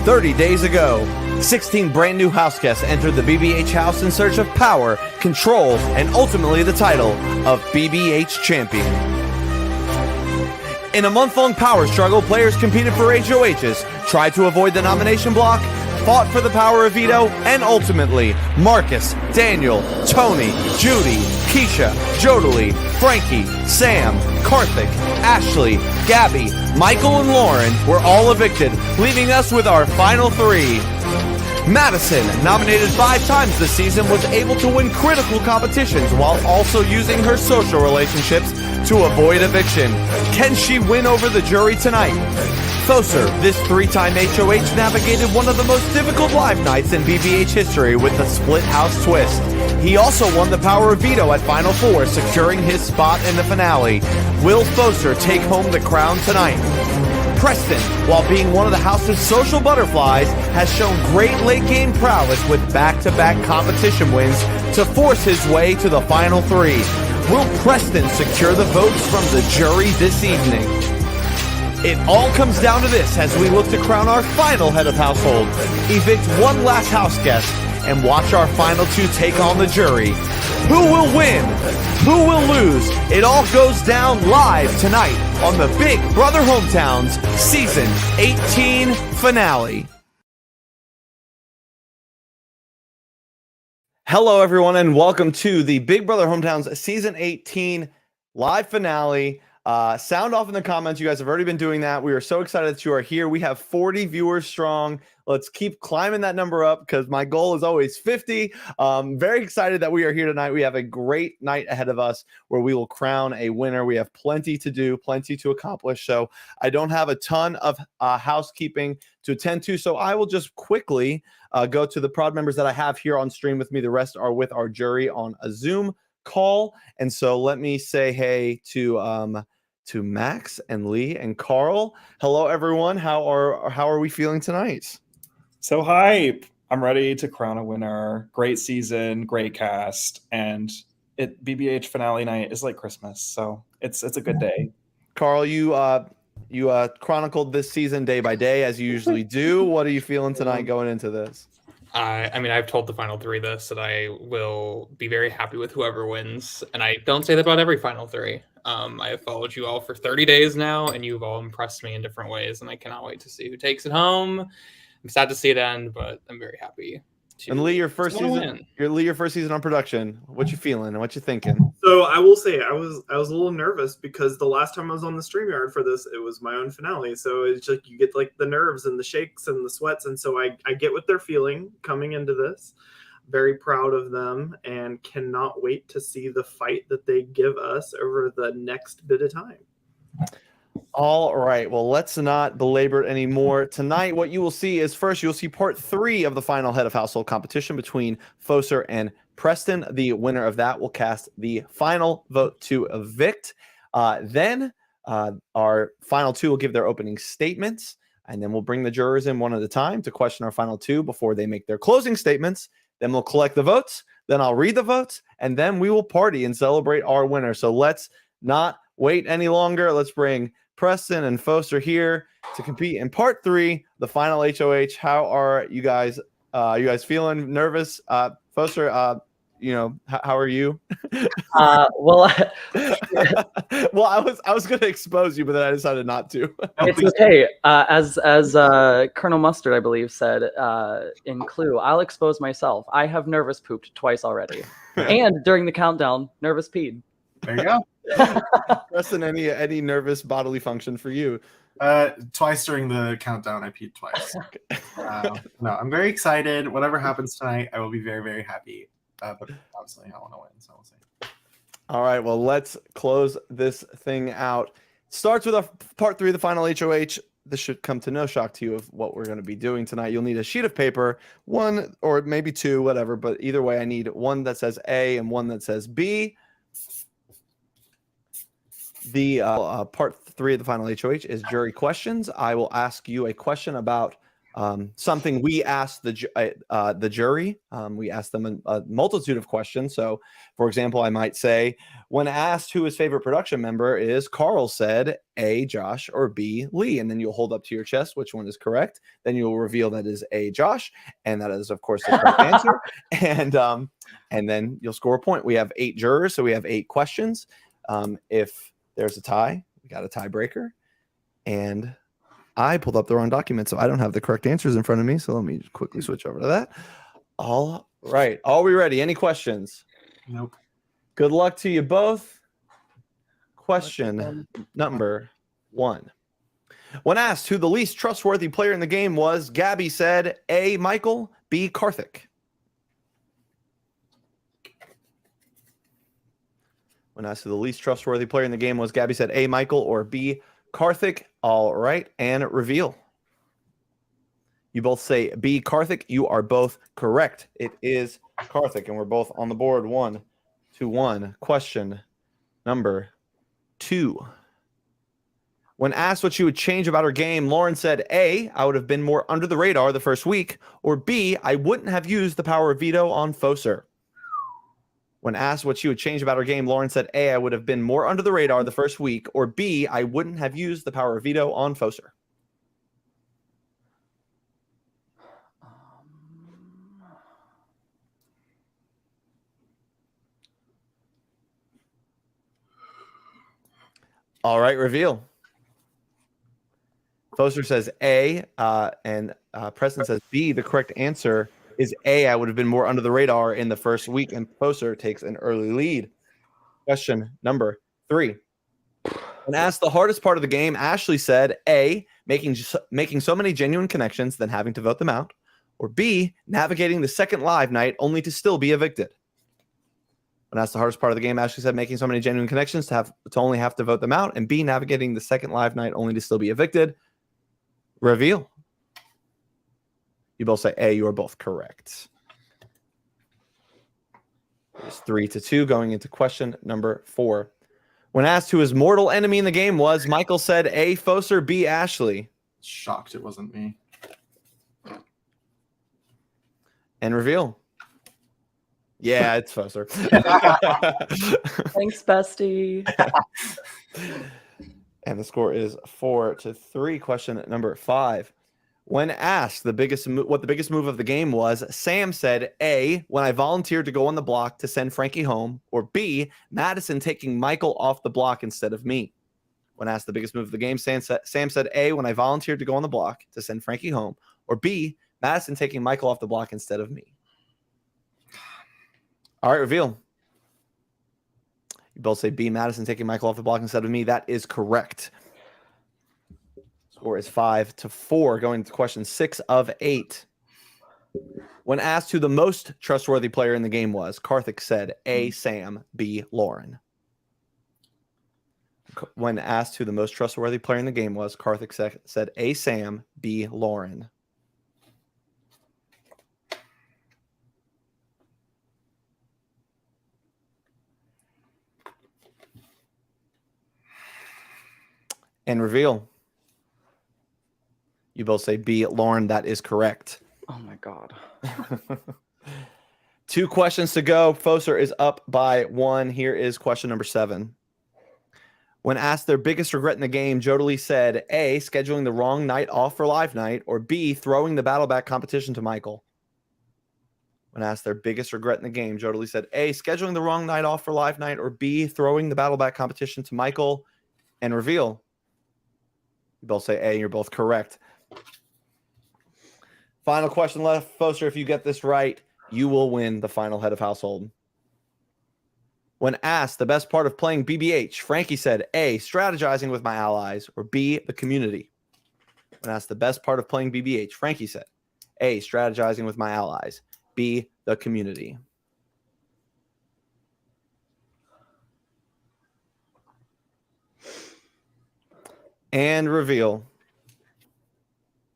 30 days ago, 16 brand new house guests entered the BBH house in search of power, control, and ultimately the title of BBH champion. In a month-long power struggle, players competed for HOHs, tried to avoid the nomination block, fought for the power of veto, and ultimately, Marcus, Daniel, Tony, Judy, Keisha, Jodalie, Frankie, Sam, Karthik, Ashley, Gabby, Michael, and Lauren were all evicted, leaving us with our final three. Madison, nominated 5 times this season, was able to win critical competitions while also using her social relationships to avoid eviction. Can she win over the jury tonight? Focer, this 3-time HOH, navigated one of the most difficult live nights in BBH history with a split house twist. He also won the power of veto at Final Four, securing his spot in the finale. Will Focer take home the crown tonight? Preston, while being one of the house's social butterflies, has shown great late-game prowess with back-to-back competition wins to force his way to the final 3. Will Preston secure the votes from the jury this evening? It all comes down to this as we look to crown our final head of household, evict one last house guest, and watch our final 2 take on the jury. Who will win? Who will lose? It all goes down live tonight on the Big Brother Hometowns Season 18 finale. Hello, everyone, and welcome to the Big Brother Hometowns Season 18 live finale. Sound off in the comments. You guys have already been doing that. We are so excited that you are here. We have 40 viewers strong. Let's keep climbing that number up because my goal is always 50. Very excited that we are here tonight. We have a great night ahead of us where we will crown a winner. We have plenty to do, plenty to accomplish. So I don't have a ton of housekeeping to attend to. So I will just quickly go to the prod members that I have here on stream with me. The rest are with our jury on a Zoom call. And so let me say hey to Max and Lee and Carl. Hello, everyone. How are we feeling tonight? So hype. I'm ready to crown a winner. Great season, great cast, and BBH finale night is like Christmas, so it's a good day. Carl, you chronicled this season day by day as you usually do. What are you feeling tonight going into this? I mean, I've told the final 3 this, that I will be very happy with whoever wins. And I don't say that about every final 3. I have followed you all for 30 days now, and you've all impressed me in different ways. And I cannot wait to see who takes it home. I'm sad to see it end, but I'm very happy. And Lee, your first season on production. What you feeling and what you thinking? So I will say I was a little nervous because the last time I was on the StreamYard for this, it was my own finale. So it's like you get like the nerves and the shakes and the sweats, and so I get what they're feeling coming into this. Very proud of them and cannot wait to see the fight that they give us over the next bit of time. All right, well, let's not belabor it anymore. Tonight, what you will see is first, you'll see part 3 of the final head of household competition between Focer and Preston. The winner of that will cast the final vote to evict. Then our final 2 will give their opening statements, and then we'll bring the jurors in one at a time to question our final 2 before they make their closing statements. Then we'll collect the votes. Then I'll read the votes, and then we will party and celebrate our winner. So let's not wait any longer. Let's bring Preston and Focer here to compete in part 3, the final HOH. How are you guys? You guys feeling nervous? Focer, how are you? Well, I was going to expose you, but then I decided not to. It's okay. As Colonel Mustard, I believe, said in Clue, I'll expose myself. I have nervous pooped twice already, and during the countdown, nervous peed. There you go. Preston, any nervous bodily function for you? Twice during the countdown, I peed twice. No, I'm very excited. Whatever happens tonight, I will be very, very happy. But obviously, I want to win, so we'll see. All right, well, let's close this thing out. Starts with part 3 of the final HOH. This should come to no shock to you of what we're going to be doing tonight. You'll need a sheet of paper, 1 or maybe 2, whatever. But either way, I need one that says A and one that says B. The part 3 of the final HOH is jury questions. I will ask you a question about something we asked the jury. We asked them a multitude of questions. So, for example, I might say, when asked who his favorite production member is, Carl said A, Josh, or B, Lee. And then you'll hold up to your chest which one is correct. Then you'll reveal that is A, Josh, and that is, of course, the correct answer. And then you'll score a point. We have 8 jurors, so we have 8 questions. If there's a tie, we got a tiebreaker. And I pulled up the wrong document, so I don't have the correct answers in front of me. So let me quickly switch over to that. All right. Are we ready? Any questions? Nope. Good luck to you both. Question number 1. When asked who the least trustworthy player in the game was, Gabby said A, Michael, B, Karthik. When asked who the least trustworthy player in the game was, Gabby said A, Michael, or B, Karthik. All right, and reveal. You both say B, Karthik. You are both correct. It is Karthik, and we're both on the board. 1-1. Question number 2. When asked what she would change about her game, Lauren said A, I would have been more under the radar the first week, or B, I wouldn't have used the power of veto on Focer. When asked what she would change about her game, Lauren said A, I would have been more under the radar the first week, or B, I wouldn't have used the power of veto on Focer. All right, reveal. Focer says A, and Preston says B. The correct answer is A, I would have been more under the radar in the first week, and Focer takes an early lead. Question number 3. When asked the hardest part of the game, Ashley said A, making so many genuine connections, then having to vote them out, or B, navigating the second live night only to still be evicted. When asked the hardest part of the game, Ashley said making so many genuine connections to only have to vote them out, and B, navigating the second live night only to still be evicted. Reveal. You both say A. You are both correct. It's 3-2 going into question number 4. When asked who his mortal enemy in the game was, Michael said A, Focer, B, Ashley. Shocked it wasn't me. And reveal. Yeah, it's Focer. Thanks, bestie. And the score is 4-3. Question number 5. When asked what the biggest move of the game was, Sam said A, when I volunteered to go on the block to send Frankie home, or B, Madison taking Michael off the block instead of me. When asked the biggest move of the game, Sam said A, when I volunteered to go on the block to send Frankie home, or B, Madison taking Michael off the block instead of me. All right, reveal. You both say B, Madison taking Michael off the block instead of me. That is correct. Score is 5-4 going to question 6 of 8. When asked who the most trustworthy player in the game was, Karthik said A, Sam, B, Lauren. When asked who the most trustworthy player in the game was, Karthik said A, Sam, B, Lauren. And reveal. You both say B, Lauren. That is correct. Oh my God. 2 questions to go. Focer is up by 1. Here is question number 7. When asked their biggest regret in the game, Jodie said A, scheduling the wrong night off for live night, or B, throwing the battle back competition to Michael. When asked their biggest regret in the game, Jodie said A, scheduling the wrong night off for live night, or B, throwing the battle back competition to Michael. And reveal. You both say A, and you're both correct. Final question left. Focer, if you get this right, you will win the final head of household. When asked the best part of playing BBH, Frankie said A, strategizing with my allies, or B, the community. When asked the best part of playing BBH, Frankie said A, strategizing with my allies, B, the community. And reveal.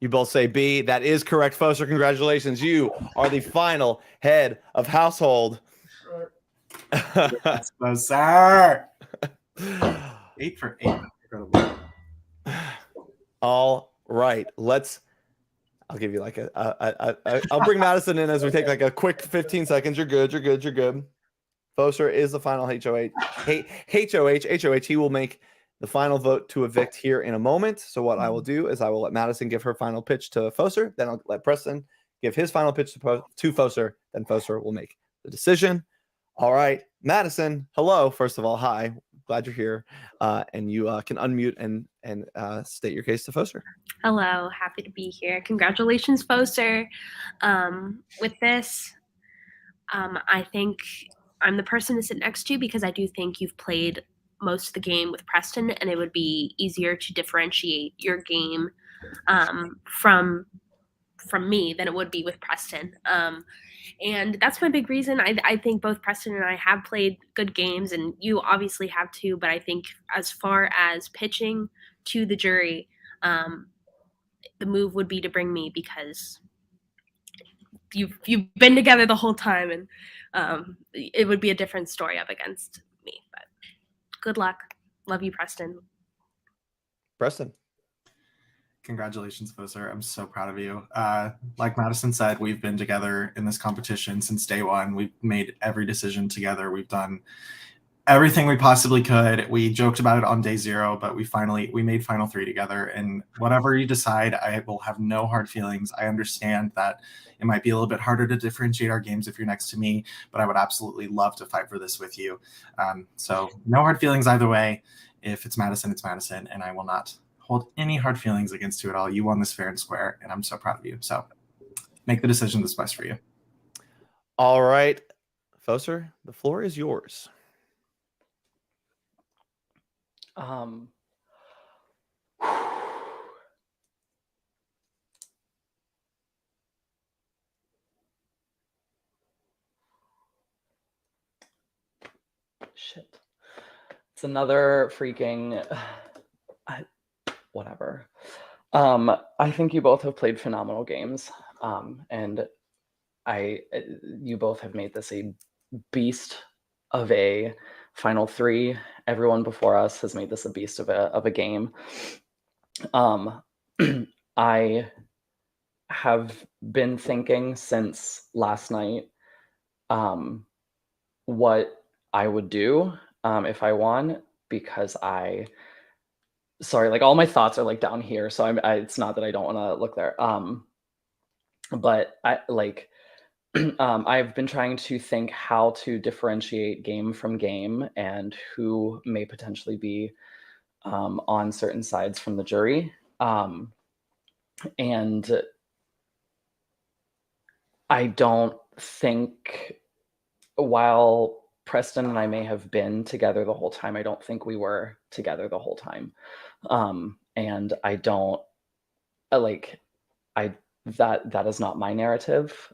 You both say B. That is correct, Focer. Congratulations. You are the final head of household. Yes, sir. 8 for 8. Incredible. All right. Let's I'll give you like I'll bring Madison in as we take like a quick 15 seconds. You're good. You're good. You're good. Focer is the final HOH. HOH. He will make the final vote to evict here in a moment. So what I will do is I will let Madison give her final pitch to Focer. Then I'll let Preston give his final pitch to Focer. Then Focer will make the decision. All right, Madison. Hello. First of all, hi. Glad you're here. And you can unmute and state your case to Focer. Hello, happy to be here. Congratulations, Focer. With this, I think I'm the person to sit next to because I do think you've played most of the game with Preston, and it would be easier to differentiate your game from me than it would be with Preston. And that's my big reason. I think both Preston and I have played good games, and you obviously have too. But I think as far as pitching to the jury, the move would be to bring me because you've been together the whole time, and it would be a different story up against me. But good luck. Love you, Preston. Preston. Congratulations, Focer. I'm so proud of you. Like Madison said, we've been together in this competition since day one. We've made every decision together. We've done everything we possibly could. We joked about it on day 0, but we made final 3 together. And whatever you decide, I will have no hard feelings. I understand that it might be a little bit harder to differentiate our games if you're next to me, but I would absolutely love to fight for this with you. So no hard feelings either way. If it's Madison, and I will not hold any hard feelings against you at all. You won this fair and square, and I'm so proud of you. So make the decision that's best for you. All right, Focer, the floor is yours. Shit. It's another freaking whatever. I think you both have played phenomenal games. And you both have made this a beast of a final 3. Everyone before us has made this a beast of a game. I have been thinking since last night what I would do if I won, because sorry, like all my thoughts are like down here, so it's not that I don't want to look there. But I've been trying to think how to differentiate game from game and who may potentially be on certain sides from the jury. And I don't think, while Preston and I may have been together the whole time, I don't think we were together the whole time. And I don't that is not my narrative.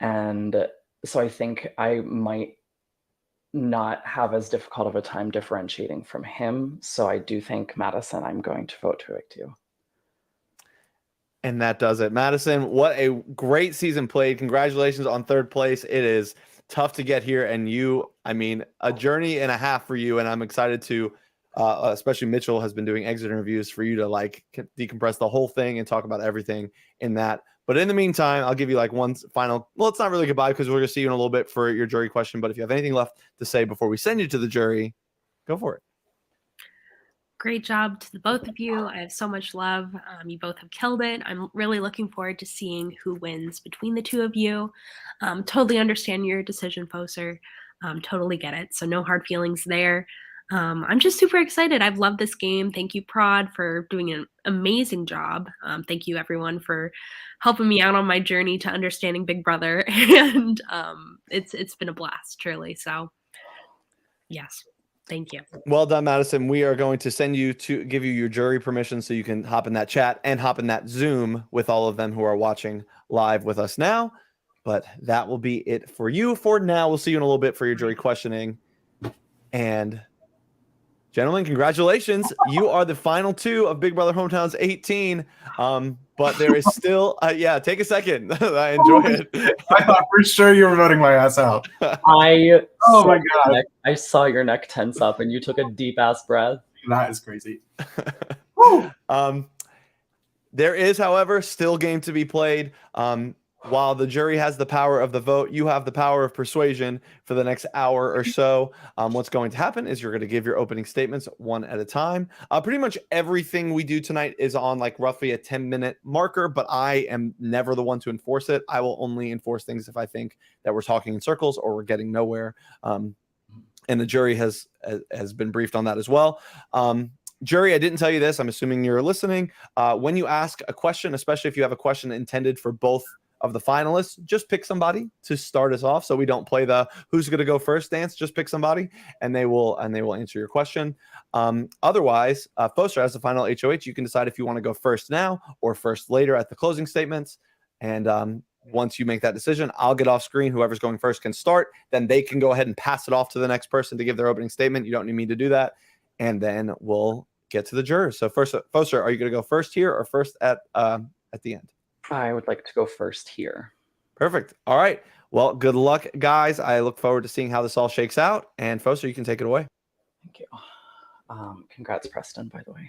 And so I think I might not have as difficult of a time differentiating from him. So I do think, Madison, I'm going to vote to evict you. And that does it. Madison, what a great season played. Congratulations on 3rd place. It is tough to get here, and a journey and a half for you, and I'm excited to especially Mitchell has been doing exit interviews for you to decompress the whole thing and talk about everything in that. But in the meantime, I'll give you one final, well, it's not really goodbye because we're going to see you in a little bit for your jury question. But if you have anything left to say before we send you to the jury, go for it. Great job to the both of you. I have so much love. You both have killed it. I'm really looking forward to seeing who wins between the two of you. Totally understand your decision, Focer. Totally get it. So no hard feelings there. I'm just super excited. I've loved this game. Thank you, Prod, for doing an amazing job. Thank you, everyone, for helping me out on my journey to understanding Big Brother. And it's been a blast, truly. So, yes, thank you. Well done, Madison. We are going to send you to give you your jury permission so you can hop in that chat and hop in that Zoom with all of them who are watching live with us now. But that will be it for you for now. We'll see you in a little bit for your jury questioning. And gentlemen, congratulations. You are the final 2 of Big Brother Hometowns 18. But there is still, take a second. I enjoy it. I thought for sure you were voting my ass out. Oh my God. I saw your neck tense up and you took a deep ass breath. That is crazy. There is, however, still game to be played. While the jury has the power of the vote, you have the power of persuasion for the next hour or so. What's going to happen is you're going to give your opening statements one at a time. Pretty much everything we do tonight is on like roughly a 10-minute marker, but I am never the one to enforce it. I will only enforce things if I think that we're talking in circles or we're getting nowhere. And the jury has been briefed on that as well. Jury, I didn't tell you this. I'm assuming you're listening. When you ask a question, especially if you have a question intended for both of the finalists, just pick somebody to start us off, so we don't play the who's going to go first dance. Just pick somebody, and they will answer your question. Otherwise, Focer, as the final HOH, you can decide if you want to go first now or first later at the closing statements. And once you make that decision, I'll get off screen. Whoever's going first can start. Then they can go ahead and pass it off to the next person to give their opening statement. You don't need me to do that. And then we'll get to the jurors. So first, Focer, are you going to go first here or first at the end? I would like to go first here. Perfect. All right. Well, good luck, guys. I look forward to seeing how this all shakes out. And Focer, you can take it away. Thank you. Congrats, Preston, by the way.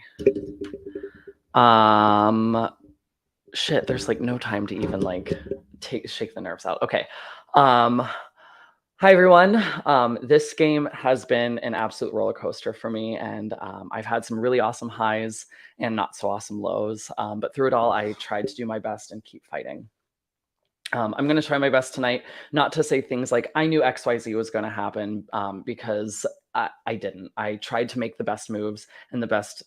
Shit, there's like no time to even like shake the nerves out. Okay. Hi, everyone. This game has been an absolute roller coaster for me, and I've had some really awesome highs and not so awesome lows. But through it all, I tried to do my best and keep fighting. I'm going to try my best tonight not to say things like I knew XYZ was going to happen, because I didn't. I tried to make the best moves and the best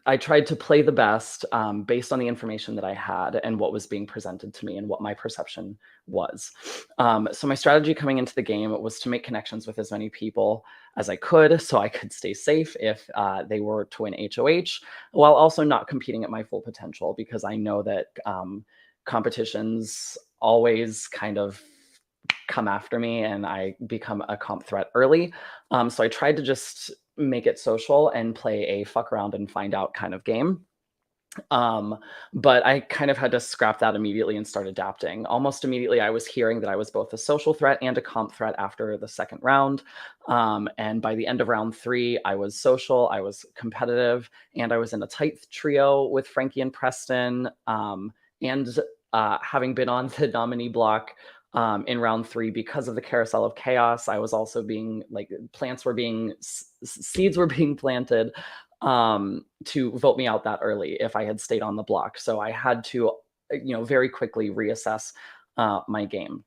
I tried to play the best based on the information that I had and what was being presented to me and what my perception was. So my strategy coming into the game was to make connections with as many people as I could so I could stay safe if they were to win HOH, while also not competing at my full potential, because I know that competitions always kind of come after me and I become a comp threat early. So I tried to just make it social and play a fuck around and find out kind of game. But I kind of had to scrap that immediately and start adapting. Almost immediately, I was hearing that I was both a social threat and a comp threat after the second round. And by the end of round 3, I was social, I was competitive, and I was in a tight trio with Frankie and Preston. And having been on the nominee block in round 3 because of the carousel of chaos, I was also being like seeds were being planted to vote me out that early if I had stayed on the block. So I had to, very quickly reassess my game.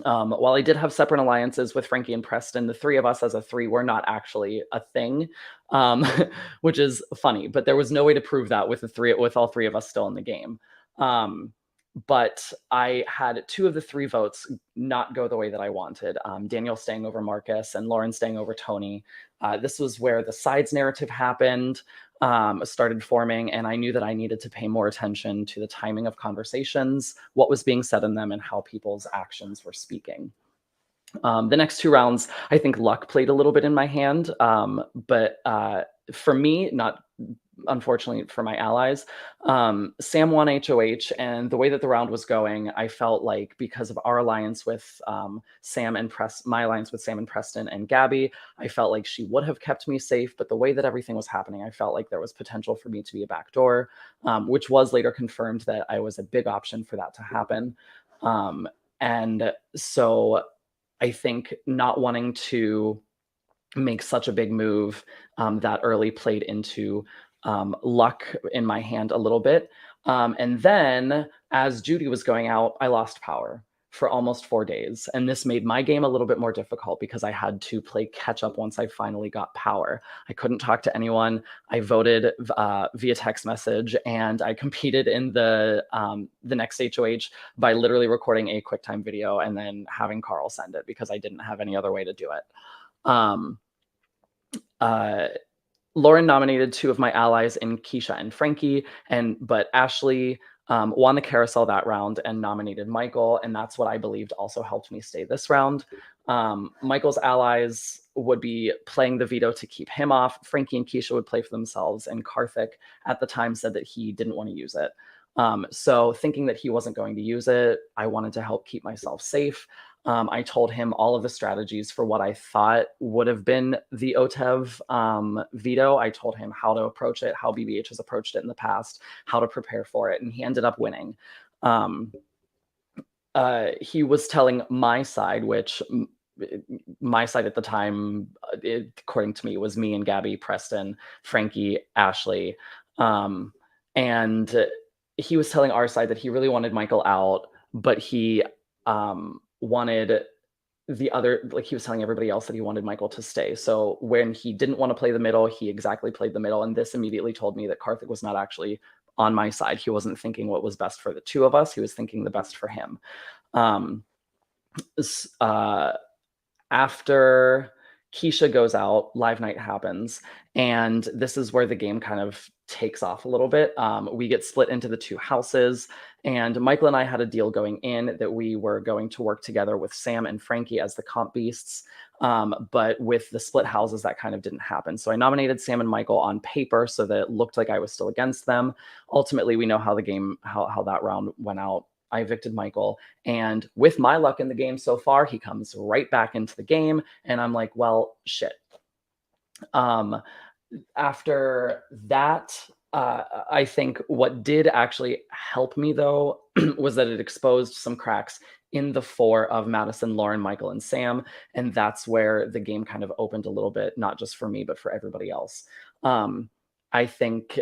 While I did have separate alliances with Frankie and Preston, the three of us as a 3 were not actually a thing, which is funny. But there was no way to prove that with all 3 of us still in the game. But I had 2 of the 3 votes not go the way that I wanted. Daniel staying over Marcus and Lauren staying over Tony. This was where the sides narrative happened, started forming, and I knew that I needed to pay more attention to the timing of conversations, what was being said in them, and how people's actions were speaking. The next 2 rounds, I think luck played a little bit in my hand, but for me, not unfortunately for my allies, Sam won HOH, and the way that the round was going, I felt like because of our alliance with my alliance with Sam and Preston and Gabby, I felt like she would have kept me safe. But the way that everything was happening, I felt like there was potential for me to be a backdoor, which was later confirmed that I was a big option for that to happen. And so I think not wanting to make such a big move that early played into luck in my hand a little bit. And then as Judy was going out, I lost power for almost 4 days. And this made my game a little bit more difficult because I had to play catch up once I finally got power. I couldn't talk to anyone. I voted via text message, and I competed in the next HOH by literally recording a QuickTime video and then having Carl send it because I didn't have any other way to do it. Lauren nominated 2 of my allies in Keisha and Frankie, but Ashley won the carousel that round and nominated Michael, and that's what I believed also helped me stay this round. Michael's allies would be playing the veto to keep him off. Frankie and Keisha would play for themselves, and Karthik at the time said that he didn't want to use it. So thinking that he wasn't going to use it, I wanted to help keep myself safe. I told him all of the strategies for what I thought would have been the OTEV veto. I told him how to approach it, how BBH has approached it in the past, how to prepare for it, and he ended up winning. He was telling my side, which my side at the time, according to me, was me and Gabby, Preston, Frankie, Ashley. And he was telling our side that he really wanted Michael out, but he wanted the other, like he was telling everybody else that he wanted Michael to stay. So when he didn't want to play the middle, he exactly played the middle. And this immediately told me that Karthik was not actually on my side. He wasn't thinking what was best for the two of us. He was thinking the best for him. After Keisha goes out, live night happens, and this is where the game kind of takes off a little bit. We get split into the two houses, and Michael and I had a deal going in that we were going to work together with Sam and Frankie as the comp beasts, but with the split houses, that kind of didn't happen. So I nominated Sam and Michael on paper so that it looked like I was still against them. Ultimately, we know how the game, how that round went out. I evicted Michael, and with my luck in the game so far, he comes right back into the game, and I'm like, well, shit. After that, I think what did actually help me, though, was that it exposed some cracks in the four of Madison, Lauren, Michael, and Sam, and that's where the game kind of opened a little bit, not just for me, but for everybody else. I think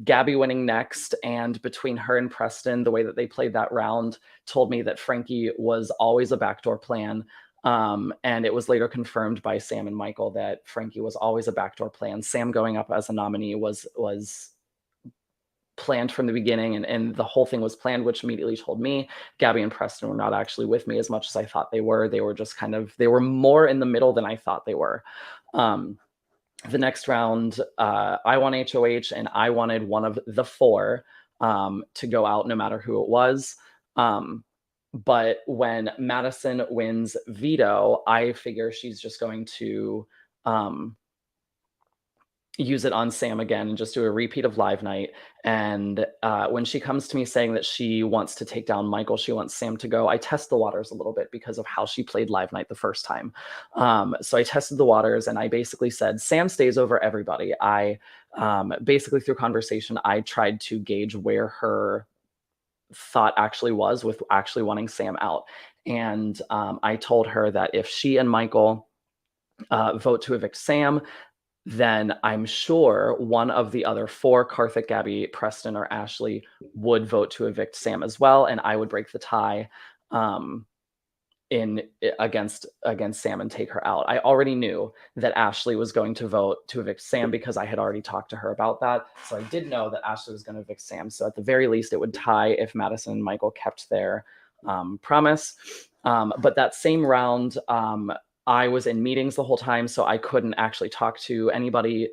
Gabby winning next, and between her and Preston, the way that they played that round told me that Frankie was always a backdoor plan. And it was later confirmed by Sam and Michael that Frankie was always a backdoor plan. Sam going up as a nominee was planned from the beginning, and the whole thing was planned, which immediately told me Gabby and Preston were not actually with me as much as I thought they were. They were just they were more in the middle than I thought they were. The next round, I won HOH, and I wanted one of the four to go out no matter who it was. But when Madison wins veto, I figure she's just going to use it on Sam again and just do a repeat of live night. And when she comes to me saying that she wants to take down Michael, she wants Sam to go, I test the waters a little bit because of how she played live night the first time. So I tested the waters, and I basically said, Sam stays over everybody. I basically, through conversation, I tried to gauge where her thought actually was with actually wanting Sam out. And I told her that if she and Michael vote to evict Sam, then I'm sure one of the other four, Karthik, Gabby, Preston, or Ashley, would vote to evict Sam as well, and I would break the tie against Sam and take her out. I already knew that Ashley was going to vote to evict Sam because I had already talked to her about that. So I did know that Ashley was going to evict Sam. So at the very least, it would tie if Madison and Michael kept their promise. But that same round, I was in meetings the whole time, so I couldn't actually talk to anybody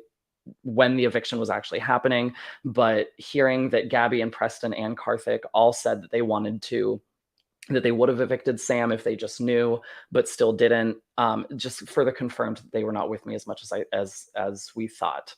when the eviction was actually happening. But hearing that Gabby and Preston and Karthik all said that they would have evicted Sam if they just knew, but still didn't, just further confirmed that they were not with me as much as we thought.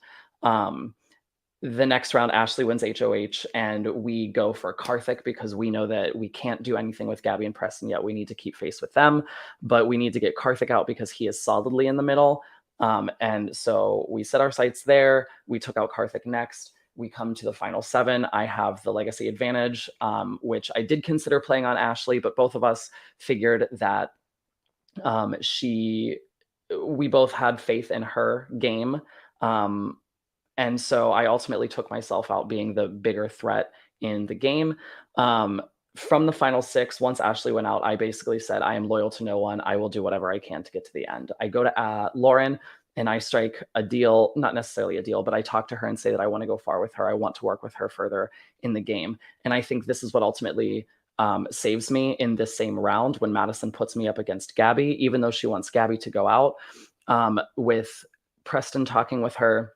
The next round, Ashley wins HOH, and we go for Karthik because we know that we can't do anything with Gabby and Preston yet. We need to keep face with them, but we need to get Karthik out because he is solidly in the middle. And so we set our sights there. We took out Karthik next. We come to the final 7. I have the legacy advantage, which I did consider playing on Ashley, but both of us figured that we both had faith in her game. And so I ultimately took myself out being the bigger threat in the game. From the final 6, once Ashley went out, I basically said, I am loyal to no one. I will do whatever I can to get to the end. I go to Lauren, and I strike a deal, not necessarily a deal, but I talk to her and say that I want to go far with her. I want to work with her further in the game. And I think this is what ultimately saves me in this same round when Madison puts me up against Gabby, even though she wants Gabby to go out, with Preston talking with her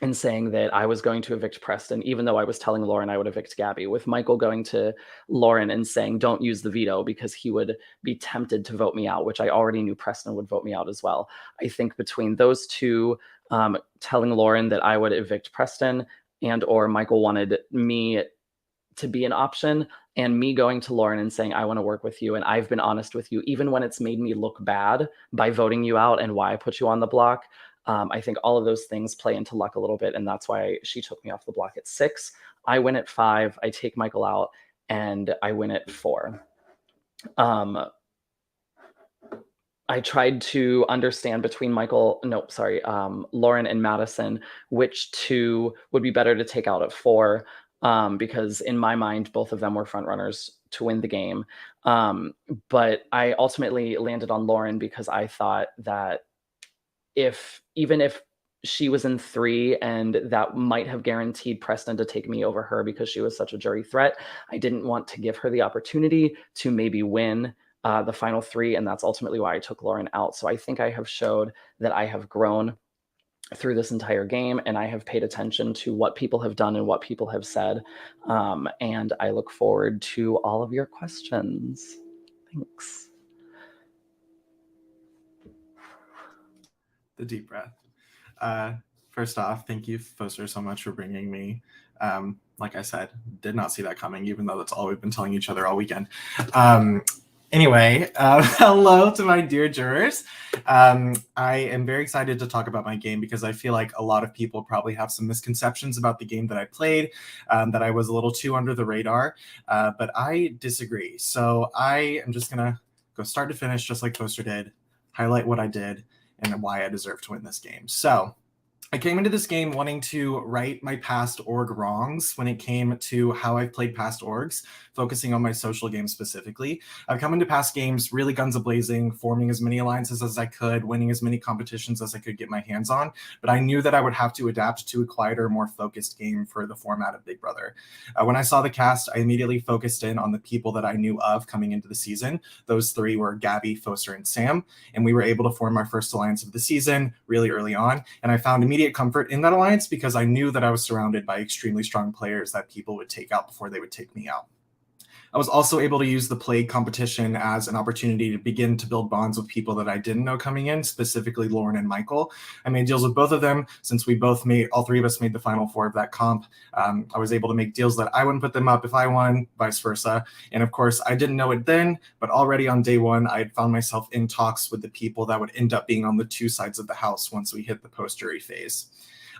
and saying that I was going to evict Preston, even though I was telling Lauren I would evict Gabby, with Michael going to Lauren and saying, don't use the veto because he would be tempted to vote me out, which I already knew Preston would vote me out as well. I think between those two, telling Lauren that I would evict Preston and or Michael wanted me to be an option, And me going to Lauren and saying, I want to work with you, and I've been honest with you, even when it's made me look bad by voting you out and why I put you on the block. I think all of those things play into luck a little bit, and that's why she took me off the block at 6. I win at 5, I take Michael out, and I win at 4. I tried to understand between Lauren and Madison, which two would be better to take out at 4, because in my mind, both of them were front runners to win the game. But I ultimately landed on Lauren because I thought that even if she was in 3 and that might have guaranteed Preston to take me over her because she was such a jury threat, I didn't want to give her the opportunity to maybe win the final 3, and that's ultimately why I took Lauren out. So I think I have showed that I have grown through this entire game, and I have paid attention to what people have done and what people have said, and I look forward to all of your questions. Thanks. The deep breath. First off, thank you, Focer, so much for bringing me. Like I said, did not see that coming, even though that's all we've been telling each other all weekend. Anyway, hello to my dear jurors. I am very excited to talk about my game because I feel like a lot of people probably have some misconceptions about the game that I played, that I was a little too under the radar, but I disagree. So I am just going to go start to finish, just like Foster did, highlight what I did and why I deserve to win this game. So I came into this game wanting to right my past org wrongs when it came to how I've played past orgs, focusing on my social game specifically. I've come into past games really guns a-blazing, forming as many alliances as I could, winning as many competitions as I could get my hands on, but I knew that I would have to adapt to a quieter, more focused game for the format of Big Brother. When I saw the cast, I immediately focused in on the people that I knew of coming into the season. Those 3 were Gabby, Focer, and Sam, and we were able to form our first alliance of the season really early on, and I found immediate comfort in that alliance because I knew that I was surrounded by extremely strong players that people would take out before they would take me out. I was also able to use the Plague competition as an opportunity to begin to build bonds with people that I didn't know coming in, specifically Lauren and Michael. I made deals with both of them since all 3 of us made the final 4 of that comp. I was able to make deals that I wouldn't put them up if I won, vice versa. And of course, I didn't know it then, but already on day 1, I had found myself in talks with the people that would end up being on the 2 sides of the house once we hit the post-jury phase.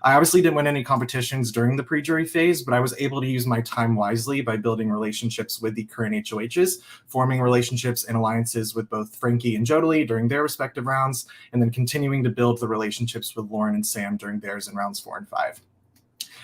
I obviously didn't win any competitions during the pre-jury phase, but I was able to use my time wisely by building relationships with the current HOHs, forming relationships and alliances with both Frankie and Jodely during their respective rounds, and then continuing to build the relationships with Lauren and Sam during theirs in rounds 4 and 5.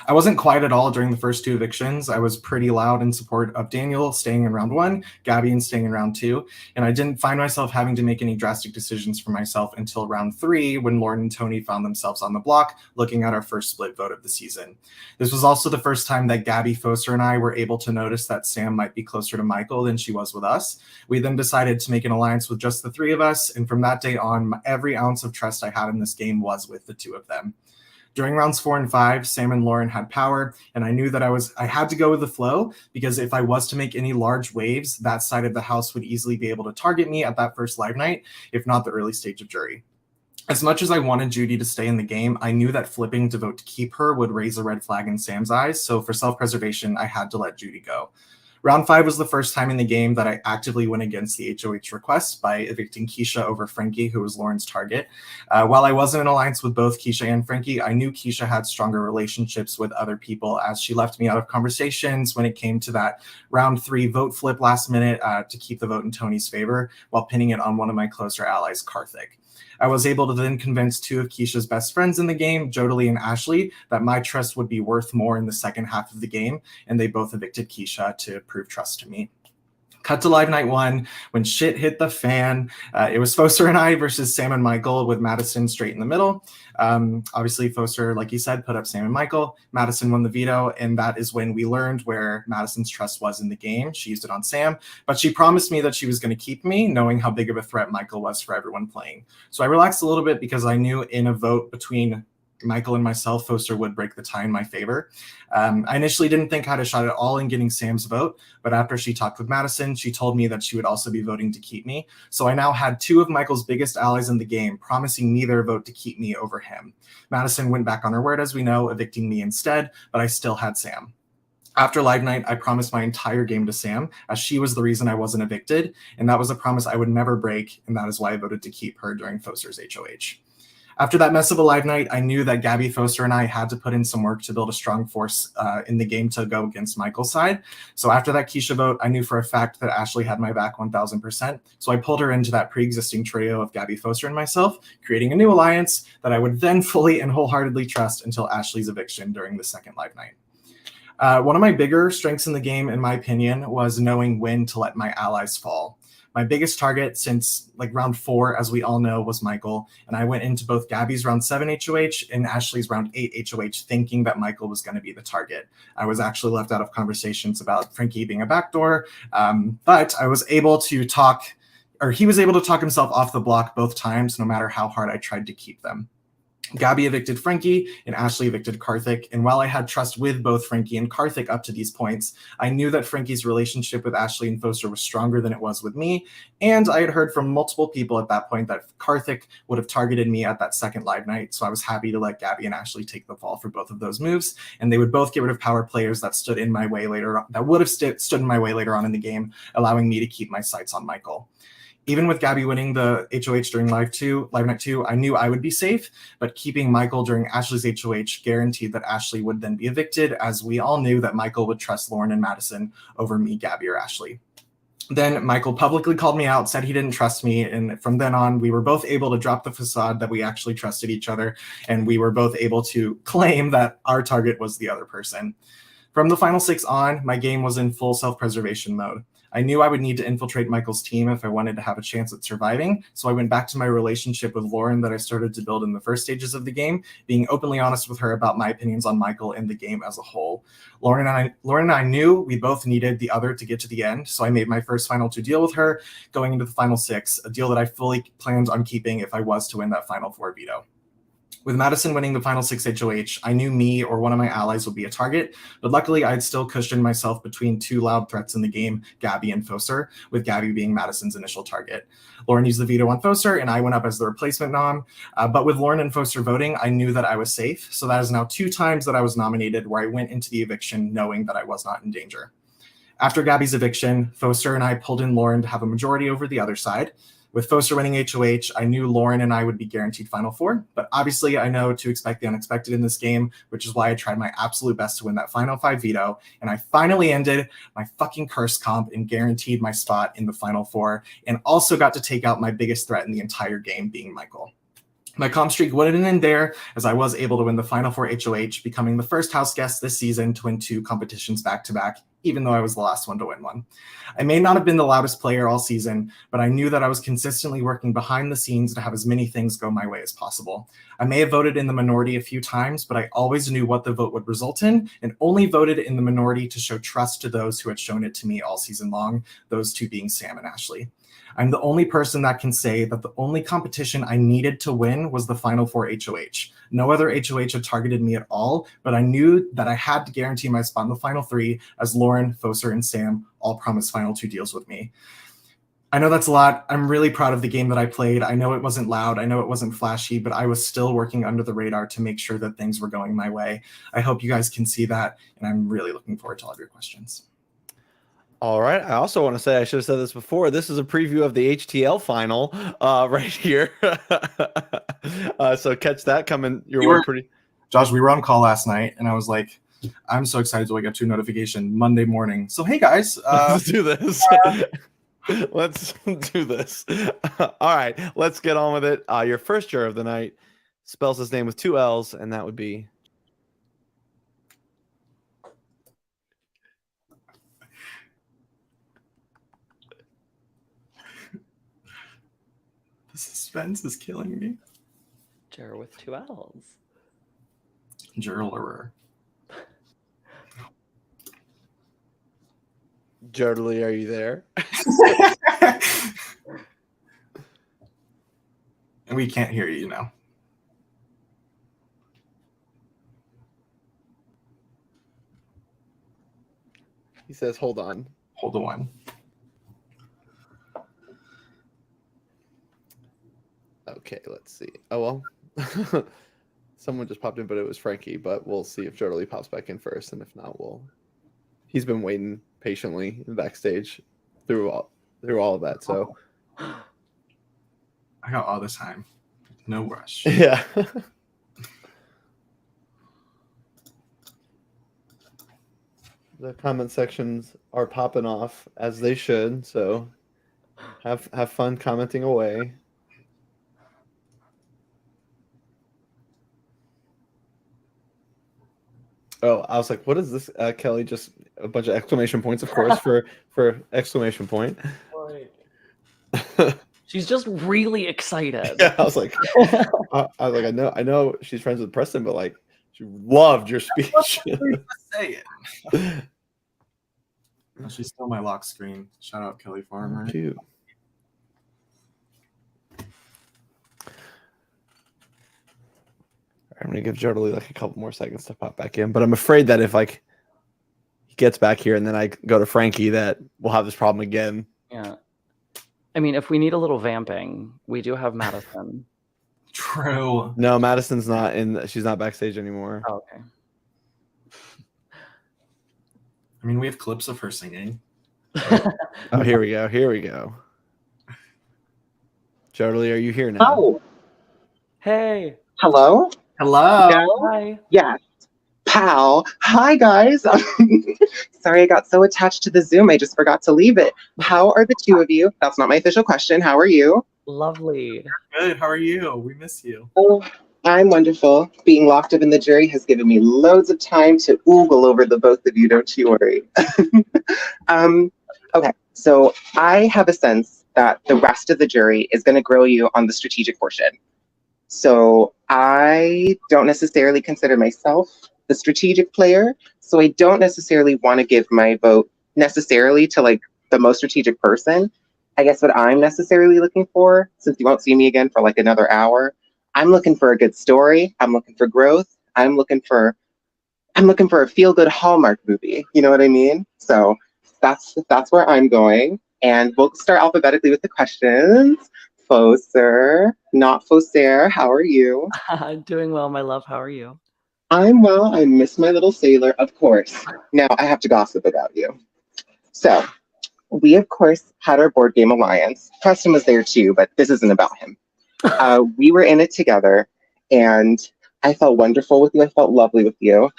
I wasn't quiet at all during the first 2 evictions. I was pretty loud in support of Daniel staying in round 1, Gabby and staying in round 2, and I didn't find myself having to make any drastic decisions for myself until round 3 when Lauren and Tony found themselves on the block looking at our first split vote of the season. This was also the first time that Gabby, Focer, and I were able to notice that Sam might be closer to Michael than she was with us. We then decided to make an alliance with just the 3 of us, and from that day on, every ounce of trust I had in this game was with the 2 of them. During rounds 4 and 5, Sam and Lauren had power, and I knew that I had to go with the flow because if I was to make any large waves, that side of the house would easily be able to target me at that first live night, if not the early stage of jury. As much as I wanted Judy to stay in the game, I knew that flipping to vote to keep her would raise a red flag in Sam's eyes, so for self-preservation, I had to let Judy go. Round 5 was the first time in the game that I actively went against the HOH request by evicting Keisha over Frankie, who was Lauren's target. While I wasn't in alliance with both Keisha and Frankie, I knew Keisha had stronger relationships with other people as she left me out of conversations when it came to that round 3 vote flip last minute to keep the vote in Tony's favor while pinning it on one of my closer allies, Karthik. I was able to then convince 2 of Keisha's best friends in the game, Jodely and Ashley, that my trust would be worth more in the second half of the game, and they both evicted Keisha to prove trust to me. Cut to live night 1, when shit hit the fan. It was Focer and I versus Sam and Michael with Madison straight in the middle. Obviously, Focer, like he said, put up Sam and Michael. Madison won the veto, and that is when we learned where Madison's trust was in the game. She used it on Sam, but she promised me that she was going to keep me, knowing how big of a threat Michael was for everyone playing. So I relaxed a little bit because I knew in a vote between Michael and myself, Focer would break the tie in my favor. I initially didn't think I had a shot at all in getting Sam's vote, but after she talked with Madison, she told me that she would also be voting to keep me. So I now had 2 of Michael's biggest allies in the game promising me their vote to keep me over him. Madison went back on her word, as we know, evicting me instead, but I still had Sam. After live night, I promised my entire game to Sam, as she was the reason I wasn't evicted, and that was a promise I would never break, and that is why I voted to keep her during Focer's HOH. After that mess of a live night, I knew that Gabby, Focer, and I had to put in some work to build a strong force in the game to go against Michael's side. So after that Keisha vote, I knew for a fact that Ashley had my back 1000%. So I pulled her into that pre-existing trio of Gabby, Focer, and myself, creating a new alliance that I would then fully and wholeheartedly trust until Ashley's eviction during the second live night. One of my bigger strengths in the game, in my opinion, was knowing when to let my allies fall. My biggest target since like round 4, as we all know, was Michael, and I went into both Gabby's round 7 HOH and Ashley's round 8 HOH thinking that Michael was going to be the target. I was actually left out of conversations about Frankie being a backdoor, but I was able to talk, or he was able to talk himself off the block both times, no matter how hard I tried to keep them. Gabby evicted Frankie and Ashley evicted Karthik, and while I had trust with both Frankie and Karthik up to these points, I knew that Frankie's relationship with Ashley and Focer was stronger than it was with me, and I had heard from multiple people at that point that Karthik would have targeted me at that second live night, so I was happy to let Gabby and Ashley take the fall for both of those moves, and they would both get rid of power players that stood in my way later on, that would have stood in my way later on in the game, allowing me to keep my sights on Michael. Even with Gabby winning the HOH during live night 2, I knew I would be safe, but keeping Michael during Ashley's HOH guaranteed that Ashley would then be evicted, as we all knew that Michael would trust Lauren and Madison over me, Gabby, or Ashley. Then Michael publicly called me out, said he didn't trust me, and from then on, we were both able to drop the facade that we actually trusted each other, and we were both able to claim that our target was the other person. From the final 6 on, my game was in full self-preservation mode. I knew I would need to infiltrate Michael's team if I wanted to have a chance at surviving, so I went back to my relationship with Lauren that I started to build in the first stages of the game, being openly honest with her about my opinions on Michael and the game as a whole. Lauren and I knew we both needed the other to get to the end, so I made my first final 2 deal with her, going into the final 6, a deal that I fully planned on keeping if I was to win that final 4 veto. With Madison winning the final 6 HOH, I knew me or one of my allies would be a target, but luckily I'd still cushioned myself between 2 loud threats in the game, Gabby and Focer, with Gabby being Madison's initial target. Lauren used the veto on Focer, and I went up as the replacement nom, but with Lauren and Focer voting, I knew that I was safe, so that is now 2 times that I was nominated where I went into the eviction knowing that I was not in danger. After Gabby's eviction, Focer and I pulled in Lauren to have a majority over the other side. With Focer winning HOH, I knew Lauren and I would be guaranteed Final 4, but obviously I know to expect the unexpected in this game, which is why I tried my absolute best to win that Final 5 veto, and I finally ended my fucking curse comp and guaranteed my spot in the Final 4, and also got to take out my biggest threat in the entire game, being Michael. My comp streak wouldn't end there, as I was able to win the Final 4 HOH, becoming the first house guest this season to win 2 competitions back-to-back, even though I was the last one to win one. I may not have been the loudest player all season, but I knew that I was consistently working behind the scenes to have as many things go my way as possible. I may have voted in the minority a few times, but I always knew what the vote would result in, and only voted in the minority to show trust to those who had shown it to me all season long, those 2 being Sam and Ashley. I'm the only person that can say that the only competition I needed to win was the Final 4 HOH. No other HOH had targeted me at all, but I knew that I had to guarantee my spot in the Final 3, as Lauren, Focer, and Sam all promised Final 2 deals with me. I know that's a lot. I'm really proud of the game that I played. I know it wasn't loud. I know it wasn't flashy, but I was still working under the radar to make sure that things were going my way. I hope you guys can see that, and I'm really looking forward to all of your questions. All right. I also want to say, I should have said this before, this is a preview of the HTL final right here. So catch that coming your way pretty. Josh, we were on call last night, and I was like, I'm so excited to wake up to a notification Monday morning. So, hey, guys. Let's do this. Let's do this. All right. Let's get on with it. Your first juror of the night spells his name with 2 L's, and that would be... The suspense is killing me. Juror with 2 L's. Juror. Jurley, are you there? And we can't hear you now. He says, hold on. Hold on. Okay, let's see. Oh, well. Someone just popped in, but it was Frankie. But we'll see if Jurley pops back in first. And if not, we'll he's been waiting patiently backstage through all of that. So I got all this time. No rush. yeah. The comment sections are popping off as they should, so have fun commenting away. Oh, I was like, what is this? Kelly, just a bunch of exclamation points, of course, for exclamation point. She's just really excited. Yeah, I was like, I know she's friends with Preston, but like, she loved your speech. Say it. Oh, she stole my lock screen. Shout out Kelly Farmer. Cute. I'm gonna give Jodely like a couple more seconds to pop back in, but I'm afraid that if like he gets back here and then I go to Frankie, that we'll have this problem again. Yeah. I mean, if we need a little vamping, we do have Madison. True. No, Madison's not in. She's not backstage anymore. Oh, okay. I mean, we have clips of her singing. Oh, here we go. Here we go. Jodely, are you here now? Oh, Hey. hello? Hello. Hi. Yes. Pal. Hi, guys. Sorry, I got so attached to the Zoom, I just forgot to leave it. How are the two of you? That's not my official question. How are you? Lovely. Good. How are you? We miss you. Oh, I'm wonderful. Being locked up in the jury has given me loads of time to oogle over the both of you, don't you worry. Okay, so I have a sense that the rest of the jury is going to grill you on the strategic portion. So I don't necessarily consider myself the strategic player. So I don't necessarily want to give my vote necessarily to like the most strategic person. I guess what I'm necessarily looking for, since you won't see me again for like another hour, I'm looking for a good story. I'm looking for growth. I'm looking for a feel-good Hallmark movie. You know what I mean? So that's where I'm going. And we'll start alphabetically with the questions. Focer, not Focer, how are you? Doing well, my love. How are you? I'm well. I miss my little sailor, of course. Now I have to gossip about you. So we, of course, had our board game alliance. Preston was there too, but this isn't about him. We were in it together, and I felt wonderful with you. I felt lovely with you.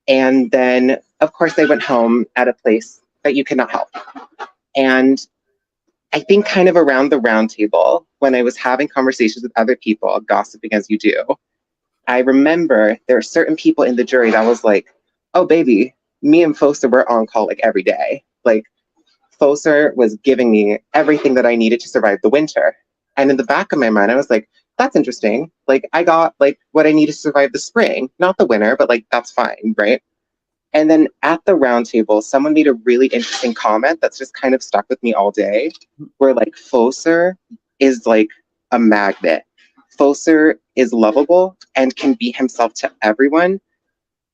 And then, of course, I went home at a place that you could not help. And I think kind of around the round table, when I was having conversations with other people, gossiping as you do, I remember there are certain people in the jury that was like, oh, baby, me and Focer were on call like every day. Like, Focer was giving me everything that I needed to survive the winter. And in the back of my mind, I was like, that's interesting. Like, I got like what I needed to survive the spring, not the winter, but like, that's fine, right? And then at the round table, someone made a really interesting comment that's just kind of stuck with me all day, where like Focer is like a magnet. Focer is lovable and can be himself to everyone.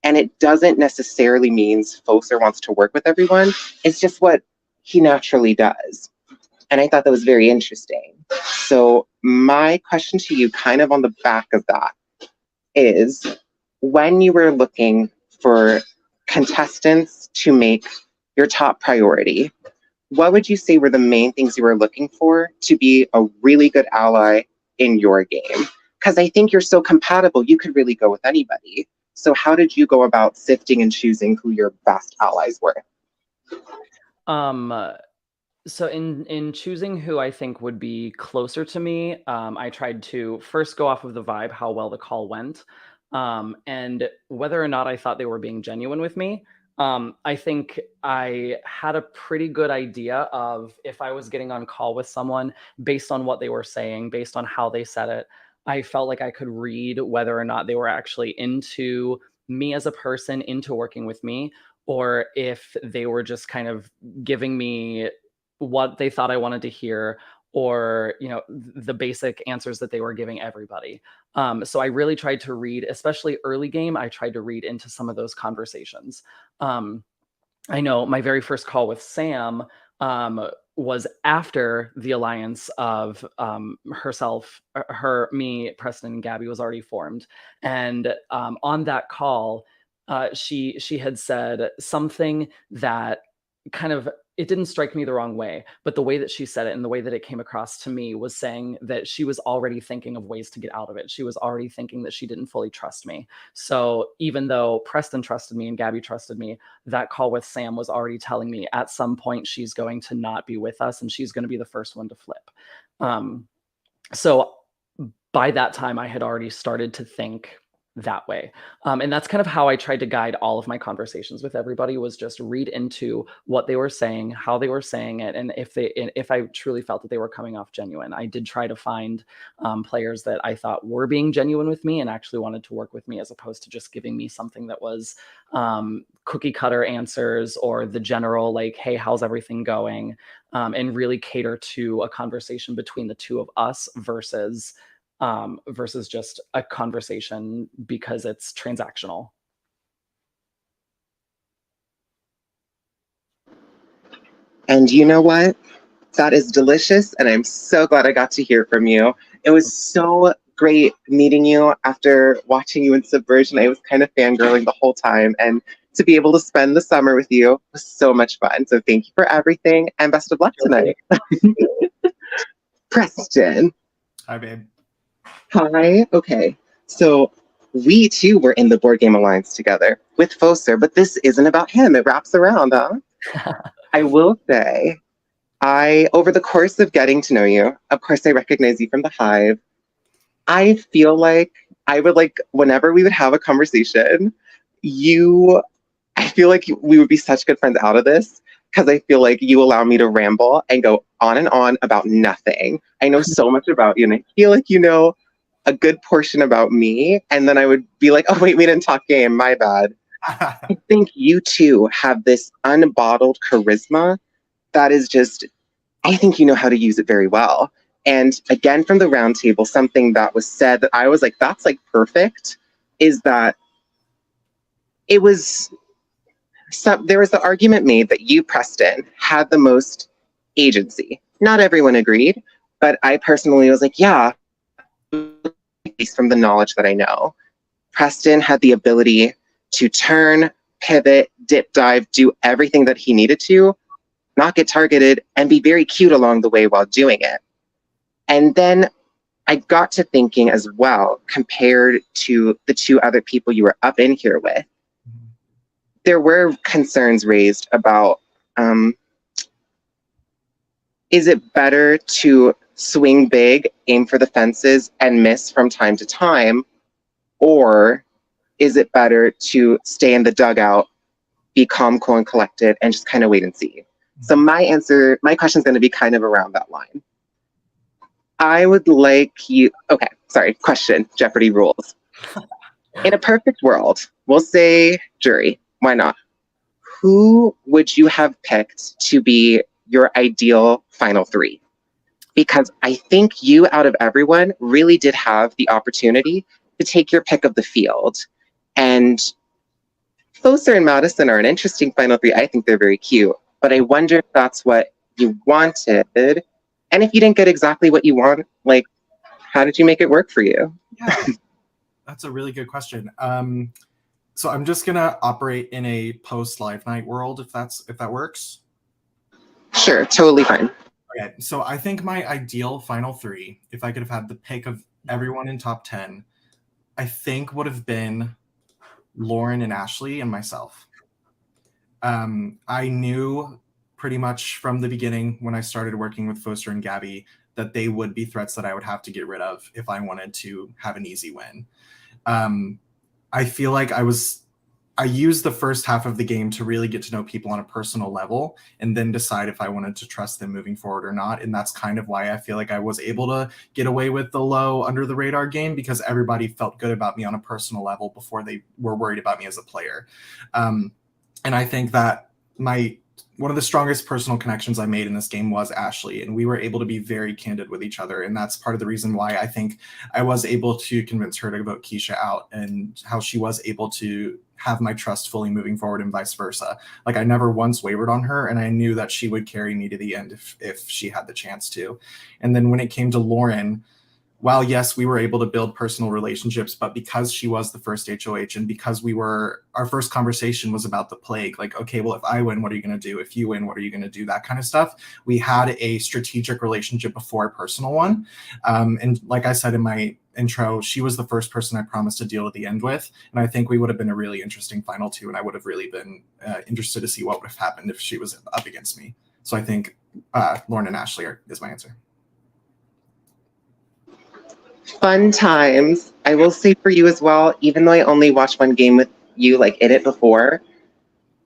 And it doesn't necessarily mean Focer wants to work with everyone. It's just what he naturally does. And I thought that was very interesting. So my question to you, kind of on the back of that, is when you were looking for contestants to make your top priority, what would you say were the main things you were looking for to be a really good ally in your game? Because I think you're so compatible, you could really go with anybody. So how did you go about sifting and choosing who your best allies were? So in choosing who I think would be closer to me, I tried to first go off of the vibe, how well the call went, and whether or not I thought they were being genuine with me. I think I had a pretty good idea of if I was getting on call with someone based on what they were saying, based on how they said it. I felt like I could read whether or not they were actually into me as a person, into working with me, or if they were just kind of giving me what they thought I wanted to hear, or the basic answers that they were giving everybody. So I really tried to read, especially early game, I tried to read into some of those conversations. I know my very first call with Sam was after the alliance of me, Preston, and Gabby was already formed. And on that call, she had said something that kind of, it didn't strike me the wrong way, but the way that she said it and the way that it came across to me was saying that she was already thinking of ways to get out of it. She was already thinking that she didn't fully trust me. So even though Preston trusted me and Gabby trusted me, that call with Sam was already telling me at some point she's going to not be with us and she's going to be the first one to flip. So by that time, I had already started to think that way. And that's kind of how I tried to guide all of my conversations with everybody, was just read into what they were saying, how they were saying it, and if I truly felt that they were coming off genuine. I did try to find players that I thought were being genuine with me and actually wanted to work with me, as opposed to just giving me something that was cookie cutter answers or the general, like, hey, how's everything going? And really cater to a conversation between the two of us versus just a conversation because it's transactional. And you know what? That is delicious, and I'm so glad I got to hear from you. It was so great meeting you after watching you in Subversion. I was kind of fangirling the whole time, and to be able to spend the summer with you was so much fun. So thank you for everything, and best of luck tonight. Preston. Hi, babe. Hi. Okay. So we too were in the Board Game Alliance together with Focer, but this isn't about him. It wraps around, huh? I will say, over the course of getting to know you, of course, I recognize you from the Hive. I feel like I would whenever we would have a conversation, I feel like we would be such good friends out of this, because I feel like you allow me to ramble and go on and on about nothing. I know so much about you, and I feel like you know a good portion about me, and then I would be like, oh wait, we didn't talk game, my bad. I think you two have this unbottled charisma that is just, I think you know how to use it very well. And again, from the round table, something that was said that I was like, that's like perfect, is that there was the argument made that you, Preston, had the most agency. Not everyone agreed, but I personally was like, yeah, at least from the knowledge that I know, Preston had the ability to turn, pivot, dip dive, do everything that he needed to, not get targeted, and be very cute along the way while doing it. And then I got to thinking as well, compared to the two other people you were up in here with, there were concerns raised about, is it better to swing big, aim for the fences, and miss from time to time? Or is it better to stay in the dugout, be calm, cool, and collected, and just kind of wait and see? So my question is going to be kind of around that line. I would like you, question, Jeopardy rules. In a perfect world, we'll say jury, why not? Who would you have picked to be your ideal final three? Because I think you, out of everyone, really did have the opportunity to take your pick of the field. And Focer and Madison are an interesting final three. I think they're very cute, but I wonder if that's what you wanted. And if you didn't get exactly what you want, like, how did you make it work for you? Yeah, that's a really good question. So I'm just gonna operate in a post live night world, if that works. Sure, totally fine. Okay, so I think my ideal final three, if I could have had the pick of everyone in top 10, I think would have been Lauren and Ashley and myself. I knew pretty much from the beginning when I started working with Focer and Gabby that they would be threats that I would have to get rid of if I wanted to have an easy win. I feel like I used the first half of the game to really get to know people on a personal level and then decide if I wanted to trust them moving forward or not. And that's kind of why I feel like I was able to get away with the low under the radar game, because everybody felt good about me on a personal level before they were worried about me as a player. And I think that one of the strongest personal connections I made in this game was Ashley, and we were able to be very candid with each other. And that's part of the reason why I think I was able to convince her to vote Keisha out, and how she was able to have my trust fully moving forward and vice versa. Like, I never once wavered on her, and I knew that she would carry me to the end if she had the chance to. And then when it came to Lauren, while yes, we were able to build personal relationships, but because she was the first HOH and because our first conversation was about the plague, like, okay, well, if I win, what are you going to do? If you win, what are you going to do? That kind of stuff. We had a strategic relationship before a personal one. And like I said in my intro, she was the first person I promised to deal at the end with. And I think we would have been a really interesting final two. And I would have really been interested to see what would have happened if she was up against me. So I think Lauren and Ashley is my answer. Fun times. I will say for you as well, even though I only watched one game with you, like in it before,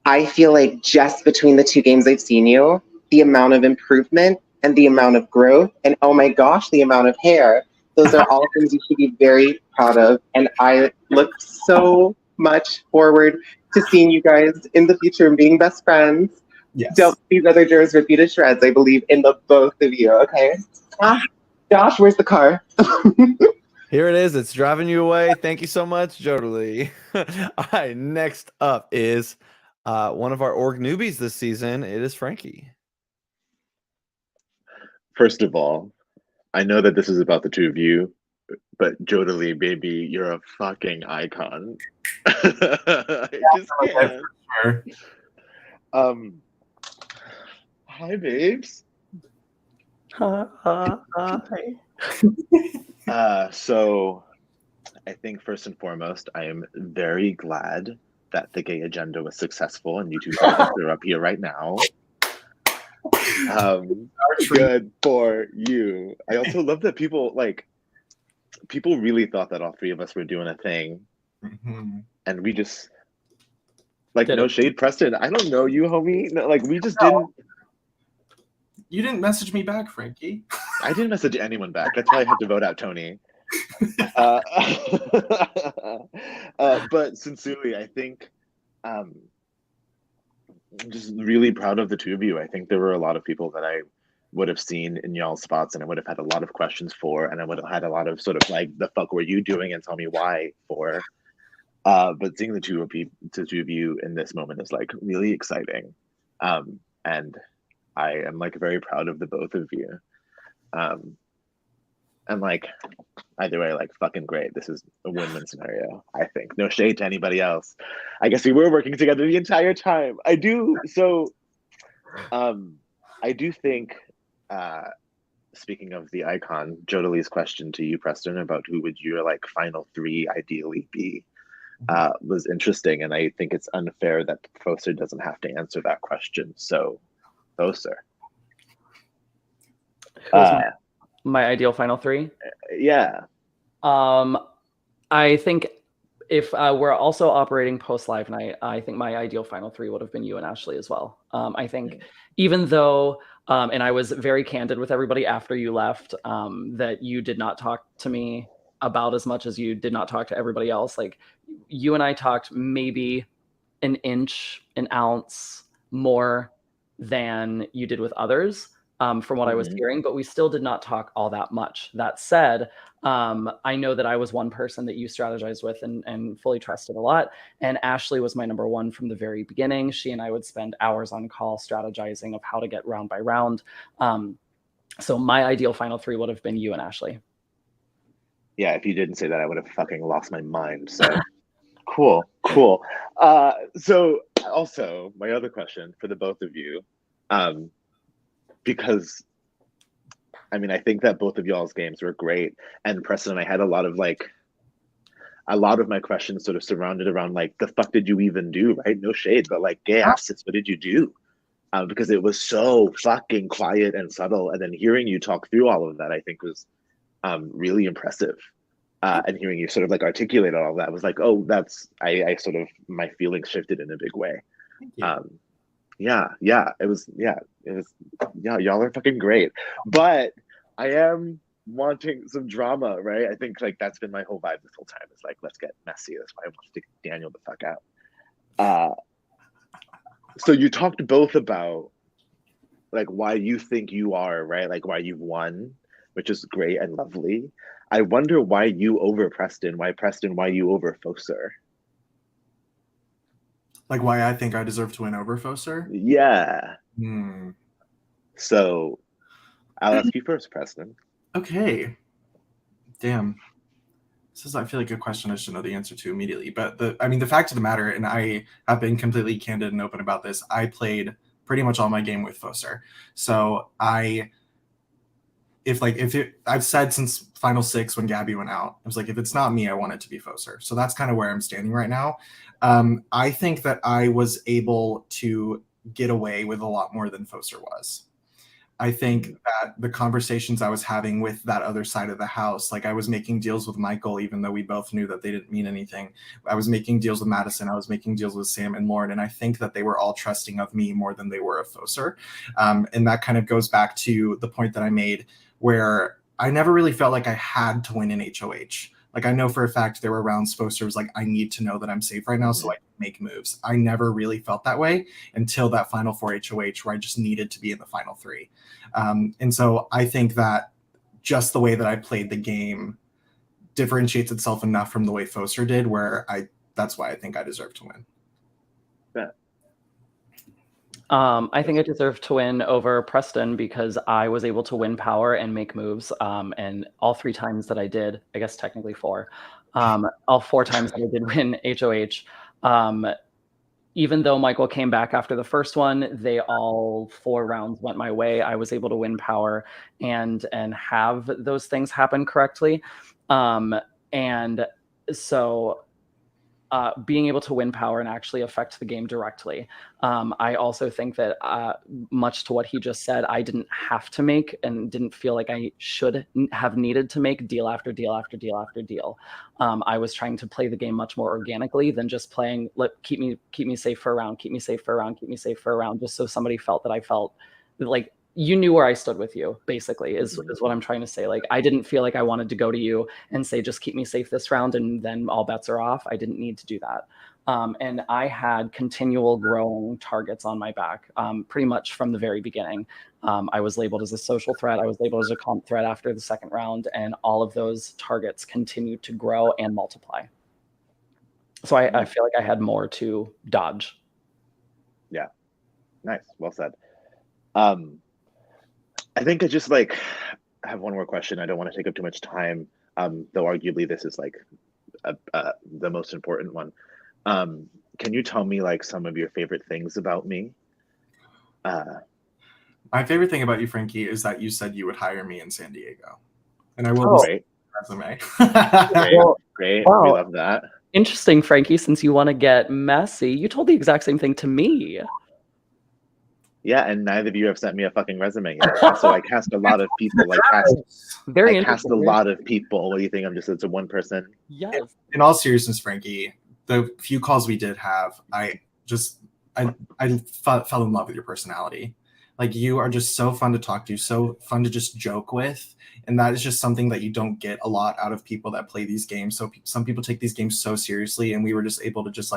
I feel like just between the 2 games I've seen you, the amount of improvement and the amount of growth, and oh my gosh, the amount of hair, those are all things you should be very proud of. And I look so much forward to seeing you guys in the future and being best friends. Yes. Don't these other jurors rip you to shreds. I believe in the both of you, okay? Josh, where's the car? Here it is. It's driving you away. Thank you so much, Jodie. All right, next up is one of our org newbies this season. It is Frankie. First of all, I know that this is about the 2 of you, but Jodie, baby, you're a fucking icon. I just can't. Sure. Hi, babes. Hi. So I think first and foremost, I am very glad that the gay agenda was successful and you two are up here right now. Good for you. I also love that people really thought that all 3 of us were doing a thing. Mm-hmm. And we just no shade, Preston. I don't know you, homie. No, we just didn't. You didn't message me back, Frankie. I didn't message anyone back. That's why I had to vote out Tony. But sincerely, I think I'm just really proud of the 2 of you. I think there were a lot of people that I would have seen in y'all's spots and I would have had a lot of questions for, and I would have had a lot of sort of the fuck were you doing and tell me why for. But seeing the two of you in this moment is really exciting. And I am very proud of the both of you. And either way, fucking great. This is a win-win scenario, I think. No shade to anybody else. I guess we were working together the entire time. I do think, speaking of the icon, Jodie's question to you, Preston, about who would your final 3 ideally be, was interesting. And I think it's unfair that Focer doesn't have to answer that question. So, Focer. My ideal final 3? Yeah. I think if we're also operating post live night, I think my ideal final 3 would have been you and Ashley as well. I think even though, and I was very candid with everybody after you left, that you did not talk to me about as much as you did not talk to everybody else. You and I talked maybe an inch, an ounce more than you did with others. From what I was hearing, but we still did not talk all that much. That said, I know that I was one person that you strategized with and fully trusted a lot. And Ashley was my number 1 from the very beginning. She and I would spend hours on call strategizing of how to get round by round. So my ideal final 3 would have been you and Ashley. Yeah, if you didn't say that, I would have fucking lost my mind. So cool. So also my other question for the both of you, because I think that both of y'all's games were great, and Preston and I had a lot of my questions sort of surrounded around the fuck did you even do, right? No shade, but gay asses, what did you do? Because it was so fucking quiet and subtle, and then hearing you talk through all of that, I think was really impressive. And hearing you sort of articulate all of that was oh, that's I sort of my feelings shifted in a big way. Y'all are fucking great. But I am wanting some drama, right? I think that's been my whole vibe this whole time. It's let's get messy. That's why I want to take Daniel the fuck out. So you talked both about why you think you are, right? Why you've won, which is great and lovely. I wonder why you over Preston, why you over Focer. Why I think I deserve to win over Focer? Yeah. So I'll ask you first, Preston. Okay. Damn. This is, I feel like, a question I should know the answer to immediately. But the fact of the matter, and I have been completely candid and open about this, I played pretty much all my game with Focer. So I've said since Final 6 when Gabby went out, I was like, if it's not me, I want it to be Focer. So that's kind of where I'm standing right now. I think that I was able to get away with a lot more than Focer was. I think that the conversations I was having with that other side of the house, like I was making deals with Michael, even though we both knew that they didn't mean anything. I was making deals with Madison. I was making deals with Sam and Lauren. And I think that they were all trusting of me more than they were of Focer. And that kind of goes back to the point that I made where I never really felt like I had to win an HOH. Like, I know for a fact there were rounds Focer was like, I need to know that I'm safe right now so I can make moves. I never really felt that way until that Final 4 HOH where I just needed to be in the Final 3. And so I think that just the way that I played the game differentiates itself enough from the way Focer did, where that's why I think I deserve to win. I think I deserve to win over Preston because I was able to win power and make moves. And all 3 times that I did, I guess technically 4, all 4 times that I did win HOH, even though Michael came back after the first one, they all 4 rounds went my way. I was able to win power and have those things happen correctly. And so being able to win power and actually affect the game directly. I also think that much to what he just said, I didn't have to make and didn't feel like I should have needed to make deal after deal after deal after deal. I was trying to play the game much more organically than just playing, keep me safe for a round, keep me safe for a round, keep me safe for a round, just so somebody felt that I felt like you knew where I stood with you, basically, is what I'm trying to say. Like, I didn't feel like I wanted to go to you and say, just keep me safe this round and then all bets are off. I didn't need to do that. And I had continual growing targets on my back pretty much from the very beginning. I was labeled as a social threat. I was labeled as a comp threat after the second round, and all of those targets continued to grow and multiply. So I feel like I had more to dodge. Yeah. Nice. Well said. I think I just have one more question. I don't want to take up too much time, though arguably this is the most important one. Can you tell me some of your favorite things about me? My favorite thing about you, Frankie, is that you said you would hire me in San Diego. And I will Great. Resume. Great. Wow. We love that. Interesting, Frankie, since you want to get messy, you told the exact same thing to me. Yeah, and neither of you have sent me a fucking resume yet. So I cast a lot of people. I cast a lot of people. What do you think? It's a one person. Yes. In all seriousness, Frankie, the few calls we did have, I fell in love with your personality. Like, you are just so fun to talk to, so fun to just joke with. And that is just something that you don't get a lot out of people that play these games. So some people take these games so seriously, and we were just able to just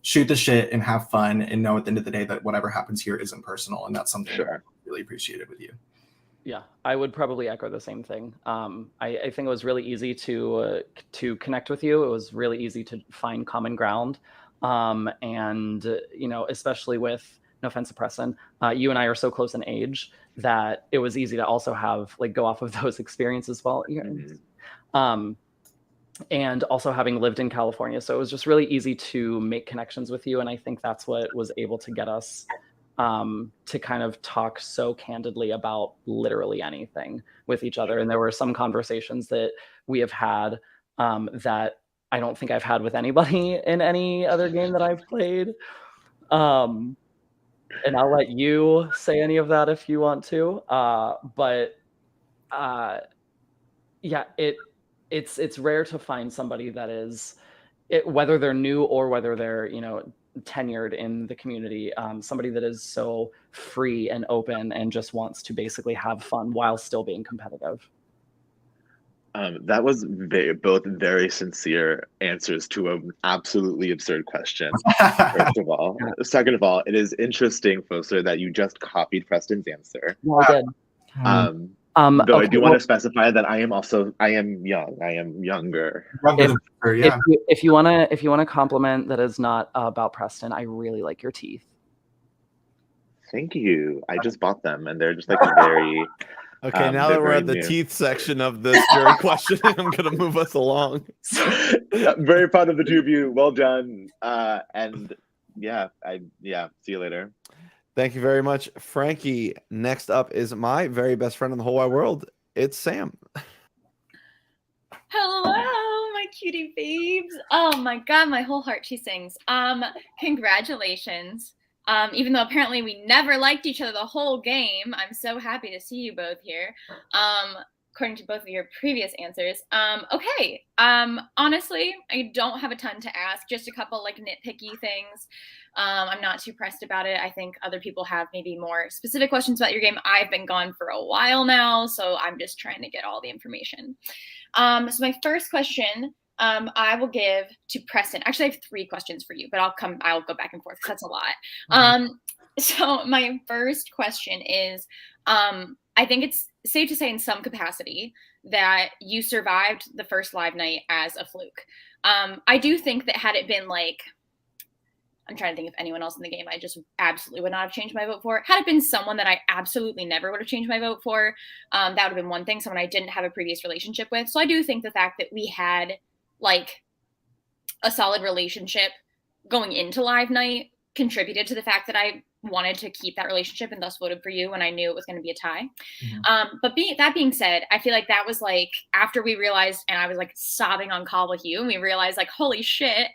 shoot the shit and have fun and know at the end of the day that whatever happens here isn't personal. And that's something that I really appreciated with you. Yeah, I would probably echo the same thing. I think it was really easy to connect with you. It was really easy to find common ground. And, especially with, no offense to Preston, you and I are so close in age that it was easy to also have go off of those experiences as well. And also having lived in California. So it was just really easy to make connections with you. And I think that's what was able to get us to kind of talk so candidly about literally anything with each other. And there were some conversations that we have had that I don't think I've had with anybody in any other game that I've played. And I'll let you say any of that if you want to. Yeah, it's rare to find somebody that is, whether they're new or whether they're tenured in the community, somebody that is so free and open and just wants to basically have fun while still being competitive. That was both very sincere answers to an absolutely absurd question. First of all, second of all, it is interesting, Focer, that you just copied Preston's answer. No, I did. Though I do want to specify that I am young. I am younger. If you want to compliment that is not about Preston, I really like your teeth. Thank you. I just bought them, and they're just very Okay, now They're that we're very at the new. teeth section of this jury questioning, I'm going to move us along. I'm very proud of the two of you. Well done. And yeah, see you later. Thank you very much, Frankie. Next up is my very best friend in the whole wide world. It's Sam. Hello, my cutie babes. Oh my god, my whole heart she sings. Congratulations. Even though apparently we never liked each other the whole game, I'm so happy to see you both here. According to both of your previous answers. Okay. Honestly, I don't have a ton to ask, just a couple like nitpicky things. I'm not too pressed about it. I think other people have maybe more specific questions about your game. I've been gone for a while now, so I'm just trying to get all the information. So my first question I will give to Preston. Actually, I have 3 questions for you, but I'll go back and forth because that's a lot. So my first question is, I think it's safe to say in some capacity that you survived the first live night as a fluke. I do think that had it been like, I'm trying to think of anyone else in the game I just absolutely would not have changed my vote for. Had it been someone that I absolutely never would have changed my vote for, that would have been one thing, someone I didn't have a previous relationship with. So I do think the fact that we had like a solid relationship going into live night contributed to the fact that I wanted to keep that relationship and thus voted for you when I knew it was going to be a tie. But that being said, I feel like that was like after we realized, and I was like sobbing on call with you, and we realized like, holy shit,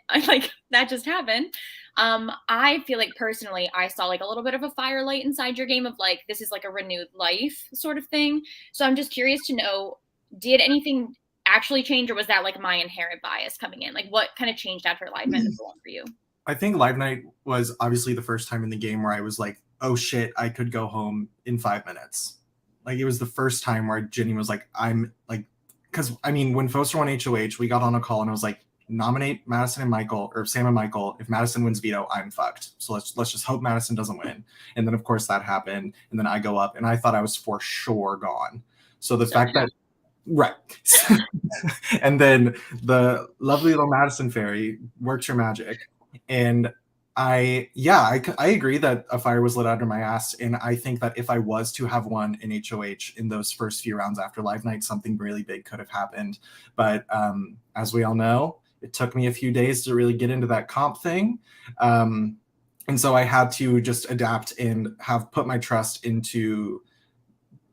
that just happened. I feel like personally, I saw like a little bit of a firelight inside your game of like, this is like a renewed life sort of thing. So I'm just curious to know, did anything actually change, or was that like my inherent bias coming in? Like what kind of changed after live night for you? I think live night was obviously the first time in the game where I was like, oh shit, I could go home in 5 minutes. Like it was the first time where Ginny was like, I'm like, because I mean, when Focer won HOH, we got on a call and I was like, nominate Madison and Michael, or Sam and Michael. If Madison wins veto, I'm fucked. So let's just hope Madison doesn't win. And then of course that happened. And then I go up and I thought I was for sure gone. So the fact that, right. And then the lovely little Madison fairy worked her magic. And I agree that a fire was lit under my ass. And I think that if I was to have won in HOH in those first few rounds after live night, something really big could have happened. But as we all know, it took me a few days to really get into that comp thing. And so I had to just adapt and have put my trust into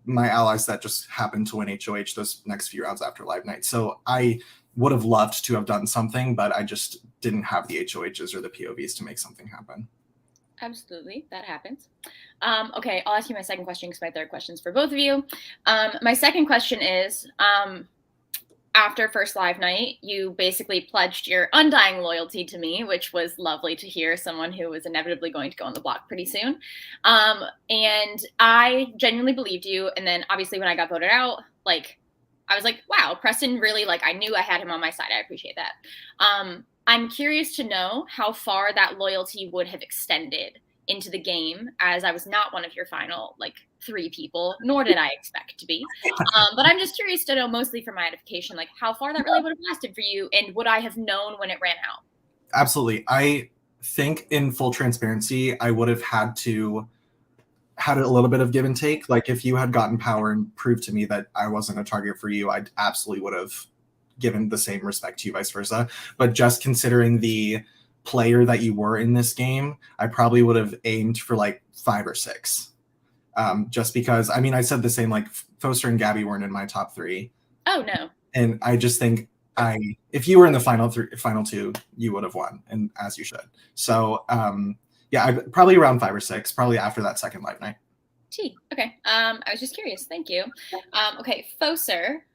my allies that just happened to win HOH those next few rounds after live night. So I would have loved to have done something, but I just didn't have the HOHs or the POVs to make something happen. Absolutely, that happens. Okay, I'll ask you my second question because my third question is for both of you. My second question is, after first live night, you basically pledged your undying loyalty to me, which was lovely to hear, someone who was inevitably going to go on the block pretty soon. And I genuinely believed you. And then obviously when I got voted out, like, I was like, wow, Preston really, like, I knew I had him on my side. I appreciate that. I'm curious to know how far that loyalty would have extended into the game, as I was not one of your final, like, 3 people, nor did I expect to be. But I'm just curious to know, mostly for my edification, like, how far that really would have lasted for you, and would I have known when it ran out? Absolutely. I think in full transparency, I would have had a little bit of give and take. Like if you had gotten power and proved to me that I wasn't a target for you, I absolutely would have given the same respect to you, vice versa. But just considering the player that you were in this game, I probably would have aimed for like 5 or 6. Just because, I mean, I said the same, like Focer and Gabby weren't in my top 3. Oh, no. And I just think if you were in the final 2, you would have won, and as you should. So yeah, probably around 5 or 6, probably after that second live night. Okay. I was just curious. Thank you. Okay, Focer,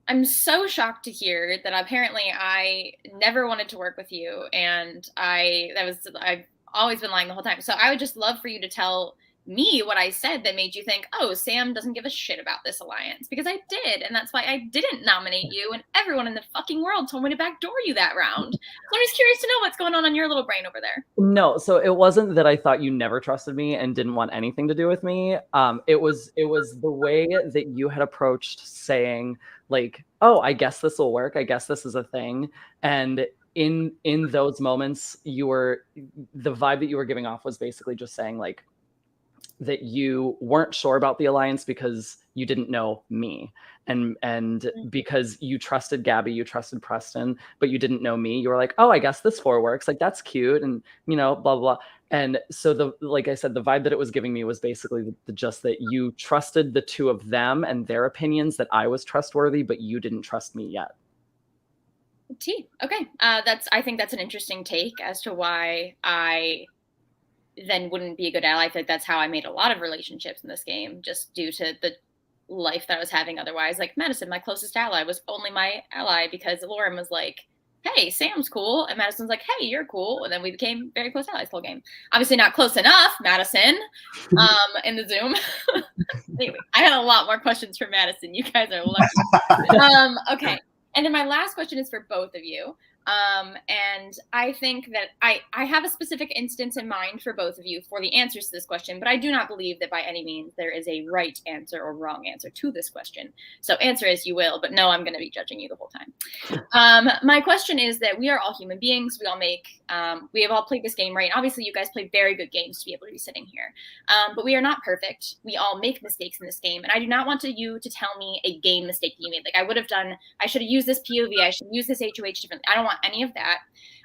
I'm so shocked to hear that apparently I never wanted to work with you, and I've always been lying the whole time. So I would just love for you to tell me what I said that made you think, oh, Sam doesn't give a shit about this alliance, because I did, and that's why I didn't nominate you, and everyone in the fucking world told me to backdoor you that round. So I'm just curious to know what's going on your little brain over there. No, so it wasn't that I thought you never trusted me and didn't want anything to do with me. It was the way that you had approached saying, like, oh, I guess this will work. I guess this is a thing. And in those moments, the vibe that you were giving off was basically just saying, like, that you weren't sure about the alliance because you didn't know me. And because you trusted Gabby, you trusted Preston, but you didn't know me. You were like, oh, I guess this 4 works. Like, that's cute. And, you know, blah, blah, blah. And so like I said, the vibe that it was giving me was basically just that you trusted the 2 of them and their opinions, that I was trustworthy, but you didn't trust me yet. Okay. I think that's an interesting take as to why I then wouldn't be a good ally. I feel like that's how I made a lot of relationships in this game, just due to the life that I was having otherwise. Like Madison, my closest ally, was only my ally because Lauren was like, hey, Sam's cool. And Madison's like, hey, you're cool. And then we became very close allies the whole game. Obviously not close enough, Madison, in the Zoom. Anyway, I had a lot more questions for Madison. You guys are lucky. Okay. And then my last question is for both of you. And I think that I have a specific instance in mind for both of you for the answers to this question, but I do not believe that by any means there is a right answer or wrong answer to this question. So answer as you will, but no, I'm going to be judging you the whole time. My question is that we are all human beings. We have all played this game, right? And obviously you guys played very good games to be able to be sitting here. But we are not perfect. We all make mistakes in this game. And I do not want you to tell me a game mistake that you made. Like I should have used this POV. I should use this HOH differently. I don't want any of that.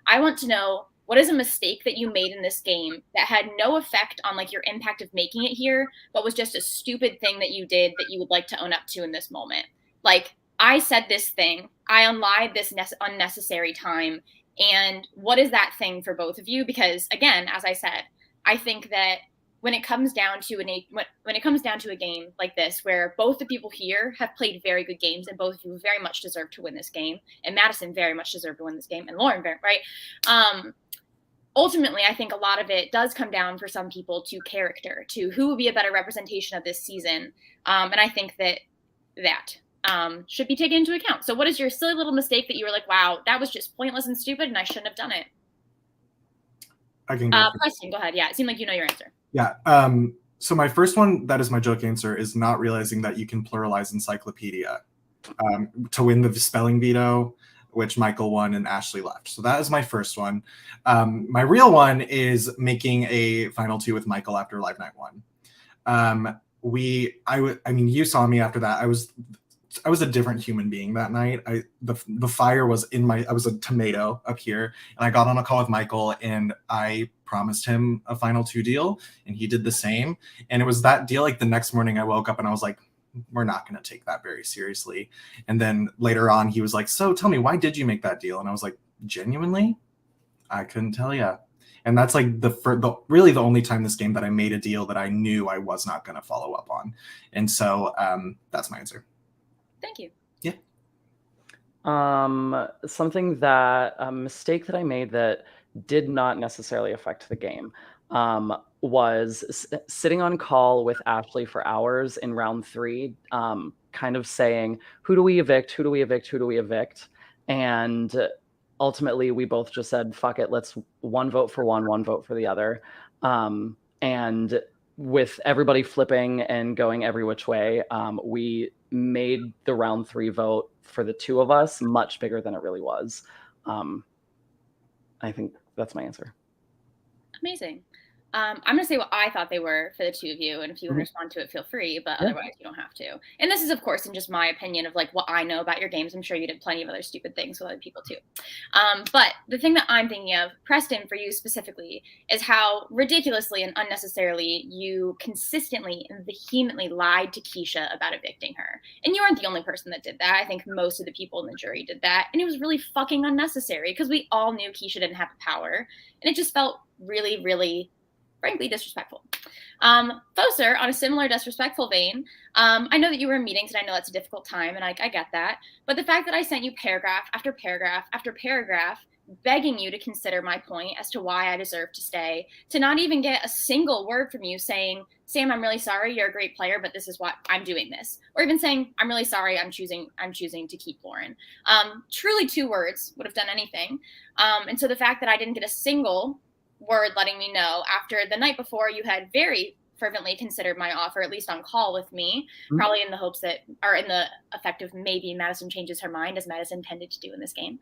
I want to know, what is a mistake that you made in this game that had no effect on like your impact of making it here, but was just a stupid thing that you did that you would like to own up to in this moment? Like, I said this thing, I unlied this unnecessary time, and what is that thing for both of you? Because again, as I said, I think that when it comes down to a game like this, where both the people here have played very good games, and both of you very much deserve to win this game, and Madison very much deserved to win this game, and Lauren, right? Ultimately, I think a lot of it does come down for some people to character, to who would be a better representation of this season, and I think that should be taken into account. So, what is your silly little mistake that you were like, "Wow, that was just pointless and stupid, and I shouldn't have done it"? I can go. Preston, go ahead. Yeah, it seemed like you know your answer. Yeah. So my first one, that is my joke answer, is not realizing that you can pluralize encyclopedia to win the spelling veto, which Michael won and Ashley left. So that is my first one. My real one is making a final 2 with Michael after Live Night 1. I mean, you saw me after that. I was a different human being that night. The fire was I was a tomato up here, and I got on a call with Michael, and I promised him a final 2 deal, and he did the same. And it was that deal, like the next morning I woke up and I was like, we're not going to take that very seriously. And then later on he was like, so tell me, why did you make that deal? And I was like, genuinely, I couldn't tell you. And that's like really the only time this game that I made a deal that I knew I was not going to follow up on. And so that's my answer. Thank you. Yeah. Something that a mistake that I made that did not necessarily affect the game was sitting on call with Ashley for hours in round 3, kind of saying, who do we evict? Who do we evict? Who do we evict? And ultimately we both just said, fuck it, let's one vote for one vote for the other. And with everybody flipping and going every which way, we made the round 3 vote for the 2 of us much bigger than it really was. I think that's my answer. Amazing. I'm going to say what I thought they were for the 2 of you, and if you want to respond to it, feel free, but otherwise you don't have to. And this is, of course, in just my opinion of like what I know about your games. I'm sure you did plenty of other stupid things with other people too. But the thing that I'm thinking of, Preston, for you specifically, is how ridiculously and unnecessarily you consistently and vehemently lied to Keisha about evicting her. And you aren't the only person that did that. I think most of the people in the jury did that. And it was really fucking unnecessary because we all knew Keisha didn't have the power. And it just felt really, really, frankly, disrespectful. Focer, on a similar disrespectful vein, I know that you were in meetings, and I know that's a difficult time, and I get that. But the fact that I sent you paragraph after paragraph after paragraph begging you to consider my point as to why I deserve to stay, to not even get a single word from you saying, Sam, I'm really sorry, you're a great player, but this is why I'm doing this. Or even saying, I'm really sorry, I'm choosing to keep Lauren. Truly 2 words would have done anything. And so the fact that I didn't get a single word letting me know after the night before you had very fervently considered my offer, at least on call with me, probably in the hopes that, or in the effect of maybe Madison changes her mind, as Madison tended to do in this game,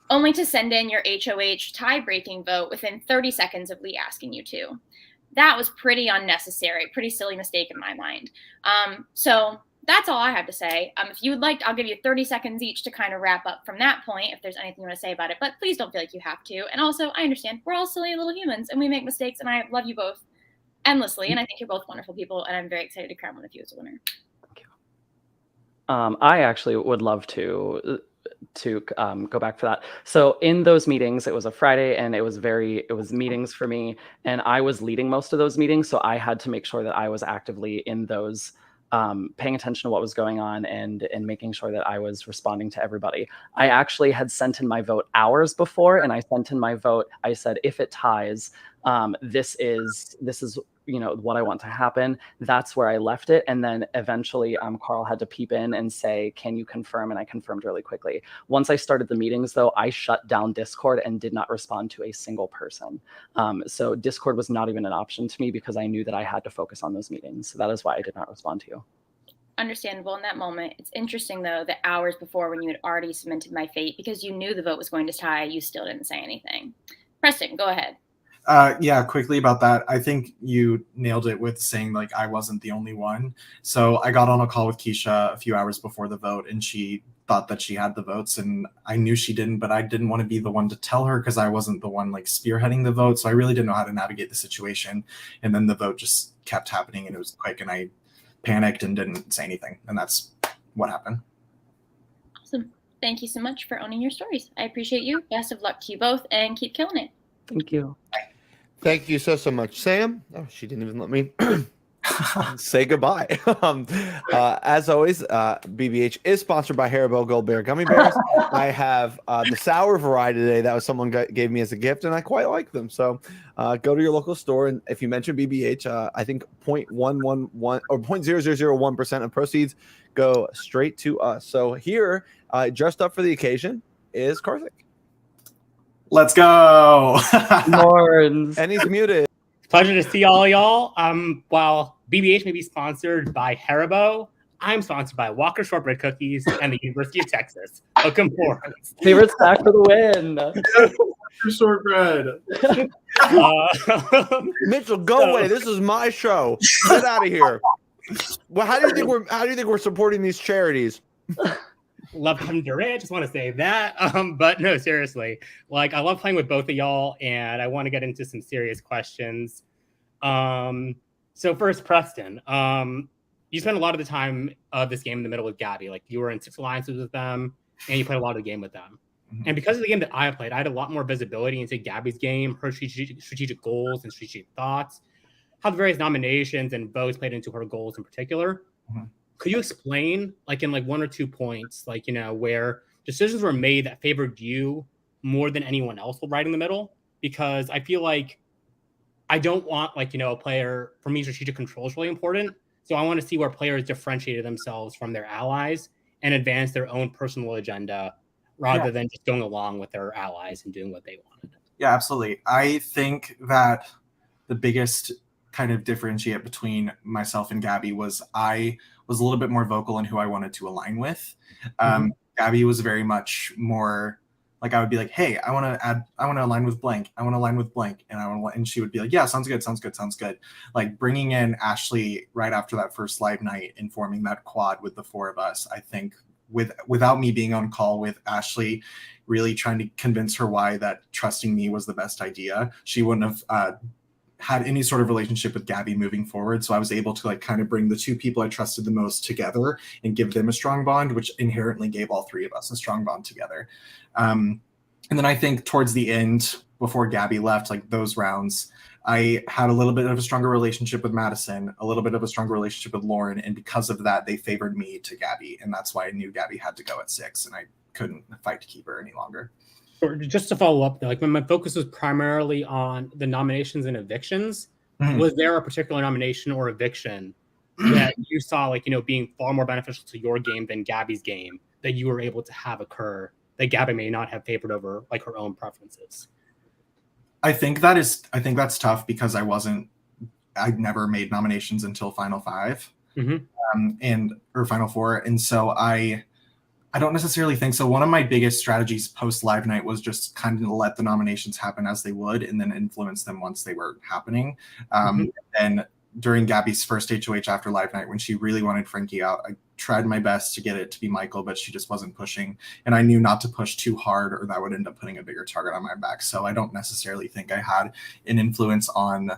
only to send in your HOH tie-breaking vote within 30 seconds of Lee asking you to. that was pretty unnecessary, pretty silly mistake in my mind. So that's all I have to say. If you would like, I'll give you 30 seconds each to kind of wrap up from that point, if there's anything you want to say about it. But please don't feel like you have to. And also, I understand we're all silly little humans and we make mistakes. And I love you both endlessly. And I think you're both wonderful people. And I'm very excited to crown one of you as a winner. Thank you. I actually would love to go back for that. So in those meetings, it was a Friday and it was meetings for me, and I was leading most of those meetings. So I had to make sure that I was actively in those, paying attention to what was going on and making sure that I was responding to everybody. I actually had sent in my vote hours before, and I sent in my vote. I said, if it ties, this is what I want to happen. That's where I left it. And then eventually Carl had to peep in and say, can you confirm? And I confirmed really quickly. Once I started the meetings, though, I shut down Discord and did not respond to a single person. So Discord was not even an option to me because I knew that I had to focus on those meetings. So that is why I did not respond to you. Understandable in that moment. It's interesting, though, that hours before, when you had already cemented my fate because you knew the vote was going to tie, you still didn't say anything. Preston, go ahead. Yeah, quickly about that. I think you nailed it with saying like I wasn't the only one. So I got on a call with Keisha a few hours before the vote, and she thought that she had the votes, and I knew she didn't, but I didn't want to be the one to tell her because I wasn't the one like spearheading the vote. So I really didn't know how to navigate the situation. And then the vote just kept happening, and it was quick, and I panicked and didn't say anything, and that's what happened. Awesome. Thank you so much for owning your stories. I appreciate you. Best of luck to you both, and keep killing it. Thank you. Thank you so much, Sam. Oh, she didn't even let me say goodbye. As always, BBH is sponsored by Haribo Gold Bear Gummy Bears. I have the sour variety today. That was someone gave me as a gift, and I quite like them. So go to your local store, and if you mention BBH, I think 0.111 or 0.0001% of proceeds go straight to us. So here, dressed up for the occasion, is Karthik. Let's go. Lawrence. And he's muted. Pleasure to see all y'all. While BBH may be sponsored by Haribo, I'm sponsored by Walker Shortbread Cookies and the University of Texas. Welcome forward. Favorite snack for the win. Shortbread. Mitchell, go away. This is my show. Get out of here. Well, how do you think we're supporting these charities? Love Kevin Durant. Just want to say that. But no, seriously, like I love playing with both of y'all, and I want to get into some serious questions. So first, Preston, you spent a lot of the time of this game in the middle with Gabby. Like you were in 6 alliances with them, and you played a lot of the game with them. Mm-hmm. And because of the game that I played, I had a lot more visibility into Gabby's game, her strategic goals and strategic thoughts, how the various nominations and votes played into her goals in particular. Mm-hmm. Could you explain, like in like 1 or 2 points, like, you know, where decisions were made that favored you more than anyone else right in the middle? Because I feel like I don't want, like, you know, a player, for me, strategic control is really important. So I want to see where players differentiated themselves from their allies and advance their own personal agenda rather than just going along with their allies and doing what they wanted. Yeah, absolutely. I think that the biggest kind of differentiate between myself and Gabby was I was a little bit more vocal in who I wanted to align with. Gabby was very much more like, I would be like, hey, I want to align with blank. I want to align with blank. And she would be like, yeah, sounds good. Like bringing in Ashley right after that first live night and forming that quad with the 4 of us, I think without me being on call with Ashley, really trying to convince her why that trusting me was the best idea, she wouldn't have had any sort of relationship with Gabby moving forward. So I was able to like kind of bring the 2 people I trusted the most together and give them a strong bond, which inherently gave all 3 of us a strong bond together. And then I think towards the end, before Gabby left, like those rounds, I had a little bit of a stronger relationship with Madison, a little bit of a stronger relationship with Lauren. And because of that, they favored me to Gabby. And that's why I knew Gabby had to go at 6 and I couldn't fight to keep her any longer. Just to follow up, though, like when my focus was primarily on the nominations and evictions, was there a particular nomination or eviction that you saw, like, you know, being far more beneficial to your game than Gabby's game that you were able to have occur that Gabby may not have favored over like her own preferences? I think that's tough because I never made nominations until Final 5 or Final 4, and so I don't necessarily think so. One of my biggest strategies post live night was just kind of let the nominations happen as they would and then influence them once they were happening. And during Gabby's first HOH after live night, when she really wanted Frankie out, I tried my best to get it to be Michael, but she just wasn't pushing. And I knew not to push too hard or that would end up putting a bigger target on my back. So I don't necessarily think I had an influence on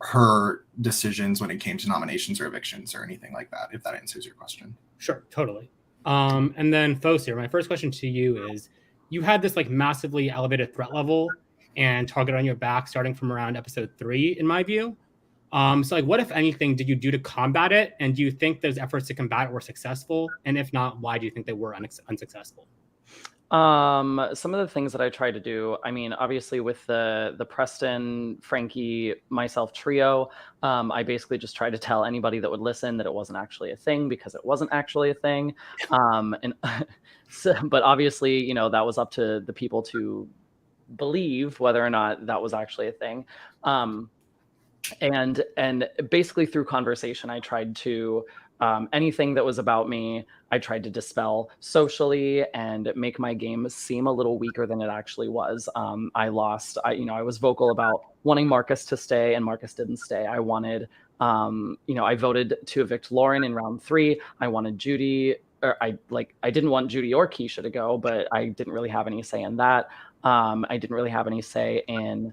her decisions when it came to nominations or evictions or anything like that, if that answers your question. Sure, totally. And then Focer, my first question to you is, you had this like massively elevated threat level and target on your back starting from around episode 3, in my view. So like, what, if anything, did you do to combat it? And do you think those efforts to combat it were successful? And if not, why do you think they were unsuccessful? Some of the things that I tried to do, I mean, obviously with the Preston, Frankie, myself trio, I basically just tried to tell anybody that would listen that it wasn't actually a thing, because it wasn't actually a thing. But obviously, you know, that was up to the people to believe whether or not that was actually a thing. And basically through conversation, I tried to, anything that was about me, I tried to dispel socially and make my game seem a little weaker than it actually was. I was vocal about wanting Marcus to stay, and Marcus didn't stay. I wanted, I voted to evict Lauren in round 3. I wanted Judy, or I didn't want Judy or Keisha to go, but I didn't really have any say in that. I didn't really have any say in,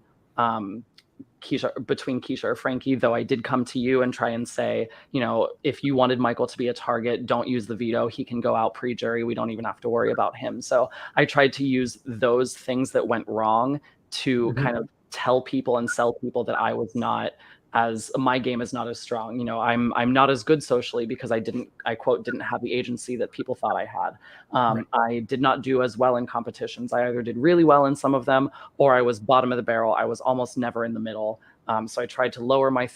between Keisha or Frankie, though I did come to you and try and say, you know, if you wanted Michael to be a target, don't use the veto. He can go out pre-jury. We don't even have to worry about him. So I tried to use those things that went wrong to kind of tell people and sell people that I was not as, my game is not as strong. You know, I'm not as good socially because I didn't have the agency that people thought I had. I did not do as well in competitions. I either did really well in some of them, or I was bottom of the barrel. I was almost never in the middle. So I tried to lower my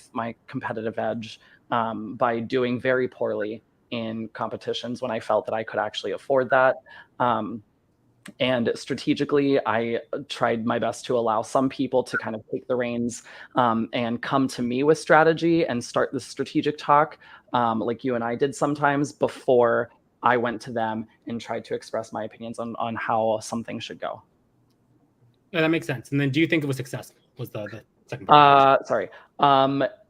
competitive edge by doing very poorly in competitions when I felt that I could actually afford that. And strategically, I tried my best to allow some people to kind of take the reins and come to me with strategy and start the strategic talk, like you and I did sometimes, before I went to them and tried to express my opinions on how something should go. That makes sense. And then do you think it was successful? Was the second part? Sorry.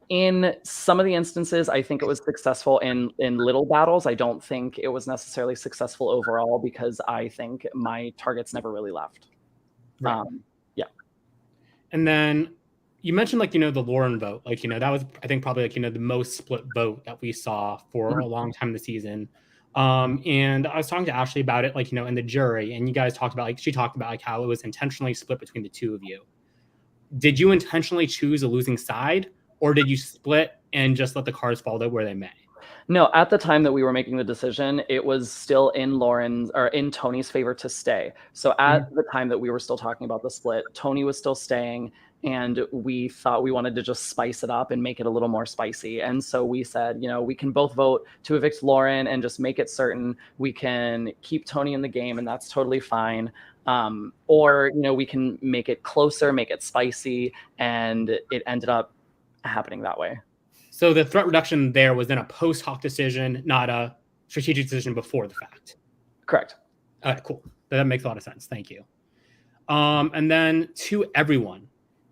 In some of the instances, I think it was successful in little battles. I don't think it was necessarily successful overall because I think my targets never really left. Right. Yeah. And then you mentioned, like, you know, the Lauren vote, like, you know, that was, I think, probably, like, you know, the most split vote that we saw for a long time this season. And I was talking to Ashley about it, like, you know, in the jury, and you guys talked about, like, she talked about like how it was intentionally split between the two of you. Did you intentionally choose a losing side, or did you split and just let the cards fall where they may? No, at the time that we were making the decision, it was still in Lauren's or in Tony's favor to stay. So at the time that we were still talking about the split, Tony was still staying, and we thought we wanted to just spice it up and make it a little more spicy. And so we said, you know, we can both vote to evict Lauren and just make it certain we can keep Tony in the game, and that's totally fine. Or, you know, we can make it closer, make it spicy, and it ended up happening that way. So the threat reduction there was then a post hoc decision, not a strategic decision before the fact. Correct. All right, cool. That makes a lot of sense. Thank you. And then to everyone,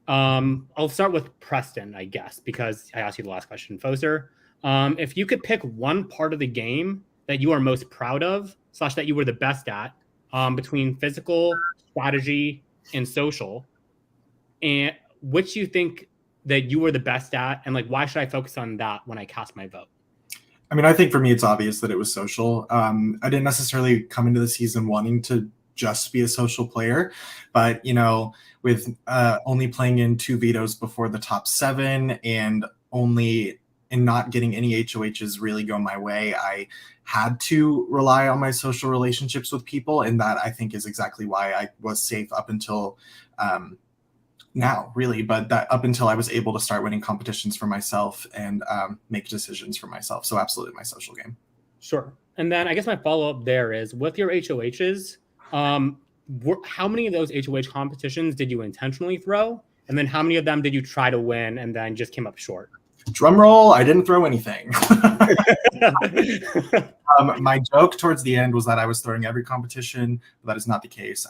I'll start with Preston, I guess, because I asked you the last question, Focer. If you could pick one part of the game that you are most proud of, / that you were the best at, between physical, strategy, and social, and which you think that you were the best at, and like, why should I focus on that when I cast my vote? I mean, I think for me, it's obvious that it was social. I didn't necessarily come into the season wanting to just be a social player, but, you know, with only playing in 2 vetoes before the top 7 and not getting any HOHs really go my way, I had to rely on my social relationships with people. And that, I think, is exactly why I was safe up until now, really, but that up until I was able to start winning competitions for myself and make decisions for myself. So absolutely my social game. Sure. And then I guess my follow-up there is, with your HOHs, how many of those HOH competitions did you intentionally throw? And then how many of them did you try to win and then just came up short? Drum roll, I didn't throw anything. My joke towards the end was that I was throwing every competition, but that is not the case.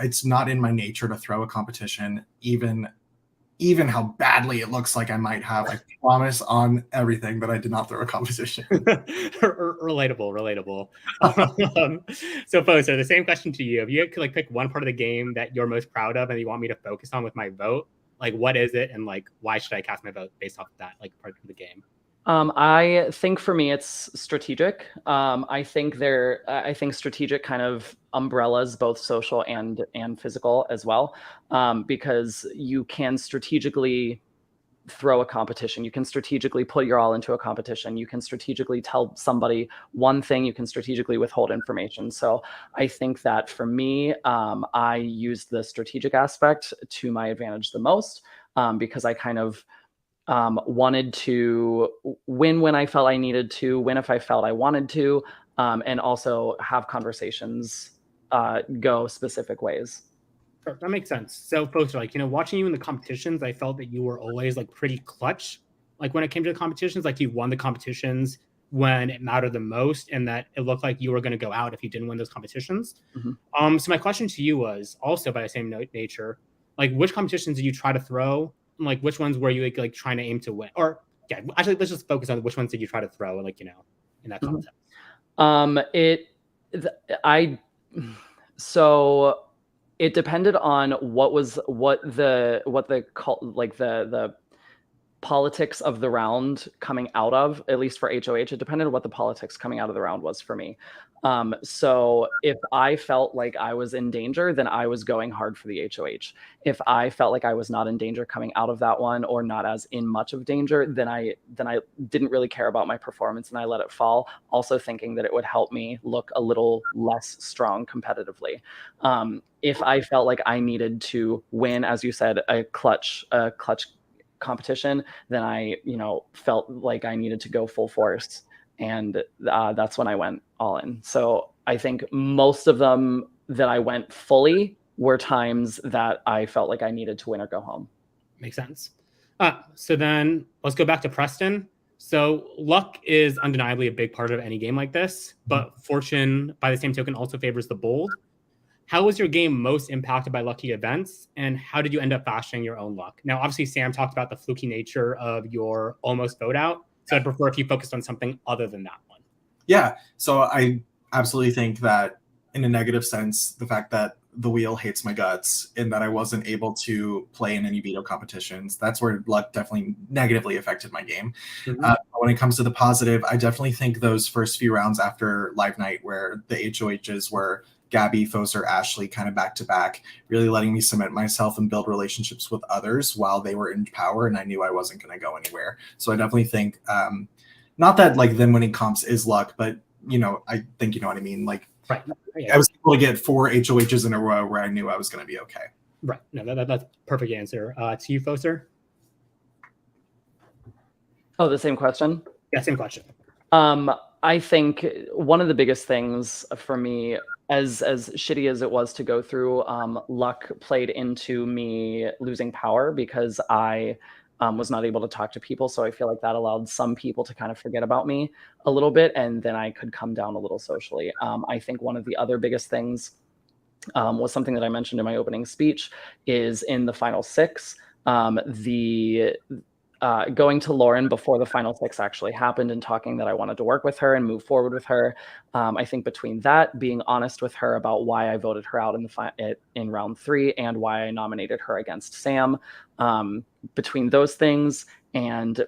It's not in my nature to throw a competition, even how badly it looks like I might have. I promise on everything that I did not throw a competition. Relatable. So, Focer, the same question to you. If you could pick one part of the game that you're most proud of and you want me to focus on with my vote, what is it, and why should I cast my vote based off of that part of the game? I think for me it's strategic. I think strategic kind of umbrellas both social and physical as well, because you can strategically throw a competition. You can strategically put your all into a competition. You can strategically tell somebody one thing. You can strategically withhold information. So I think that for me, I used the strategic aspect to my advantage the most, because I kind of wanted to win when I felt I needed to, win if I felt I wanted to, and also have conversations go specific ways. That makes sense. So, Focer, watching you in the competitions, I felt that you were always pretty clutch. When it came to the competitions, you won the competitions when it mattered the most, and that it looked like you were going to go out if you didn't win those competitions. Mm-hmm. So my question to you was also by the same nature, which competitions did you try to throw? And, which ones were you trying to aim to win? Or yeah, actually, let's just focus on which ones did you try to throw, in that context. So it depended on what the politics of the round coming out of, at least for HOH, it depended on what the politics coming out of the round was for me. So if I felt like I was in danger, then I was going hard for the HOH. If I felt like I was not in danger coming out of that one, or not as in much of danger, then I didn't really care about my performance and I let it fall, also thinking that it would help me look a little less strong competitively. If I felt like I needed to win, as you said, a clutch competition, then I felt like I needed to go full force, and that's when I went all in. So I think most of them that I went fully were times that I felt like I needed to win or go home. Makes sense. So then let's go back to Preston. So luck is undeniably a big part of any game like this, but fortune, by the same token, also favors the bold. How was your game most impacted by lucky events, and how did you end up fashioning your own luck? Now, obviously, Sam talked about the fluky nature of your almost vote out, so I'd prefer if you focused on something other than that one. Yeah, so I absolutely think that in a negative sense, the fact that the wheel hates my guts and that I wasn't able to play in any veto competitions, that's where luck definitely negatively affected my game. Mm-hmm. When it comes to the positive, I definitely think those first few rounds after Live Night, where the HOHs were Gabby, Focer, Ashley kind of back to back, really letting me cement myself and build relationships with others while they were in power, and I knew I wasn't going to go anywhere. So I definitely think, not that them winning comps is luck, but I think you know what I mean. Right. Yeah. I was able to get 4 HOHs in a row where I knew I was going to be okay. Right. No, that's a perfect answer. To you, Focer? Oh, the same question? Yeah, same question. I think one of the biggest things for me, as shitty as it was to go through, luck played into me losing power, because I was not able to talk to people. So I feel like that allowed some people to kind of forget about me a little bit, and then I could come down a little socially. I think one of the other biggest things was something that I mentioned in my opening speech, is in the final 6, going to Lauren before the final 6 actually happened and talking that I wanted to work with her and move forward with her. I think between that, being honest with her about why I voted her out in round 3 and why I nominated her against Sam, between those things and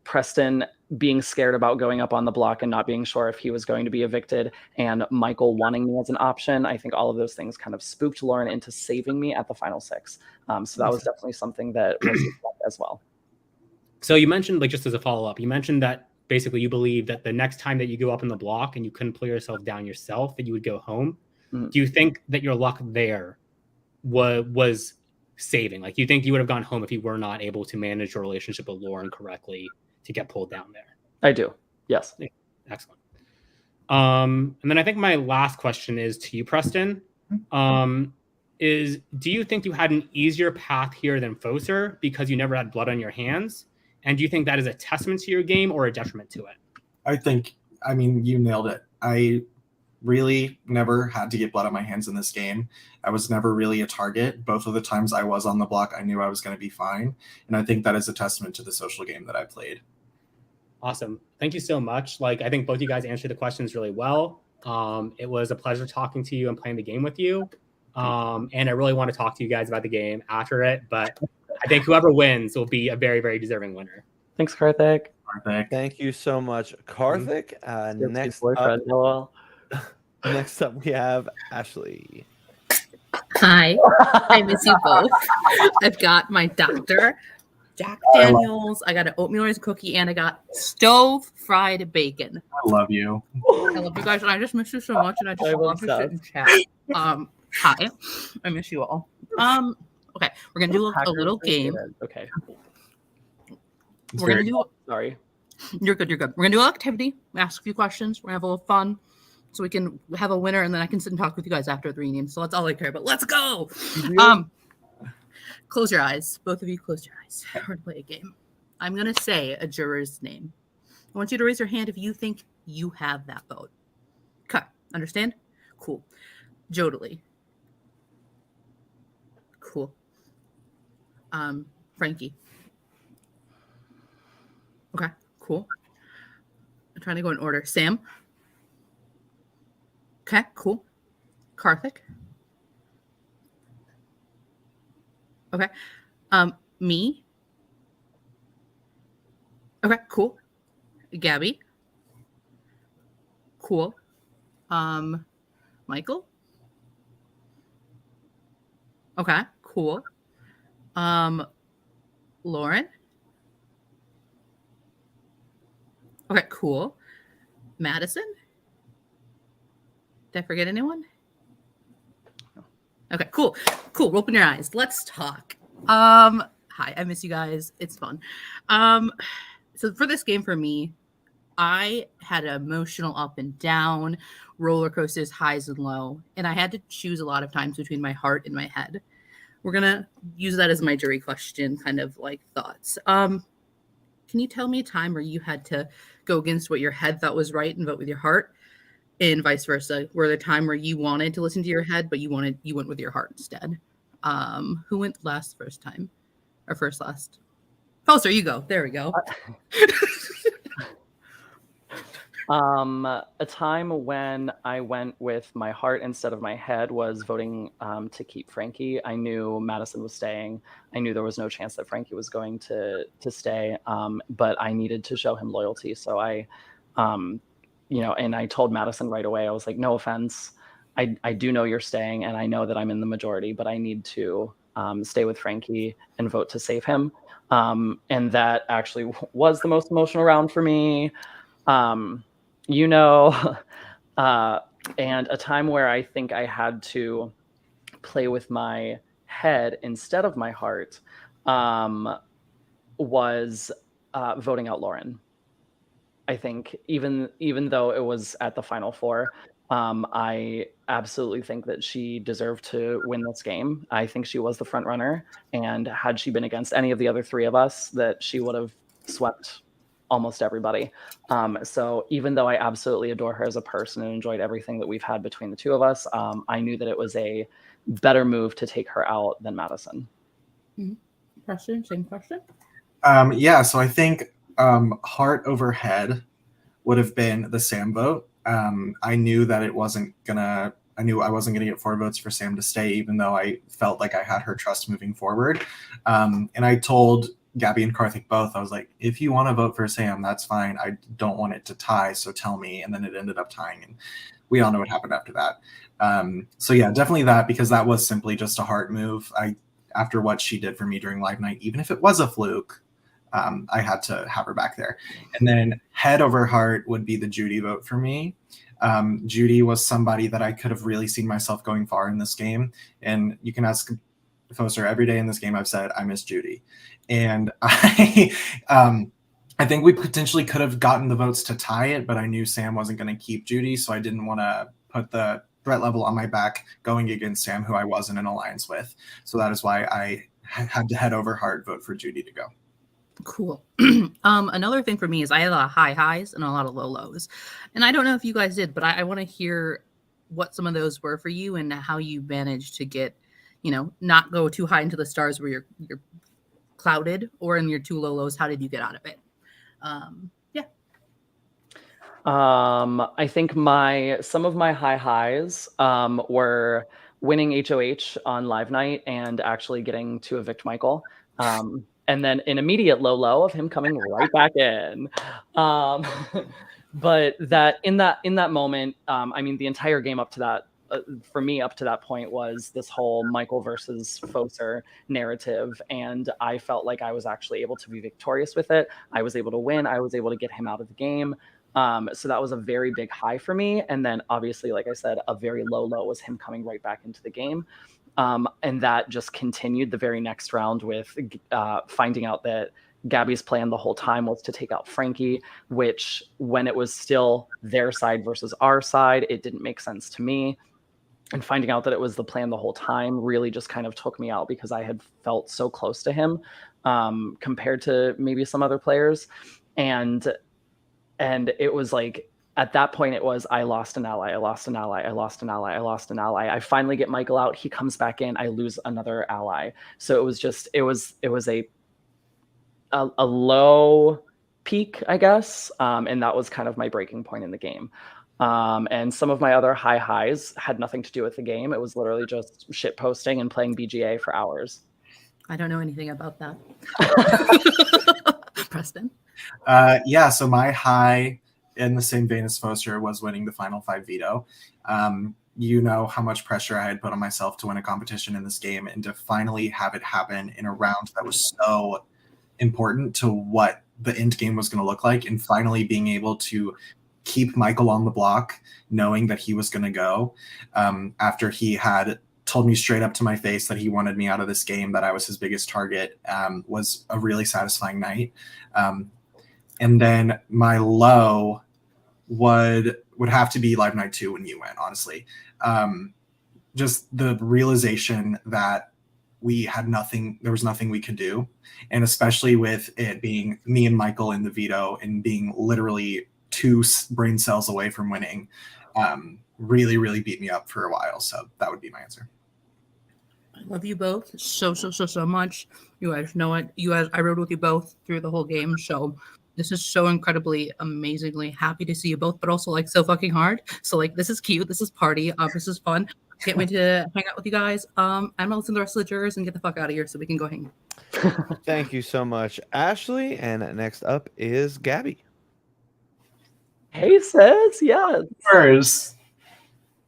Preston being scared about going up on the block and not being sure if he was going to be evicted, and Michael wanting me as an option, I think all of those things kind of spooked Lauren into saving me at the final 6. So that was definitely something that was as well. So you mentioned, just as a follow-up, you mentioned that basically you believe that the next time that you go up in the block and you couldn't pull yourself down yourself, that you would go home. Mm-hmm. Do you think that your luck there was saving? Do you think you would have gone home if you were not able to manage your relationship with Lauren correctly to get pulled down there? I do. Yes. Yeah, excellent. And then I think my last question is to you, Preston. Do you think you had an easier path here than Focer because you never had blood on your hands? And do you think that is a testament to your game or a detriment to it? I mean, you nailed it. I really never had to get blood on my hands in this game. I was never really a target. Both of the times I was on the block, I knew I was going to be fine. And I think that is a testament to the social game that I played. Awesome. Thank you so much. Like, I think both you guys answered the questions really well. It was a pleasure talking to you and playing the game with you. And I really want to talk to you guys about the game after it, but I think whoever wins will be a very, very deserving winner. Thanks, Karthik. Thank you so much, Karthik. Next boyfriend, up, next up, we have Ashley. Hi, I miss you both. I've got my Dr. Jack Daniels, I got an oatmeal rice cookie, and I got stove fried bacon. I love you. I love you guys, and I just miss you so much, and I just love to sit and chat. Hi, I miss you all. Okay, we're gonna do a little game. Okay. We're gonna do. Sorry. You're good. You're good. We're gonna do an activity. Ask a few questions. We're gonna have a little fun, so we can have a winner, and then I can sit and talk with you guys after the renames. So that's all I care about. Let's go. Close your eyes. Both of you, close your eyes. We're gonna play a game. I'm gonna say a juror's name. I want you to raise your hand if you think you have that vote. Okay. Understand? Cool. Jodely. Cool. Frankie. Okay, cool. I'm trying to go in order. Sam. Okay, cool. Karthik. Okay. Me. Okay, cool. Gabby. Cool. Michael. Okay, cool. Lauren. Okay, cool. Madison? Did I forget anyone? Okay, cool. Cool. Open your eyes. Let's talk. Hi, I miss you guys. It's fun. So for this game for me, I had an emotional up and down, roller coasters, highs and low, and I had to choose a lot of times between my heart and my head. We're gonna use that as my jury question, kind of like thoughts. Can you tell me a time where you had to go against what your head thought was right and vote with your heart, and vice versa? Were there a time where you wanted to listen to your head, but you went with your heart instead? Who went last first time? Or first last? Focer, you go. There we go. A time when I went with my heart instead of my head was voting to keep Frankie. I knew Madison was staying. I knew there was no chance that Frankie was going to stay, but I needed to show him loyalty. So I, and I told Madison right away, I was like, no offense. I do know you're staying, and I know that I'm in the majority, but I need to stay with Frankie and vote to save him. And that actually was the most emotional round for me. And a time where I think I had to play with my head instead of my heart was voting out Lauren. I think even though it was at the Final Four, I absolutely think that she deserved to win this game. I think she was the front runner, and had she been against any of the other three of us, that she would have swept almost everybody. So even though I absolutely adore her as a person and enjoyed everything that we've had between the two of us, I knew that it was a better move to take her out than Madison. Preston, same question? So I think heart over head would have been the Sam vote. I knew that I wasn't gonna get 4 votes for Sam to stay, even though I felt like I had her trust moving forward. And I told Gabby and Karthik both, I was like, if you want to vote for Sam, that's fine. I don't want it to tie, so tell me. And then it ended up tying, and we all know what happened after that. So yeah, definitely that, because that was simply just a heart move. After what she did for me during live night, even if it was a fluke, I had to have her back there. And then head over heart would be the Judy vote for me. Judy was somebody that I could have really seen myself going far in this game. And you can ask Focer, every day in this game I've said I miss Judy. And I think we potentially could have gotten the votes to tie it, but I knew Sam wasn't going to keep Judy, so I didn't want to put the threat level on my back going against Sam, who I wasn't in alliance with. So that is why I had to head over heart vote for Judy to go. Cool. Another thing for me is I had a lot of high highs and a lot of low lows. And I don't know if you guys did, but I want to hear what some of those were for you and how you managed to get, not go too high into the stars where you're clouded, or in your too low lows, how did you get out of it? Yeah. I think some of my high highs were winning HOH on live night and actually getting to evict Michael. And then an immediate low of him coming right back in. But that in that moment, I mean, the entire game up to that, for me, up to that point, was this whole Michael versus Focer narrative, and I felt like I was actually able to be victorious with it. I was able to win. I was able to get him out of the game. So that was a very big high for me. And then obviously, like I said, a very low was him coming right back into the game. And that just continued the very next round with finding out that Gabby's plan the whole time was to take out Frankie, which when it was still their side versus our side, it didn't make sense to me. And finding out that it was the plan the whole time really just kind of took me out, because I had felt so close to him compared to maybe some other players. And it was like, at that point, it was, I lost an ally, I lost an ally, I lost an ally, I lost an ally. I finally get Michael out. He comes back in. I lose another ally. So it was just, it was a low peak, I guess. And that was kind of my breaking point in the game. And some of my other high highs had nothing to do with the game. It was literally just shit posting and playing BGA for hours. I don't know anything about that. Preston? Yeah, so my high, in the same vein as Focer, was winning the Final 5 veto. You know how much pressure I had put on myself to win a competition in this game, and to finally have it happen in a round that was so important to what the end game was going to look like, and finally being able to keep Michael on the block, knowing that he was going to go after he had told me straight up to my face that he wanted me out of this game, that I was his biggest target, was a really satisfying night. And then my low would have to be Live Night 2 when you went, honestly. Just the realization that we had nothing, there was nothing we could do. And especially with it being me and Michael in the veto and being literally 2 brain cells away from winning, really, really beat me up for a while. So that would be my answer. I love you both so much. You guys know it. I rode with you both through the whole game. So this is so incredibly, amazingly happy to see you both, but also like so fucking hard. So like, this is cute. This is party. This is fun. Can't wait to hang out with you guys. I'm gonna listen to the rest of the jurors and get the fuck out of here so we can go hang. Thank you so much, Ashley. And next up is Gabby. Hey, sis. Yes. Yours.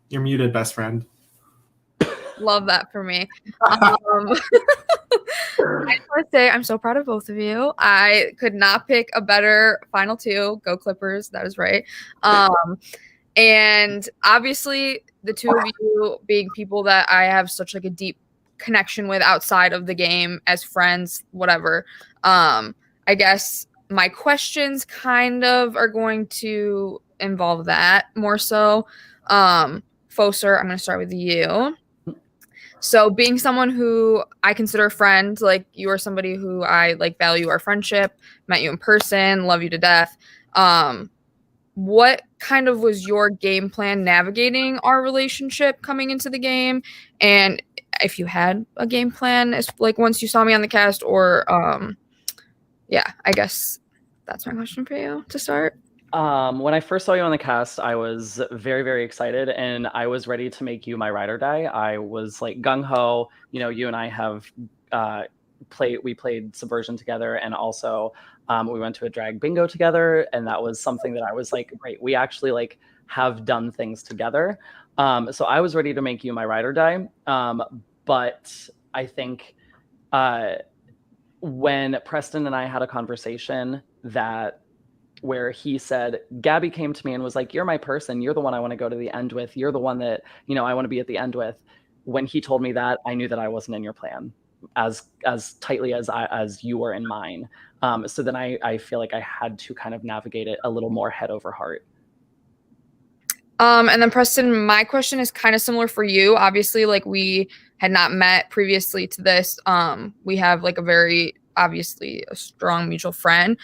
You're muted, best friend. Love that for me. I just want to say I'm so proud of both of you. I could not pick a better final 2. Go Clippers. That was right. And obviously the 2 of you being people that I have such like a deep connection with outside of the game as friends, whatever. I guess my questions kind of are going to involve that more so. Focer, I'm going to start with you. So being someone who I consider a friend, like you are somebody who I like value our friendship, met you in person, love you to death. What kind of was your game plan navigating our relationship coming into the game? And if you had a game plan, like once you saw me on the cast, or yeah, I guess that's my question for you to start. When I first saw you on the cast, I was very, very excited, and I was ready to make you my ride or die. I was like gung-ho. You know, you and I have we played Subversion together, and also we went to a drag bingo together, and that was something that I was like, great, we actually like have done things together. So I was ready to make you my ride or die. But I think when Preston and I had a conversation where he said, Gabby came to me and was like, you're my person. You're the one I want to go to the end with. You're the one that, you know, I want to be at the end with. When he told me that, I knew that I wasn't in your plan as tightly as you were in mine. So then I feel like I had to kind of navigate it a little more head over heart. And then Preston, my question is kind of similar for you. Obviously, like we had not met previously to this. We have like a very obviously a strong mutual friend.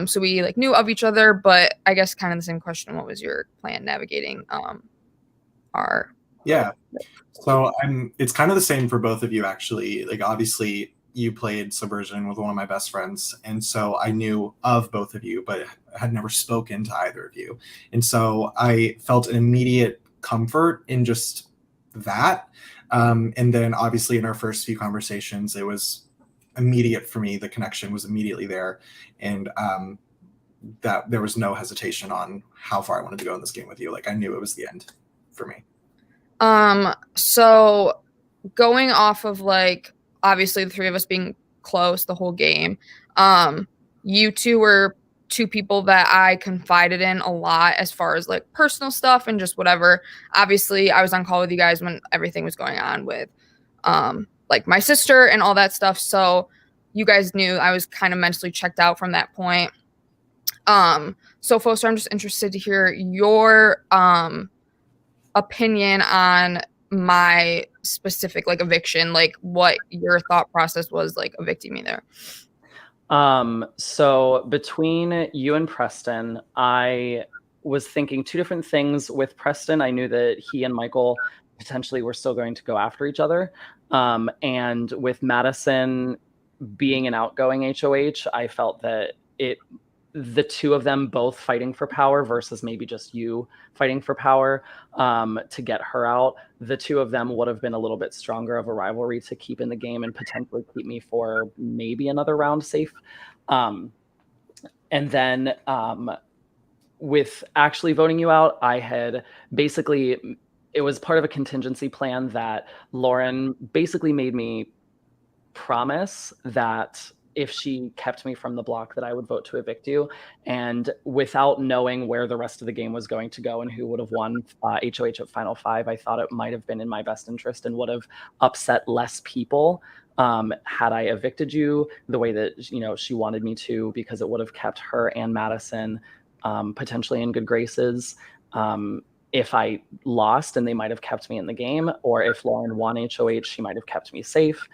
So we like knew of each other, but I guess kind of the same question. What was your plan navigating our Yeah. So it's kind of the same for both of you, actually. Like, obviously, you played Subversion with one of my best friends, and so I knew of both of you, but had never spoken to either of you. And so I felt an immediate comfort in just that. And then, obviously, in our first few conversations, it was immediate for me. The connection was immediately there, and that there was no hesitation on how far I wanted to go in this game with you. Like, I knew it was the end for me. So going off of like obviously the three of us being close the whole game, you two were two people that I confided in a lot as far as like personal stuff and just whatever. Obviously, I was on call with you guys when everything was going on with like my sister and all that stuff. So you guys knew I was kind of mentally checked out from that point. So Foster, I'm just interested to hear your opinion on my specific like eviction, like what your thought process was like evicting me there. So between you and Preston, I was thinking two different things. With Preston, I knew that he and Michael potentially were still going to go after each other. And with Madison being an outgoing HOH, I felt that the two of them both fighting for power versus maybe just you fighting for power to get her out, the two of them would have been a little bit stronger of a rivalry to keep in the game and potentially keep me for maybe another round safe. And then with actually voting you out, I had basically, it was part of a contingency plan that Lauren basically made me promise that if she kept me from the block that I would vote to evict you. And without knowing where the rest of the game was going to go and who would have won HOH at Final 5, I thought it might have been in my best interest and would have upset less people had I evicted you the way that she wanted me to, because it would have kept her and Madison potentially in good graces. If I lost, and they might have kept me in the game, or if Lauren won HOH, she might have kept me safe.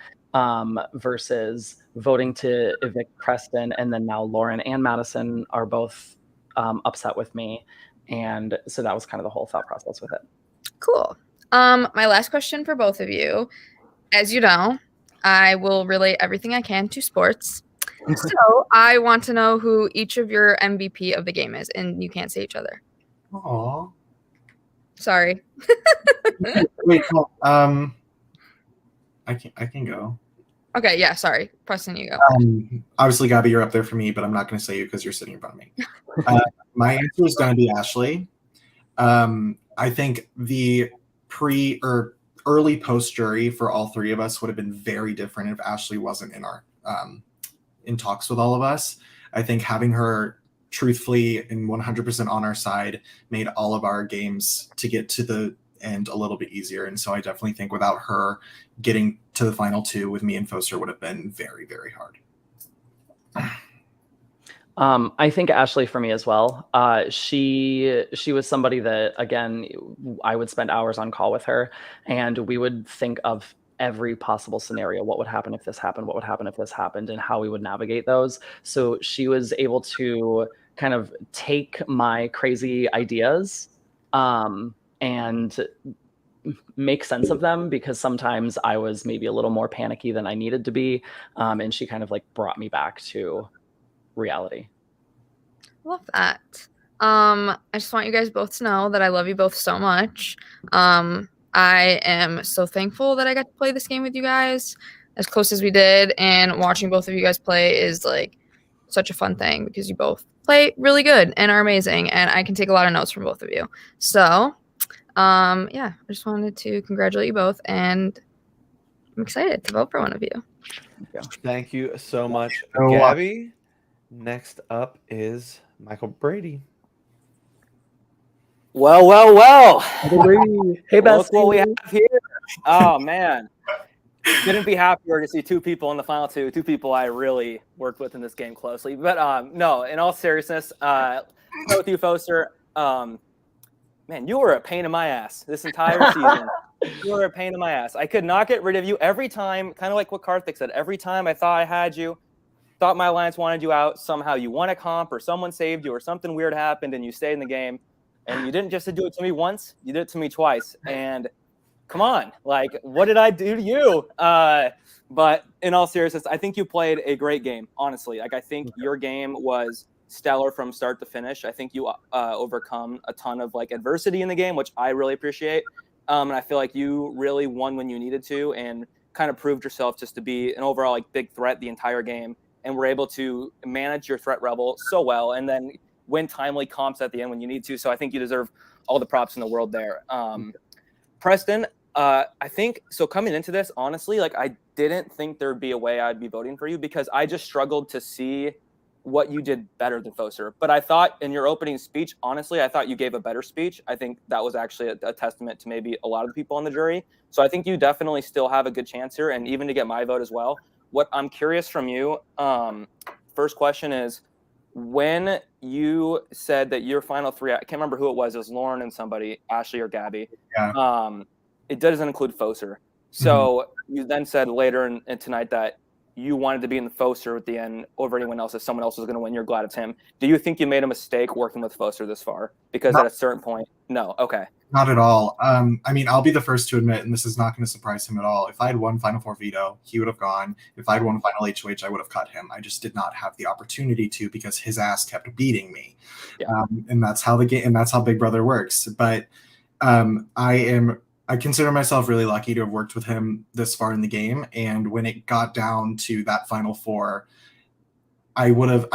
Versus voting to evict Preston, and then now Lauren and Madison are both upset with me, and so that was kind of the whole thought process with it. Cool. My last question for both of you. As you know, I will relate everything I can to sports. So I want to know who each of your MVP of the game is, and you can't say each other. Aww. Sorry. Wait, well, I can go. Okay, yeah, sorry. Preston, you go. Obviously, Gabby, you're up there for me, but I'm not going to say you because you're sitting in front of me. My answer is going to be Ashley. I think the early post jury for all three of us would have been very different if Ashley wasn't in our in talks with all of us. I think having her truthfully and 100% on our side made all of our games to get to the end a little bit easier. And so I definitely think without her, getting to the final two with me and Focer would have been very, very hard. I think Ashley for me as well. She was somebody that, again, I would spend hours on call with her, and we would think of every possible scenario. What would happen if this happened? What would happen if this happened? And how we would navigate those. So she was able to kind of take my crazy ideas and make sense of them, because sometimes I was maybe a little more panicky than I needed to be. And she kind of like brought me back to reality. Love that. I just want you guys both to know that I love you both so much. I am so thankful that I got to play this game with you guys as close as we did, and watching both of you guys play is like such a fun thing because you both play really good and are amazing, and I can take a lot of notes from both of you. So yeah, I just wanted to congratulate you both, and I'm excited to vote for one of you. Thank you so much, Oh, wow. Gabby. Next up is Michael Brady. Well. Hey, Look what we have here. Oh, man. Couldn't be happier to see two people in the final two people I really worked with in this game closely. But no, in all seriousness, with you, Focer, man, you were a pain in my ass this entire season. You were a pain in my ass. I could not get rid of you every time, kind of like what Karthik said. Every time I thought I had you, thought my alliance wanted you out. Somehow you won a comp, or someone saved you, or something weird happened, and you stayed in the game. And you didn't just do it to me once; you did it to me twice. And come on, like, what did I do to you? But in all seriousness, I think you played a great game. Honestly, like, I think your game was stellar from start to finish. I think you overcome a ton of like adversity in the game, which I really appreciate. And I feel like you really won when you needed to, and kind of proved yourself just to be an overall like big threat the entire game. And were able to manage your threat level so well, and then win timely comps at the end when you need to. So I think you deserve all the props in the world there. Preston, I think so. Coming into this, honestly, like, I didn't think there'd be a way I'd be voting for you, because I just struggled to see what you did better than Focer. But I thought in your opening speech, honestly, I thought you gave a better speech. I think that was actually a testament to maybe a lot of the people on the jury. So I think you definitely still have a good chance here, and even to get my vote as well. What I'm curious from you, first question is, when you said that your final three, I can't remember who it was Lauren and somebody, Ashley or Gabby. Yeah. It doesn't include Focer. So you then said later in tonight that you wanted to be in the Focer at the end over anyone else. If someone else was going to win, you're glad it's him. Do you think you made a mistake working with Focer this far? Because at a certain point, no. Okay. Not at all. I mean, I'll be the first to admit, and this is not going to surprise him at all. If I had won Final Four veto, he would have gone. If I had won Final HOH, I would have cut him. I just did not have the opportunity to, because his ass kept beating me. Yeah. And that's how the game, and that's how Big Brother works. But I consider myself really lucky to have worked with him this far in the game. And when it got down to that Final Four, everyone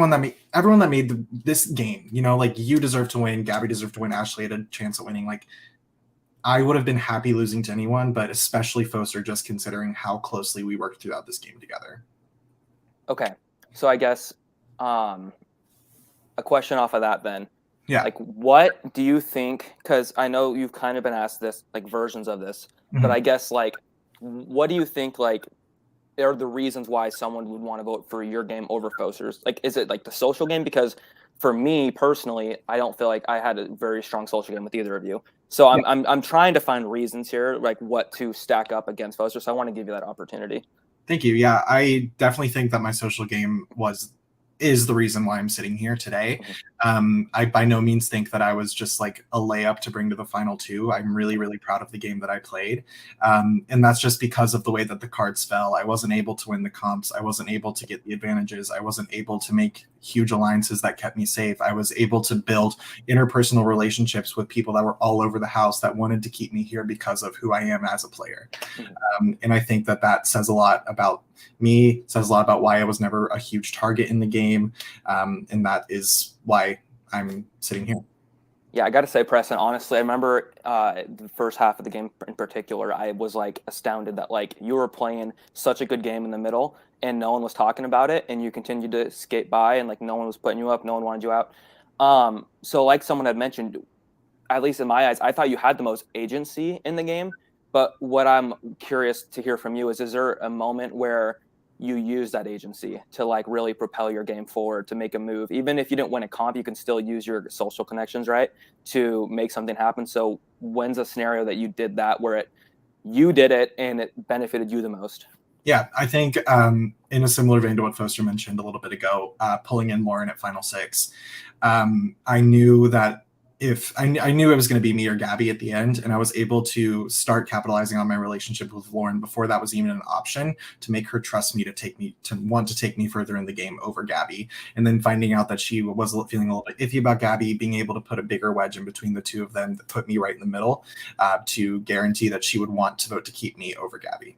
that made this game, you know, like, you deserve to win, Gabby deserved to win, Ashley had a chance at winning. Like, I would have been happy losing to anyone, but especially Focer, just considering how closely we worked throughout this game together. Okay. So I guess a question off of that then. Yeah. Like, what do you think, because I know you've kind of been asked this, like, versions of this, but I guess, like, what do you think, like, are the reasons why someone would want to vote for your game over Focer's? Like, is it like the social game? Because for me personally, I don't feel like I had a very strong social game with either of you. So I'm trying to find reasons here, like, what to stack up against Focer. So I want to give you that opportunity. Thank you. Yeah, I definitely think that my social game is the reason why I'm sitting here today. I by no means think that I was just like a layup to bring to the final two. I'm really, really proud of the game that I played. And that's just because of the way that the cards fell. I wasn't able to win the comps. I wasn't able to get the advantages. I wasn't able to make huge alliances that kept me safe. I was able to build interpersonal relationships with people that were all over the house that wanted to keep me here because of who I am as a player. And I think that says a lot about me, says a lot about why I was never a huge target in the game. And that is why I'm sitting here. Yeah, I got to say, Preston, honestly, I remember the first half of the game in particular, I was like astounded that like you were playing such a good game in the middle and no one was talking about it, and you continued to skate by, and like no one was putting you up, no one wanted you out. So like someone had mentioned, at least in my eyes, I thought you had the most agency in the game. But what I'm curious to hear from you is there a moment where you use that agency to like really propel your game forward, to make a move? Even if you didn't win a comp, you can still use your social connections, right, to make something happen. So when's a scenario that you did that where you did it and it benefited you the most? Yeah, I think in a similar vein to what Foster mentioned a little bit ago, pulling in Lauren at Final Six, I knew that if I knew it was going to be me or Gabby at the end, and I was able to start capitalizing on my relationship with Lauren before that was even an option, to make her trust me, to want to take me further in the game over Gabby. And then finding out that she was feeling a little bit iffy about Gabby, being able to put a bigger wedge in between the two of them that put me right in the middle, to guarantee that she would want to vote to keep me over Gabby.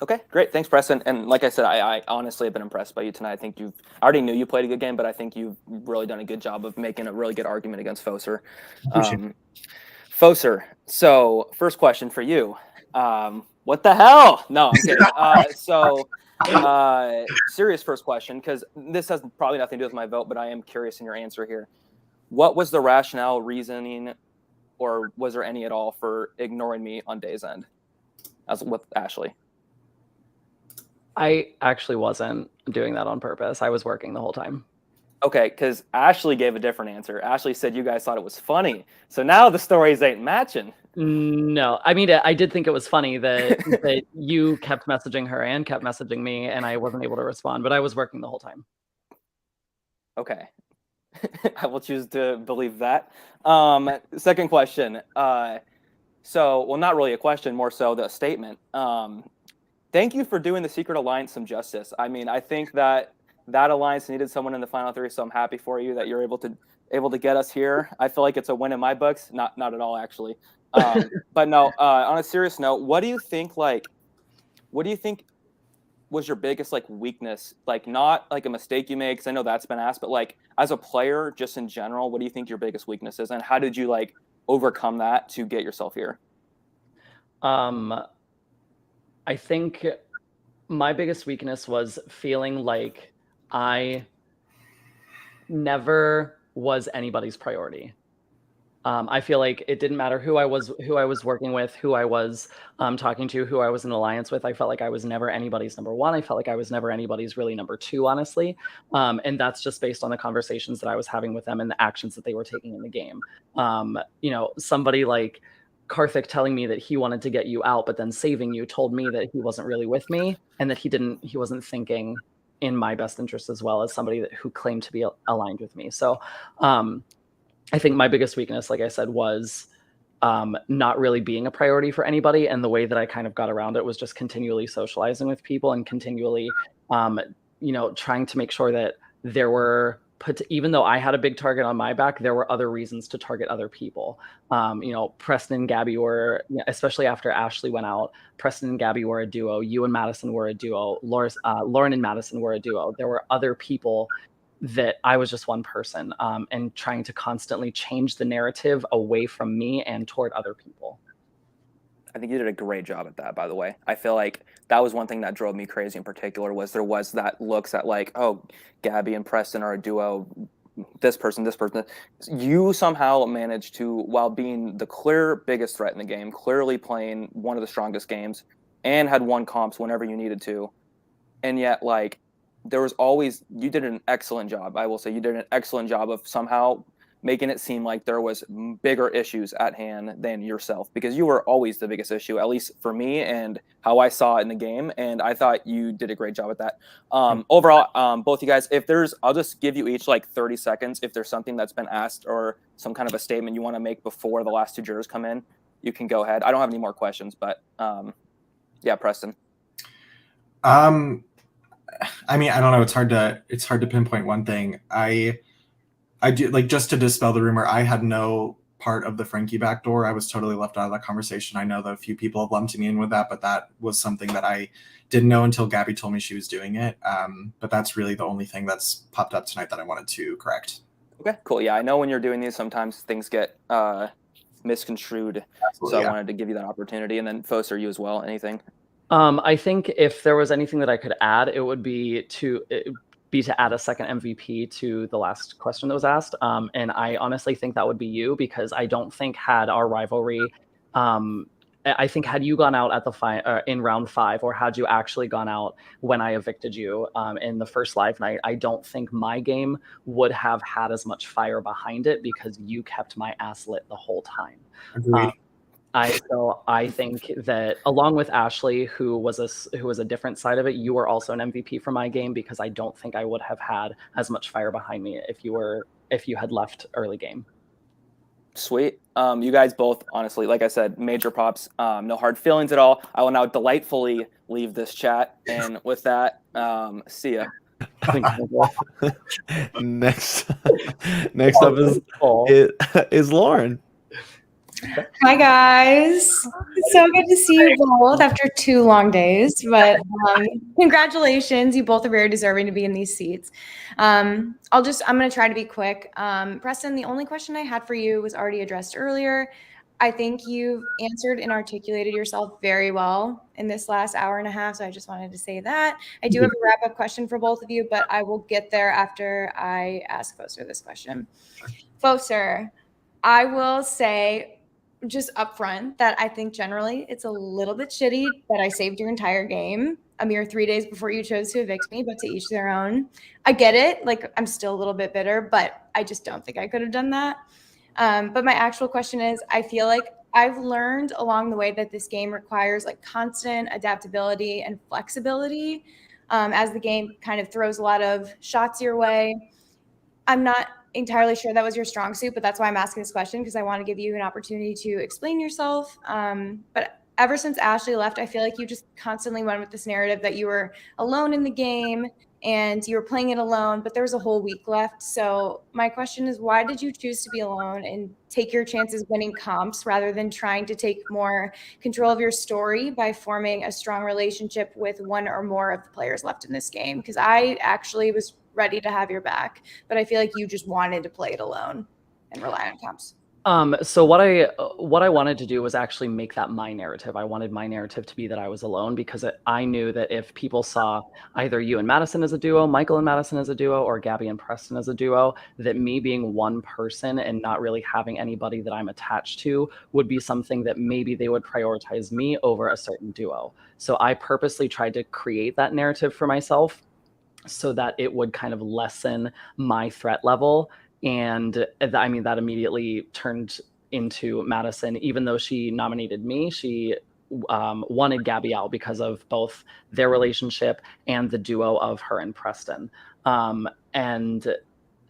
Okay, great. Thanks, Preston. And like I said, I honestly have been impressed by you tonight. I think I already knew you played a good game, but I think you've really done a good job of making a really good argument against Focer. Focer, so first question for you. What the hell? No, I'm kidding. Serious first question, because this has probably nothing to do with my vote, but I am curious in your answer here. What was the rationale, reasoning, or was there any at all for ignoring me on day's end, as with Ashley? I actually wasn't doing that on purpose. I was working the whole time. Okay, because Ashley gave a different answer. Ashley said you guys thought it was funny. So now the stories ain't matching. No, I mean, I did think it was funny that that you kept messaging her and kept messaging me, and I wasn't able to respond, but I was working the whole time. Okay. I will choose to believe that. Second question. Well, not really a question, more so the statement. Thank you for doing the Secret Alliance some justice. I mean, I think that alliance needed someone in the final three, so I'm happy for you that you're able to get us here. I feel like it's a win in my books. Not at all, actually. But no. On a serious note, what do you think was your biggest weakness? Not like a mistake you made, because I know that's been asked, but as a player, just in general, what do you think your biggest weakness is, and how did you overcome that to get yourself here? I think my biggest weakness was feeling like I never was anybody's priority. I feel like it didn't matter who I was working with, who I was talking to, who I was in alliance with. I felt like I was never anybody's number one. I felt like I was never anybody's really number two, honestly. And that's just based on the conversations that I was having with them and the actions that they were taking in the game. Somebody like Karthik telling me that he wanted to get you out, but then saving you, told me that he wasn't really with me and that he wasn't thinking in my best interest, as well as somebody who claimed to be aligned with me. So I think my biggest weakness, like I said, was not really being a priority for anybody. And the way that I kind of got around it was just continually socializing with people and continually, trying to make sure that there were, even though I had a big target on my back, there were other reasons to target other people. Preston and Gabby were, especially after Ashley went out, Preston and Gabby were a duo. You and Madison were a duo. Lauren and Madison were a duo. There were other people that I was just one person, and trying to constantly change the narrative away from me and toward other people. I think you did a great job at that, by the way. I feel like that was one thing that drove me crazy in particular, was there was that looks at oh, Gabby and Preston are a duo, this person. You somehow managed to, while being the clear biggest threat in the game, clearly playing one of the strongest games, and had won comps whenever you needed to, and yet there was always, you did an excellent job. I will say you did an excellent job of somehow making it seem like there was bigger issues at hand than yourself, because you were always the biggest issue, at least for me and how I saw it in the game. And I thought you did a great job at that. Overall, both you guys, I'll just give you each 30 seconds. If there's something that's been asked or some kind of a statement you want to make before the last two jurors come in, you can go ahead. I don't have any more questions, but yeah, Preston. I mean, I don't know. It's hard to pinpoint one thing. I do, just to dispel the rumor, I had no part of the Frankie backdoor. I was totally left out of that conversation. I know that a few people have lumped me in with that, but that was something that I didn't know until Gabby told me she was doing it. But that's really the only thing that's popped up tonight that I wanted to correct. Okay, cool. Yeah, I know when you're doing these, sometimes things get misconstrued. Absolutely, so I wanted to give you that opportunity. And then Focer, you as well. Anything? I think if there was anything that I could add, it would be to add a second MVP to the last question that was asked. And I honestly think that would be you, because I don't think had our rivalry, I think had you gone out at in round 5, or had you actually gone out when I evicted you in the first live night, I don't think my game would have had as much fire behind it, because you kept my ass lit the whole time. Agreed. I think that along with Ashley, who was a different side of it, you were also an MVP for my game, because I don't think I would have had as much fire behind me if you had left early game. Sweet. You guys both, honestly, like I said, major props. No hard feelings at all. I will now delightfully leave this chat, and with that, see ya. Next up is Lauren. Hi guys, it's so good to see you both after 2 long days, but congratulations, you both are very deserving to be in these seats. I'm going to try to be quick. Preston, the only question I had for you was already addressed earlier. I think you've answered and articulated yourself very well in this last hour and a half, so I just wanted to say that. I do have a wrap-up question for both of you, but I will get there after I ask Focer this question. Focer, I will say just upfront that I think generally it's a little bit shitty that I saved your entire game a mere 3 days before you chose to evict me, but to each their own. I get it. Like, I'm still a little bit bitter, but I just don't think I could have done that. But my actual question is, I feel like I've learned along the way that this game requires like constant adaptability and flexibility as the game kind of throws a lot of shots your way. I'm not entirely sure that was your strong suit, but that's why I'm asking this question, because I want to give you an opportunity to explain yourself. But ever since Ashley left, I feel like you just constantly went with this narrative that you were alone in the game and you were playing it alone, but there was a whole week left. So my question is, why did you choose to be alone and take your chances winning comps rather than trying to take more control of your story by forming a strong relationship with one or more of the players left in this game? Because I actually was ready to have your back, but I feel like you just wanted to play it alone and rely on comps. So what I wanted to do was actually make that my narrative. I wanted my narrative to be that I was alone, because I knew that if people saw either you and Madison as a duo, Michael and Madison as a duo, or Gabby and Preston as a duo, that me being one person and not really having anybody that I'm attached to would be something that maybe they would prioritize me over a certain duo. So I purposely tried to create that narrative for myself so that it would kind of lessen my threat level. And I mean, that immediately turned into Madison. Even though she nominated me, she wanted Gabby out because of both their relationship and the duo of her and Preston. And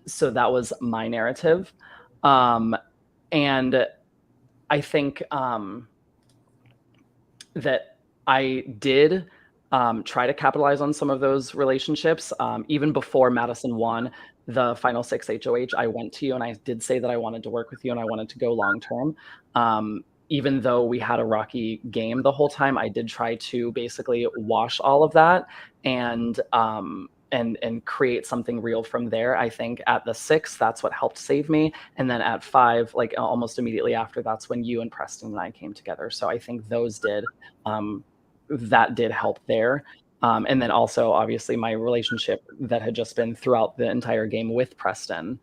so that was my narrative. And I think that I did try to capitalize on some of those relationships. Even before Madison won the Final 6 HOH, I went to you and I did say that I wanted to work with you and I wanted to go long term. Even though we had a rocky game the whole time, I did try to basically wash all of that and create something real from there. I think at the 6, that's what helped save me. And then at 5, like almost immediately after, that's when you and Preston and I came together. So I think those did, that did help there. And then also, obviously, my relationship that had just been throughout the entire game with Preston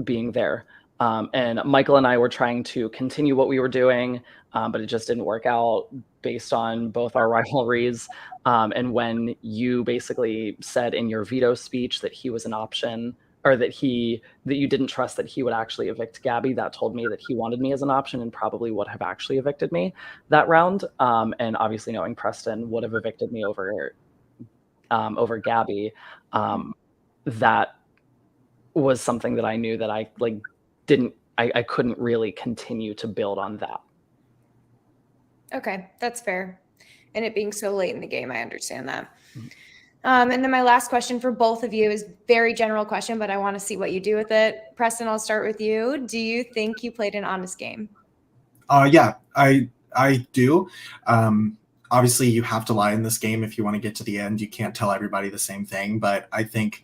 being there. And Michael and I were trying to continue what we were doing, but it just didn't work out based on both our rivalries. And when you basically said in your veto speech that he was an option, or that you didn't trust that he would actually evict Gabby, that told me that he wanted me as an option and probably would have actually evicted me that round. And obviously knowing Preston would have evicted me over Gabby. That was something that I knew that I I couldn't really continue to build on that. Okay, that's fair. And it being so late in the game, I understand that. And then my last question for both of you is very general question, but I want to see what you do with it. Preston, I'll start with you. Do you think you played an honest game? Yeah, I do. Obviously, you have to lie in this game if you want to get to the end. You can't tell everybody the same thing, but I think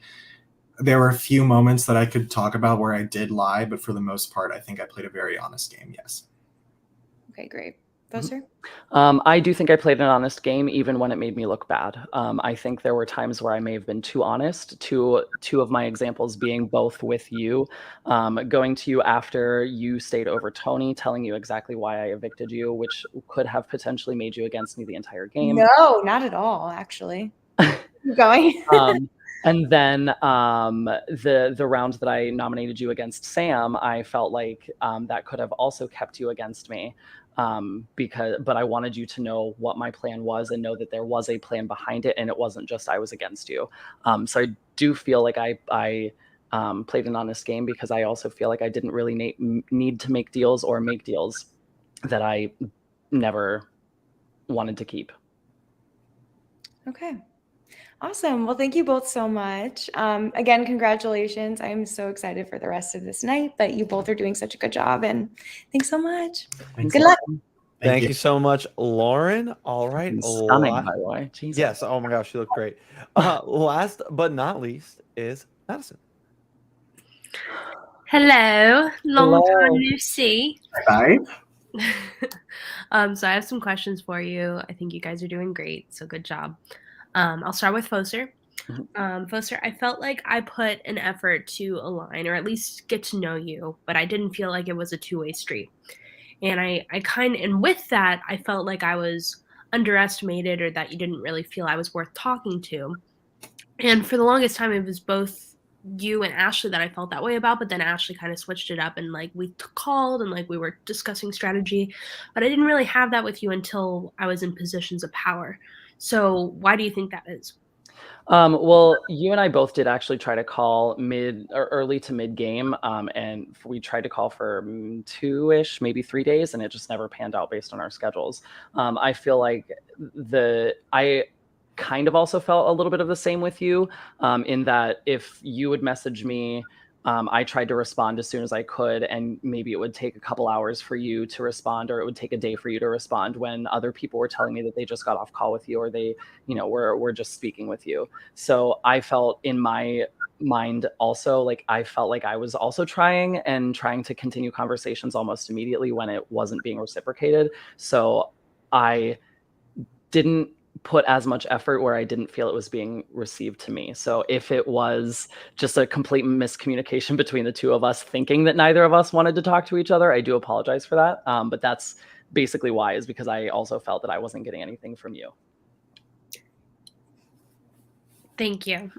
there were a few moments that I could talk about where I did lie, but for the most part, I think I played a very honest game, yes. Okay, great. Focer? I do think I played an honest game, even when it made me look bad. I think there were times where I may have been too honest. Two of my examples being both with you, going to you after you stayed over Tony, telling you exactly why I evicted you, which could have potentially made you against me the entire game. No, not at all, actually. Keep going. And then the round that I nominated you against Sam, I felt like that could have also kept you against me. But I wanted you to know what my plan was and know that there was a plan behind it, and it wasn't just I was against you. So I do feel like I played an honest game, because I also feel like I didn't really need to make deals or make deals that I never wanted to keep. Okay. Awesome. Well, thank you both so much. Again, congratulations. I'm so excited for the rest of this night, but you both are doing such a good job, and thanks so much. Good luck. Thank you so much, Lauren. All right. Stunning, by the way. Jesus. Yes. Oh my gosh, you look great. Last but not least is Madison. Hello. Long time no see. Hi. So I have some questions for you. I think you guys are doing great. So good job. I'll start with Focer. Focer, I felt like I put an effort to align, or at least get to know you, but I didn't feel like it was a two-way street. And and with that, I felt like I was underestimated or that you didn't really feel I was worth talking to. And for the longest time, it was both you and Ashley that I felt that way about, but then Ashley kind of switched it up and like we called and like we were discussing strategy, but I didn't really have that with you until I was in positions of power. So why do you think that is? Well, you and I both did actually try to call mid or early to mid game, and we tried to call for 2-ish, maybe 3 days, and it just never panned out based on our schedules. I feel like I kind of also felt a little bit of the same with you, in that if you would message me, I tried to respond as soon as I could, and maybe it would take a couple hours for you to respond, or it would take a day for you to respond when other people were telling me that they just got off call with you, or they, were just speaking with you. So I felt in my mind also, like I felt like I was also trying to continue conversations almost immediately when it wasn't being reciprocated. So I didn't put as much effort where I didn't feel it was being received to me. So if it was just a complete miscommunication between the two of us thinking that neither of us wanted to talk to each other, I do apologize for that. But that's basically why, is because I also felt that I wasn't getting anything from you. Thank you.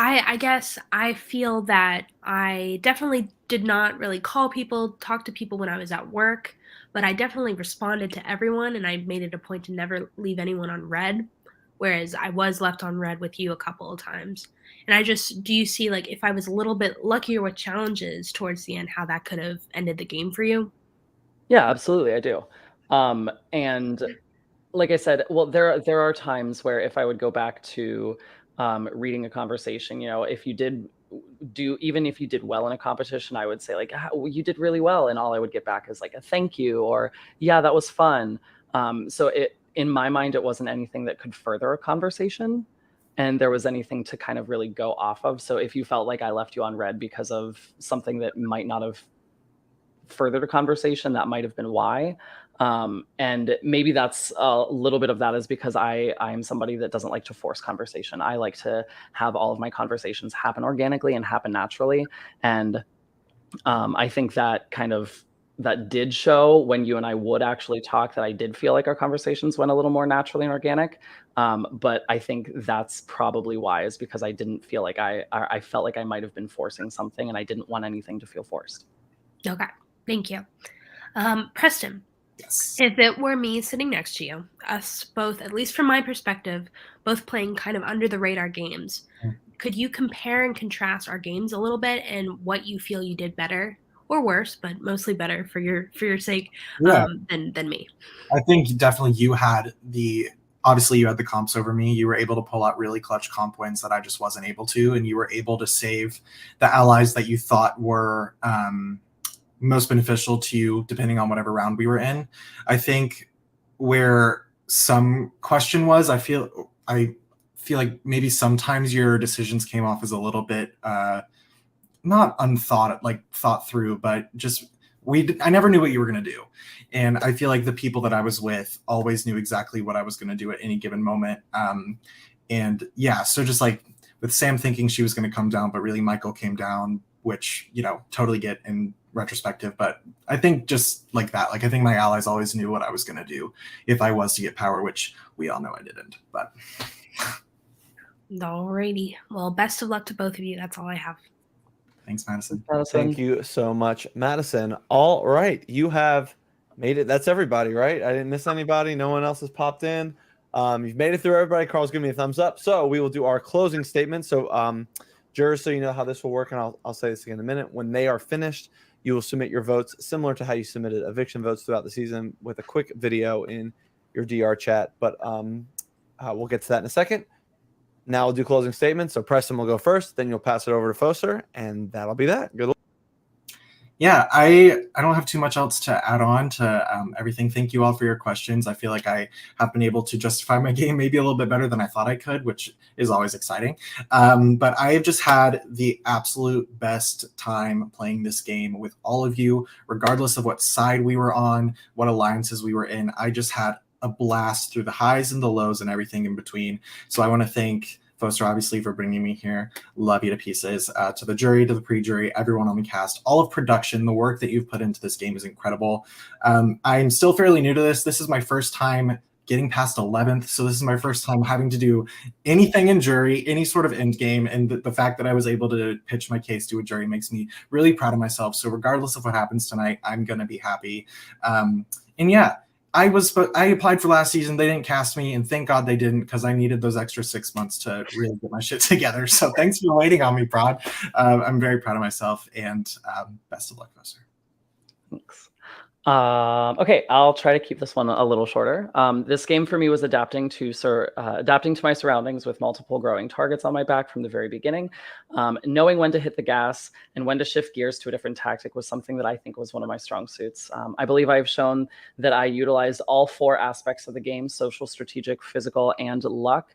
I guess I feel that I definitely did not really call people, talk to people when I was at work, but I definitely responded to everyone, and I made it a point to never leave anyone on red, whereas I was left on red with you a couple of times. And do you see, like, if I was a little bit luckier with challenges towards the end, how that could have ended the game for you? Yeah, absolutely, I do. And like I said, well, there are times where if I would go back to reading a conversation, if you did even if you did well in a competition, I would say like, you did really well, and all I would get back is like a thank you, or yeah, that was fun. So in my mind, it wasn't anything that could further a conversation, and there was anything to kind of really go off of. So if you felt like I left you on red because of something that might not have furthered a conversation, that might have been why. And maybe that's a little bit of that is because I'm somebody that doesn't like to force conversation. I like to have all of my conversations happen organically and happen naturally. And I think that that did show when you and I would actually talk, that I did feel like our conversations went a little more naturally and organic. But I think that's probably why, is because I didn't feel like I felt like I might have been forcing something, and I didn't want anything to feel forced. Okay, thank you. Preston. Yes. If it were me sitting next to you, us both, at least from my perspective, both playing kind of under the radar games, could you compare and contrast our games a little bit and what you feel you did better or worse, but mostly better for your sake, than me? I think definitely you had obviously you had the comps over me. You were able to pull out really clutch comp wins that I just wasn't able to, and you were able to save the allies that you thought were most beneficial to you, depending on whatever round we were in. I think where some question was, I feel like maybe sometimes your decisions came off as a little bit not unthought, like thought through, but just I never knew what you were going to do. And I feel like the people that I was with always knew exactly what I was going to do at any given moment. And yeah, so just like with Sam thinking she was going to come down, but really Michael came down, which, totally get in retrospective. But I think just like that, like I think my allies always knew what I was going to do if I was to get power, which we all know I didn't. But alrighty, well, best of luck to both of you. That's all I have. Thanks, Madison. Thank you so much, Madison. All right, you have made it. That's everybody, right? I didn't miss anybody. No one else has popped in. You've made it through, everybody. Carl's giving me a thumbs up. So we will do our closing statement. So jurors, so you know how this will work, and I'll say this again in a minute. When they are finished, you will submit your votes similar to how you submitted eviction votes throughout the season, with a quick video in your DR chat. But we'll get to that in a second. Now we'll do closing statements. So Preston will go first, then you'll pass it over to Focer, and that'll be that. Good luck. Yeah, I don't have too much else to add on to everything. Thank you all for your questions. I feel like I have been able to justify my game maybe a little bit better than I thought I could, which is always exciting. But I have just had the absolute best time playing this game with all of you, regardless of what side we were on, what alliances we were in. I just had a blast through the highs and the lows and everything in between. So I want to thank Focer, obviously, for bringing me here. Love you to pieces. To the jury, to the pre-jury, everyone on the cast, all of production, the work that you've put into this game is incredible. I'm still fairly new to this. This is my first time getting past 11th, so this is my first time having to do anything in jury, any sort of end game, and the fact that I was able to pitch my case to a jury makes me really proud of myself. So regardless of what happens tonight, I'm gonna be happy. And yeah, I applied for last season. They didn't cast me, and thank God they didn't, because I needed those extra 6 months to really get my shit together. So thanks for waiting on me, Prod. I'm very proud of myself, and best of luck, Focer. Thanks. Okay, I'll try to keep this one a little shorter. This game for me was adapting to my surroundings with multiple growing targets on my back from the very beginning. Knowing when to hit the gas and when to shift gears to a different tactic was something that I think was one of my strong suits. I believe I've shown that I utilized all 4 aspects of the game: social, strategic, physical, and luck,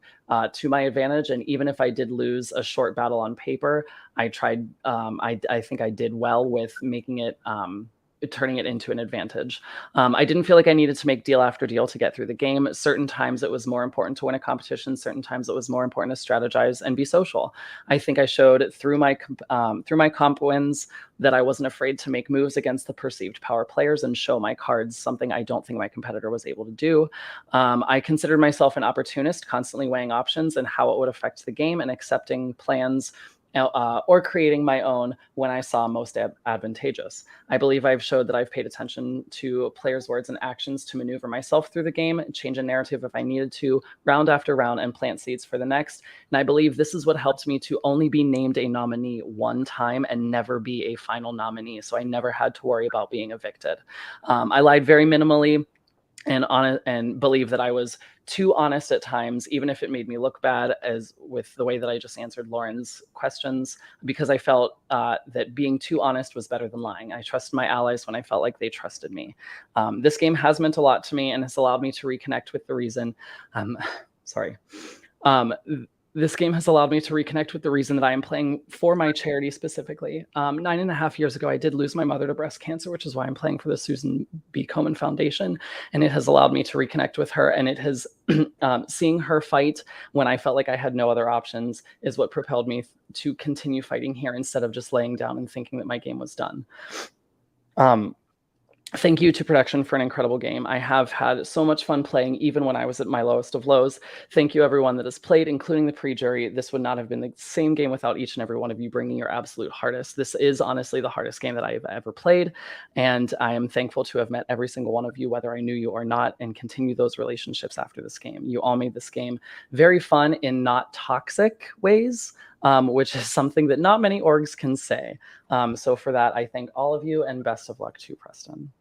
to my advantage. And even if I did lose a short battle on paper, I tried. I think I did well with making it. Turning it into an advantage. I didn't feel like I needed to make deal after deal to get through the game. Certain times it was more important to win a competition. Certain times it was more important to strategize and be social. I think I showed through my comp wins that I wasn't afraid to make moves against the perceived power players and show my cards, something I don't think my competitor was able to do. I considered myself an opportunist, constantly weighing options and how it would affect the game and accepting plans or creating my own when I saw most advantageous. I believe I've showed that I've paid attention to players' words and actions to maneuver myself through the game, change a narrative if I needed to, round after round, and plant seeds for the next. And I believe this is what helped me to only be named a nominee one time and never be a final nominee. So I never had to worry about being evicted. I lied very minimally and believe that I was too honest at times, even if it made me look bad, as with the way that I just answered Lauren's questions, because I felt that being too honest was better than lying. I trusted my allies when I felt like they trusted me. This game has meant a lot to me and has allowed me to reconnect with the reason. This game has allowed me to reconnect with the reason that I am playing for my charity specifically. 9.5 years ago, I did lose my mother to breast cancer, which is why I'm playing for the Susan B. Komen Foundation. And it has allowed me to reconnect with her. And it has, seeing her fight when I felt like I had no other options is what propelled me to continue fighting here instead of just laying down and thinking that my game was done. Thank you to production for an incredible game. I have had so much fun playing, even when I was at my lowest of lows. Thank you, everyone that has played, including the pre-jury. This would not have been the same game without each and every one of you bringing your absolute hardest. This is honestly the hardest game that I have ever played, and I am thankful to have met every single one of you, whether I knew you or not, and continue those relationships after this game. You all made this game very fun in not toxic ways, which is something that not many orgs can say. So for that, I thank all of you, and best of luck to Preston.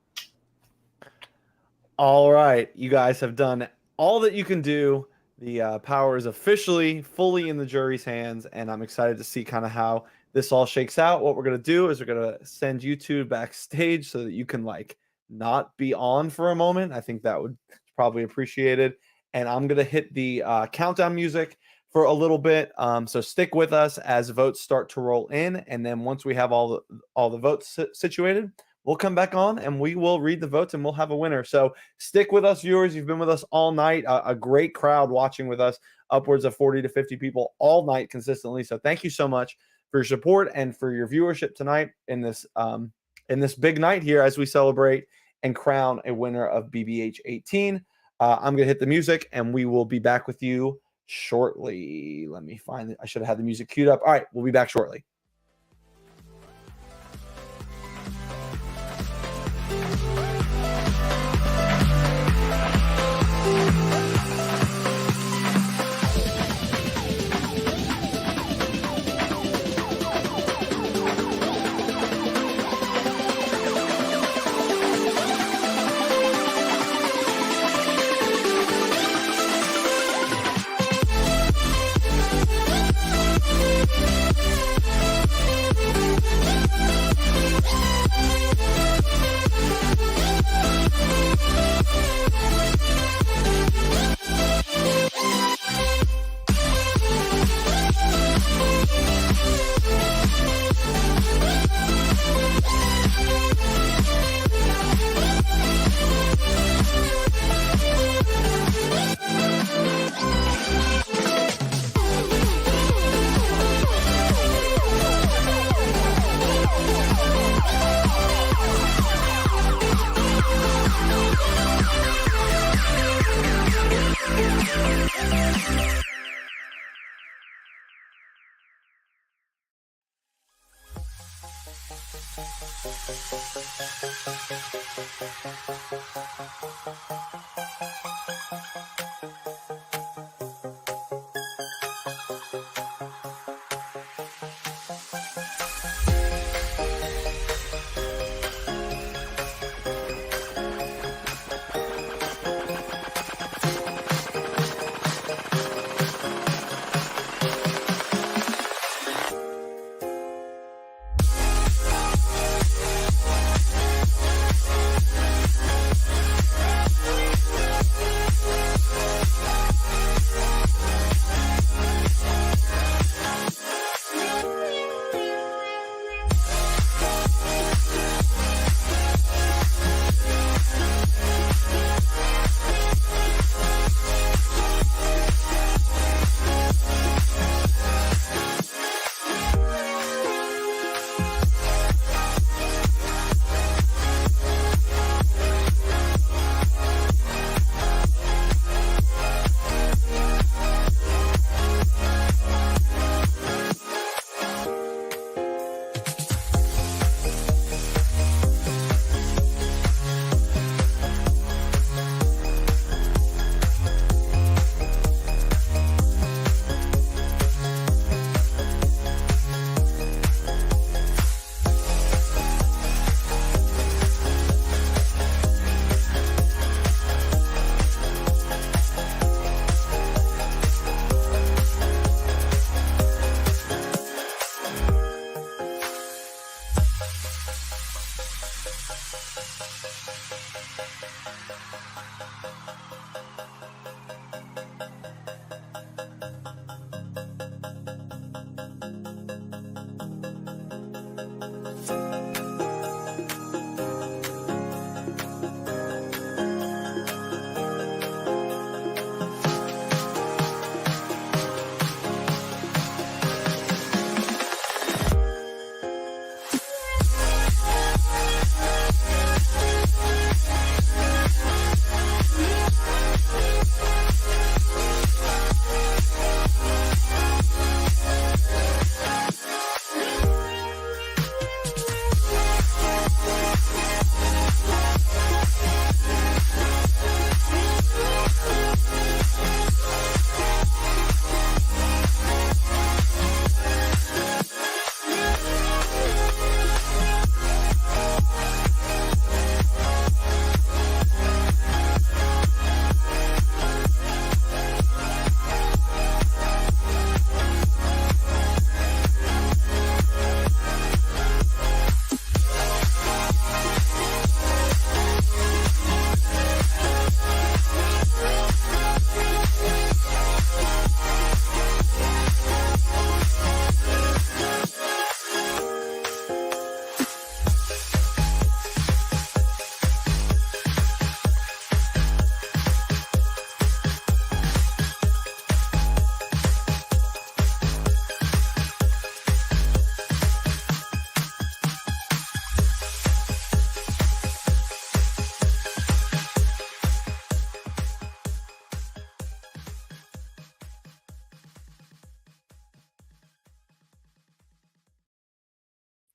All right, you guys have done all that you can do. The power is officially fully in the jury's hands, and I'm excited to see kind of how this all shakes out. What we're going to do is we're going to send you two backstage so that you can like not be on for a moment. I think that would probably appreciate it. And I'm going to hit the countdown music for a little bit. So stick with us as votes start to roll in. And then once we have all the votes situated, we'll come back on and we will read the votes and we'll have a winner. So stick with us, viewers. You've been with us all night. A great crowd watching with us, upwards of 40 to 50 people all night consistently. So thank you so much for your support and for your viewership tonight in this big night here as we celebrate and crown a winner of BBH 18. I'm going to hit the music and we will be back with you shortly. Let me find it. I should have had the music queued up. All right, we'll be back shortly.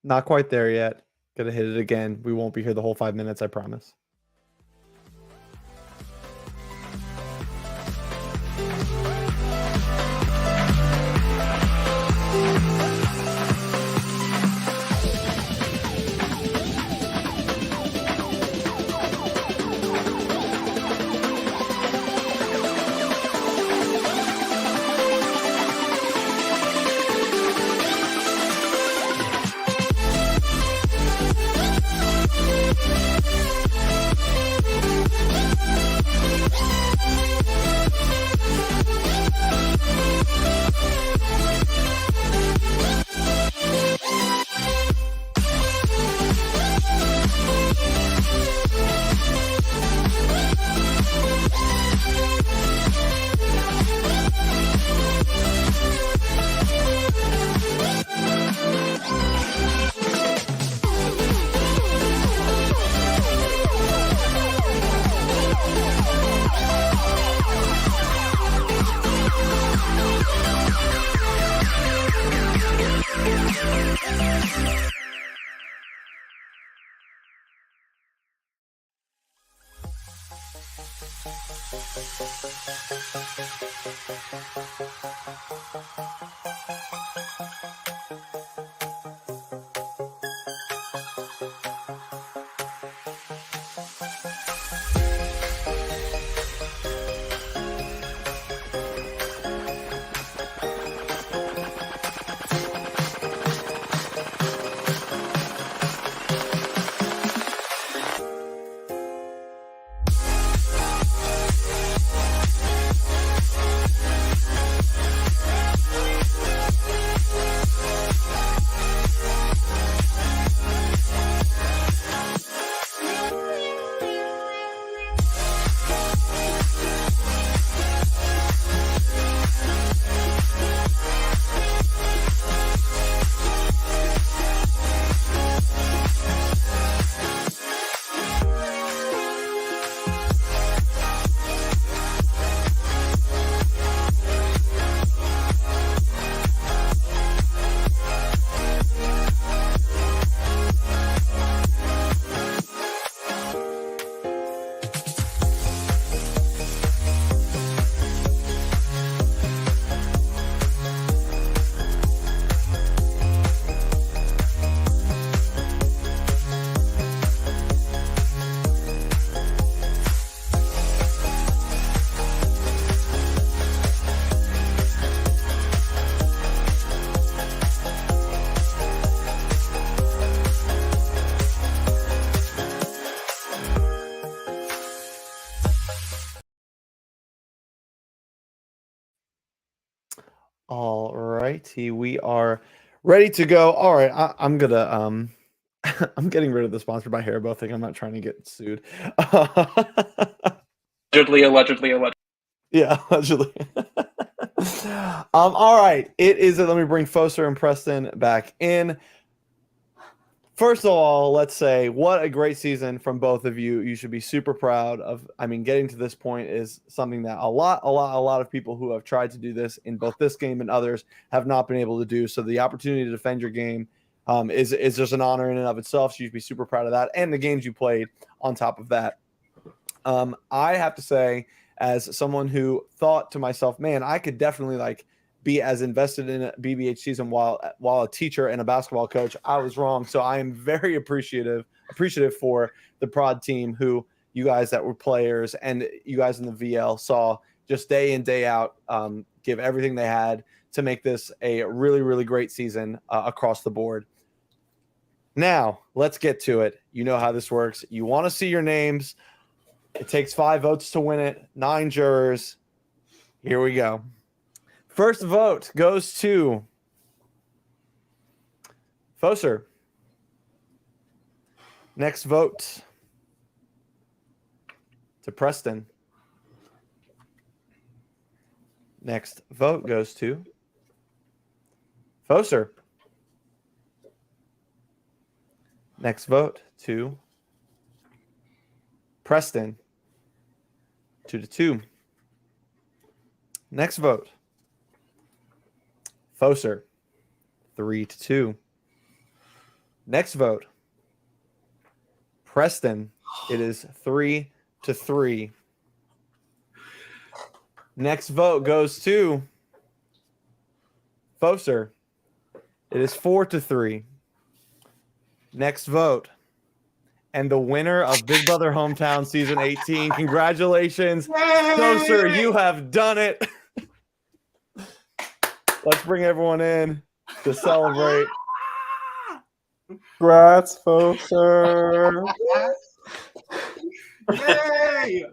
Not quite there yet. Gonna hit it again. We won't be here the whole 5 minutes, I promise. All righty, we are ready to go. All right, I'm gonna I'm getting rid of the sponsor by Haribo thing. I'm not trying to get sued. Allegedly. Yeah, allegedly. All right, it is. Let me bring Focer and Preston back in. First of all, let's say what a great season from both of you. You should be super proud of. I mean, getting to this point is something that a lot of people who have tried to do this in both this game and others have not been able to do. So the opportunity to defend your game is just an honor in and of itself. So you should be super proud of that, and the games you played on top of that. I have to say, as someone who thought to myself, man, I could definitely be as invested in a BBH season while a teacher and a basketball coach. I was wrong. So I am very appreciative for the prod team, who you guys that were players and you guys in the VL saw just day in, day out, give everything they had to make this a really, really great season across the board. Now, let's get to it. You know how this works. You want to see your names. It takes 5 votes to win it, 9 jurors. Here we go. First vote goes to Focer. Next vote to Preston. Next vote goes to Focer. Next vote to Preston. 2-2. Next vote, Focer. 3-2. Next vote, Preston. It is 3-3. Next vote goes to Focer. It is 4-3. Next vote, and the winner of Big Brother Hometown Season 18. Congratulations, Focer, you have done it. Let's bring everyone in to celebrate. Congrats, Focer. Yay!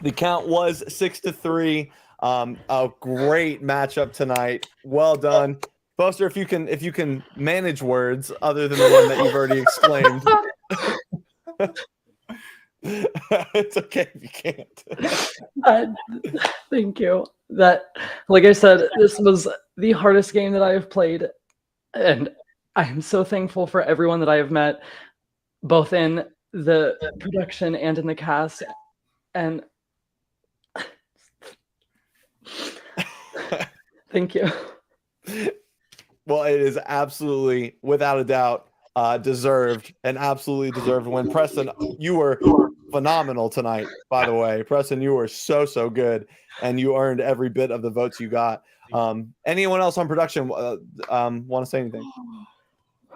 The count was 6-3. A great matchup tonight. Well done, Focer. If you can manage words other than the one that you've already exclaimed. It's okay if you can't. Thank you. That, like I said, this was the hardest game that I have played, and I am so thankful for everyone that I have met, both in the production and in the cast. And thank you. Well, it is absolutely, without a doubt, deserved, and absolutely deserved win. Preston, you were phenomenal tonight, by the way. Preston, you were so good, and you earned every bit of the votes you got. Anyone else on production want to say anything?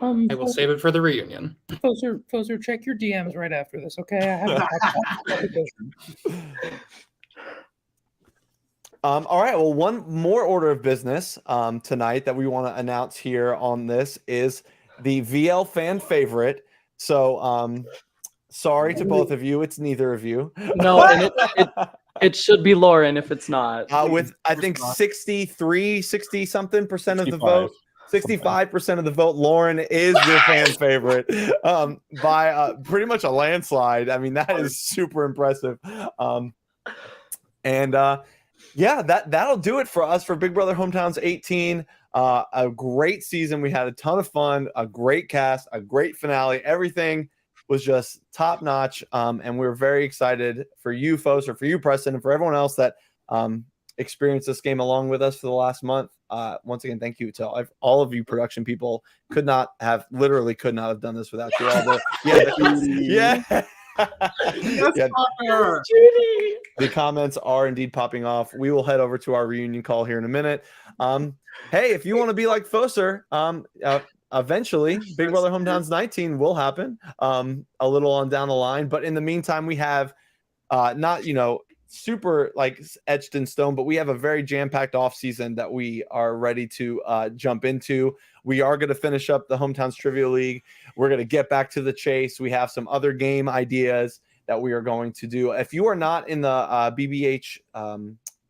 I will save it for the reunion. Focer, check your DMs right after this, okay? I haven't. All right. Well, one more order of business tonight that we want to announce here on this is the VL fan favorite. So, sorry to both of you. It's neither of you. No, and it should be Lauren if it's not. With I think 60 something percent of the vote. 65% of the vote, Lauren is your fan favorite by pretty much a landslide. I mean, that is super impressive. Yeah, that'll do it for us for Big Brother Hometowns 18. A great season. We had a ton of fun, a great cast, a great finale. Everything was just top notch. And we're very excited for you, Focer, for you, Preston, and for everyone else that experienced this game along with us for the last month. Once again, thank you to all of you production people. Literally could not have done this without you all. The comments are indeed popping off. We will head over to our reunion call here in a minute. Hey, if you want to be like Focer, eventually Big Brother Hometowns 19 will happen a little on down the line. But in the meantime, we have not, super like etched in stone, but we have a very jam-packed off season that we are ready to jump into. We are going to finish up the Hometowns Trivia League. We're going to get back to the chase. We have some other game ideas that we are going to do. If you are not in the BBH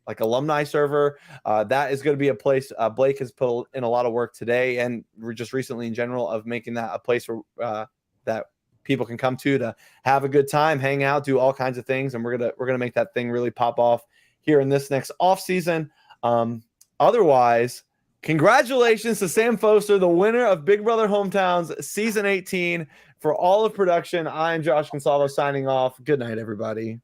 like alumni server, that is going to be a place Blake has put in a lot of work today and just recently in general of making that a place where that people can come to have a good time, hang out, do all kinds of things, and we're gonna make that thing really pop off here in this next off season. Otherwise, congratulations to Sam Focer, the winner of Big Brother Hometowns Season 18. For all of production, I'm Josh Gonsalvo signing off. Good night, everybody.